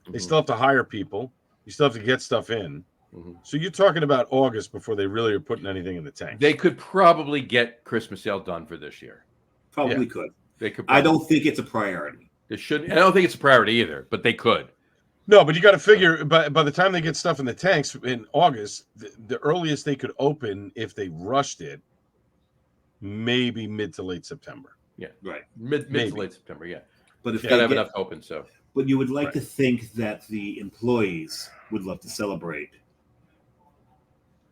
[SPEAKER 3] They still have to hire people. You still have to get stuff in. So you're talking about August before they really are putting anything in the tank.
[SPEAKER 1] They could probably get Christmas sale done for this year.
[SPEAKER 2] Probably could.
[SPEAKER 1] They could.
[SPEAKER 2] I don't think it's a priority.
[SPEAKER 1] It shouldn't. I don't think it's a priority either, but they could.
[SPEAKER 3] No, but you got to figure by the time they get stuff in the tanks in August, the earliest they could open if they rushed it, maybe mid to late September.
[SPEAKER 1] Yeah,
[SPEAKER 2] right.
[SPEAKER 1] Mid to late September. Yeah,
[SPEAKER 2] but if
[SPEAKER 1] they gotta have enough open, so.
[SPEAKER 2] But you would like to think that the employees would love to celebrate.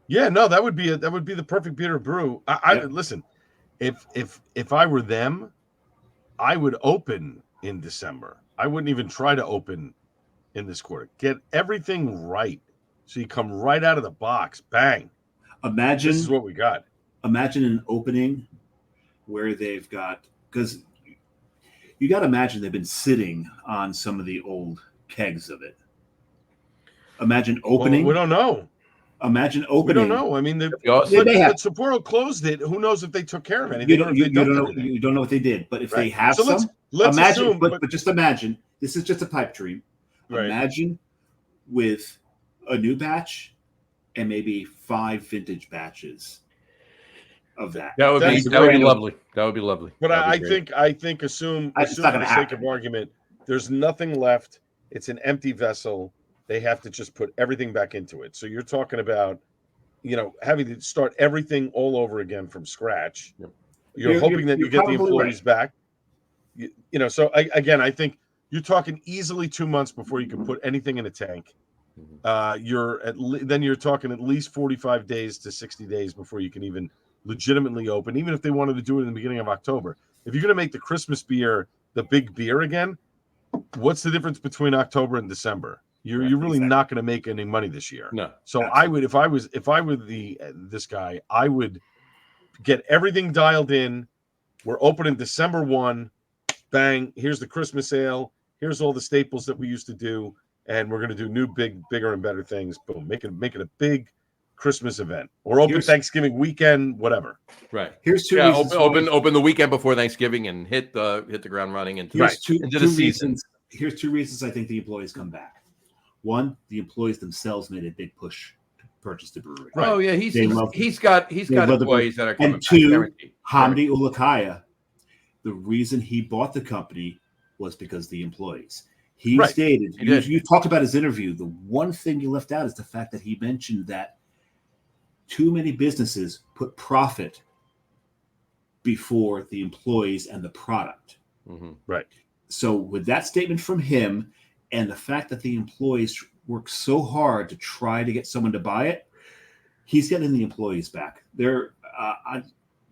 [SPEAKER 3] Yeah, no, that would be the perfect beer to brew. Listen, if I were them, I would open in December. I wouldn't even try to open in this quarter. Get everything right, so you come right out of the box. Bang!
[SPEAKER 2] Imagine
[SPEAKER 3] this is what we got.
[SPEAKER 2] Imagine an opening where they've got, because you got to imagine they've been sitting on some of the old kegs of it. Imagine opening.
[SPEAKER 3] Well, we don't know.
[SPEAKER 2] Imagine opening.
[SPEAKER 3] We don't know. I mean, Sapporo closed it. Who knows if they took care of anything?
[SPEAKER 2] You don't know what they did. But if they have let's imagine. Assume, but just imagine. This is just a pipe dream. Right. Imagine with a new batch and maybe 5 vintage batches of that.
[SPEAKER 1] That would be lovely. That would be lovely.
[SPEAKER 3] But I think assume for the sake of argument, there's nothing left. It's an empty vessel. They have to just put everything back into it. So you're talking about, having to start everything all over again from scratch. Yep. You're hoping that you get the employees back. So I think you're talking easily 2 months before you can put anything in a tank. Then you're talking at least 45 days to 60 days before you can even legitimately open, even if they wanted to do it in the beginning of October. If you're going to make the Christmas beer the big beer again, what's the difference between October and December? You're really not going to make any money this year.
[SPEAKER 1] No.
[SPEAKER 3] So absolutely. if I were this guy, I would get everything dialed in. We're opening December 1. Bang, here's the Christmas sale. Here's all the staples that we used to do, and we're going to do new bigger and better things. Boom, make it a big Christmas event, or open Thanksgiving weekend, whatever.
[SPEAKER 1] Right.
[SPEAKER 2] Here's two reasons.
[SPEAKER 1] Open the weekend before Thanksgiving and hit the ground running into the season.
[SPEAKER 2] Here's 2 reasons I think the employees come back. One, the employees themselves made a big push to purchase the brewery.
[SPEAKER 1] Right. Oh yeah, he's got employees that are coming.
[SPEAKER 2] And 2, Hamdi Ulukaya, the reason he bought the company was because of the employees. He stated, you talked about his interview. The one thing you left out is the fact that he mentioned that too many businesses put profit before the employees and the product.
[SPEAKER 1] Mm-hmm.
[SPEAKER 3] Right.
[SPEAKER 2] So with that statement from him and the fact that the employees work so hard to try to get someone to buy it, he's getting the employees back.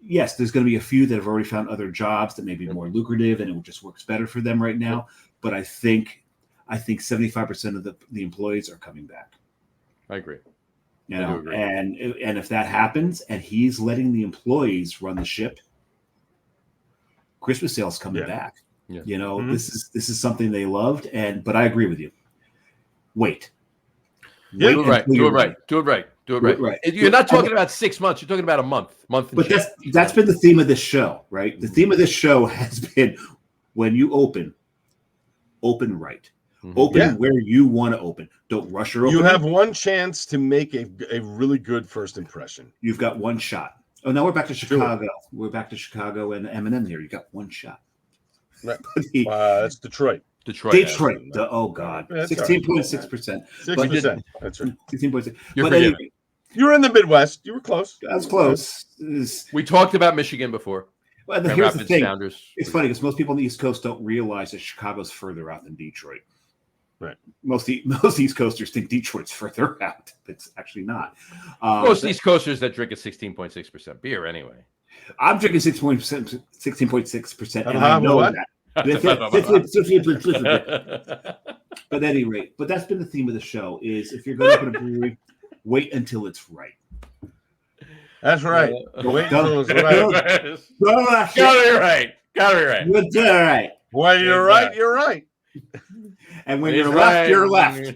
[SPEAKER 2] Yes, there's going to be a few that have already found other jobs that may be more lucrative and it just works better for them right now. But I think 75% of the employees are coming back.
[SPEAKER 1] I agree.
[SPEAKER 2] I agree. And if that happens and he's letting the employees run the ship, Christmas sales coming back. Yeah. This is something they loved, but I agree with you. Wait.
[SPEAKER 1] Do it right. You're not talking about 6 months. You're talking about a month.
[SPEAKER 2] But that's been the theme of this show, right? The theme of this show has been when you open right. Mm-hmm. Open where you want to open. Don't rush your opening.
[SPEAKER 3] You have one chance to make a really good first impression.
[SPEAKER 2] You've got one shot. Oh, now we're back to Chicago. We're back to Chicago and M&M here. You got one shot.
[SPEAKER 3] Right. That's Detroit.
[SPEAKER 2] Detroit. Oh God,
[SPEAKER 3] Yeah,
[SPEAKER 2] 16.6%.
[SPEAKER 3] 6%. That's right.
[SPEAKER 2] 16.6.
[SPEAKER 1] You're
[SPEAKER 2] But
[SPEAKER 1] forgiven.
[SPEAKER 2] anyway,
[SPEAKER 3] You were in the Midwest. You were close.
[SPEAKER 2] I was close.
[SPEAKER 1] We talked about Michigan before.
[SPEAKER 2] Well,
[SPEAKER 1] Grand
[SPEAKER 2] here's the
[SPEAKER 1] Rapids
[SPEAKER 2] thing.
[SPEAKER 1] Sounders.
[SPEAKER 2] It's funny because most people on the East Coast don't realize that Chicago's further out than Detroit.
[SPEAKER 3] Right.
[SPEAKER 2] Most East Coasters think Detroit's further out. It's actually not.
[SPEAKER 1] Most East Coasters that drink a 16.6% beer anyway.
[SPEAKER 2] I'm drinking 16.6%, and
[SPEAKER 3] Uh-huh,
[SPEAKER 2] I know
[SPEAKER 3] what?
[SPEAKER 2] that. But at any rate, but that's been the theme of the show: is if you're going to open a brewery, wait until it's right.
[SPEAKER 3] That's right. Wait until it's right.
[SPEAKER 1] Gotta be right.
[SPEAKER 2] It's all right.
[SPEAKER 3] When you're right, you're right.
[SPEAKER 2] And when you're left, you're left.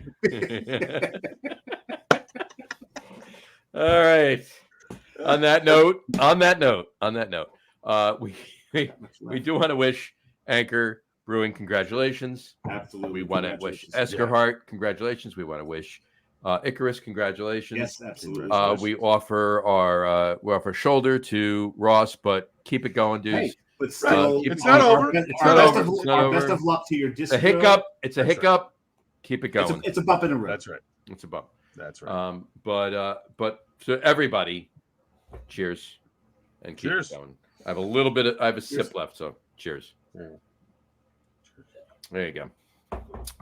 [SPEAKER 1] All right. On that note, we do want to wish Anchor Brewing congratulations.
[SPEAKER 2] Absolutely.
[SPEAKER 1] We want to wish Eskerhart congratulations. We want to wish Icarus congratulations.
[SPEAKER 2] Yes, absolutely.
[SPEAKER 1] We offer our shoulder to Ross, but keep it going, dudes.
[SPEAKER 2] Hey, but still,
[SPEAKER 3] it's not over.
[SPEAKER 2] Our best of luck to your distro.
[SPEAKER 1] It's a hiccup. Keep it going.
[SPEAKER 2] It's a bump in the road.
[SPEAKER 3] That's right.
[SPEAKER 1] It's a bump.
[SPEAKER 3] That's right.
[SPEAKER 1] But to everybody, cheers and keep it going. I have a sip left, so cheers. There you go.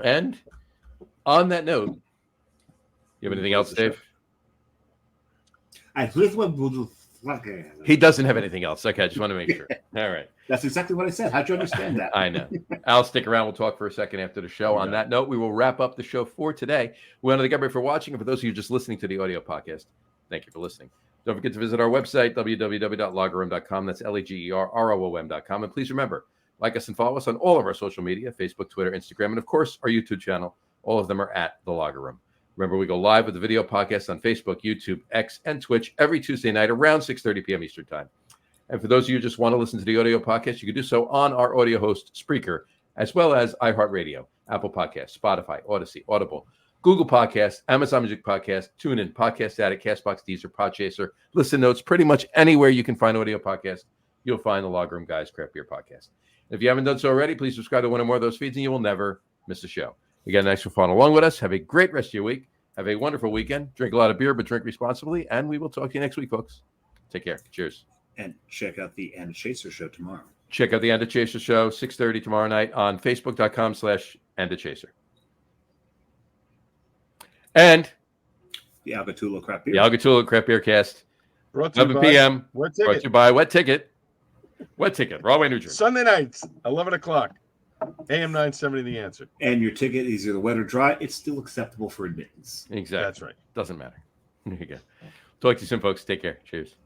[SPEAKER 1] And on that note, you have anything else, Dave? He doesn't have anything else. Okay, I just want to make sure. All right.
[SPEAKER 2] That's exactly what I said. How'd you understand that?
[SPEAKER 1] I know. I'll stick around. We'll talk for a second after the show. On that note, we will wrap up the show for today. We want to thank everybody for watching. And for those of you just listening to the audio podcast, thank you for listening. Don't forget to visit our website, www.lagerroom.com. That's LAGERROOM.com. And please remember, like us and follow us on all of our social media, Facebook, Twitter, Instagram, and of course, our YouTube channel. All of them are at The Lager Room. Remember, we go live with the video podcast on Facebook, YouTube, X, and Twitch every Tuesday night around 6:30 p.m. Eastern Time. And for those of you who just want to listen to the audio podcast, you can do so on our audio host, Spreaker, as well as iHeartRadio, Apple Podcasts, Spotify, Odyssey, Audible, Google Podcasts, Amazon Music Podcasts, TuneIn, Podcast Addict, Castbox, Deezer, Podchaser, Listen Notes, pretty much anywhere you can find audio podcasts, you'll find the Lager Room Guys Craft Beer Podcast. If you haven't done so already, please subscribe to one or more of those feeds and you will never miss a show. Again, thanks for following along with us. Have a great rest of your week. Have a wonderful weekend. Drink a lot of beer, but drink responsibly. And we will talk to you next week, folks. Take care. Cheers.
[SPEAKER 2] And check out the And Chaser show tomorrow.
[SPEAKER 1] Check out the And Chaser show, 6:30 tomorrow night on Facebook.com/AndChaser. And
[SPEAKER 2] the Gattullo Craft Beer.
[SPEAKER 1] The Gattullo Craft Beer Cast. 11 p.m. Brought to you by Wet Ticket. Wet Ticket, Rahway, New Jersey.
[SPEAKER 3] Sunday nights, 11 o'clock. AM 970, The Answer.
[SPEAKER 2] And your ticket is either wet or dry. It's still acceptable for admittance.
[SPEAKER 1] Exactly.
[SPEAKER 3] That's right.
[SPEAKER 1] Doesn't matter. There you go. Talk to you soon, folks. Take care. Cheers.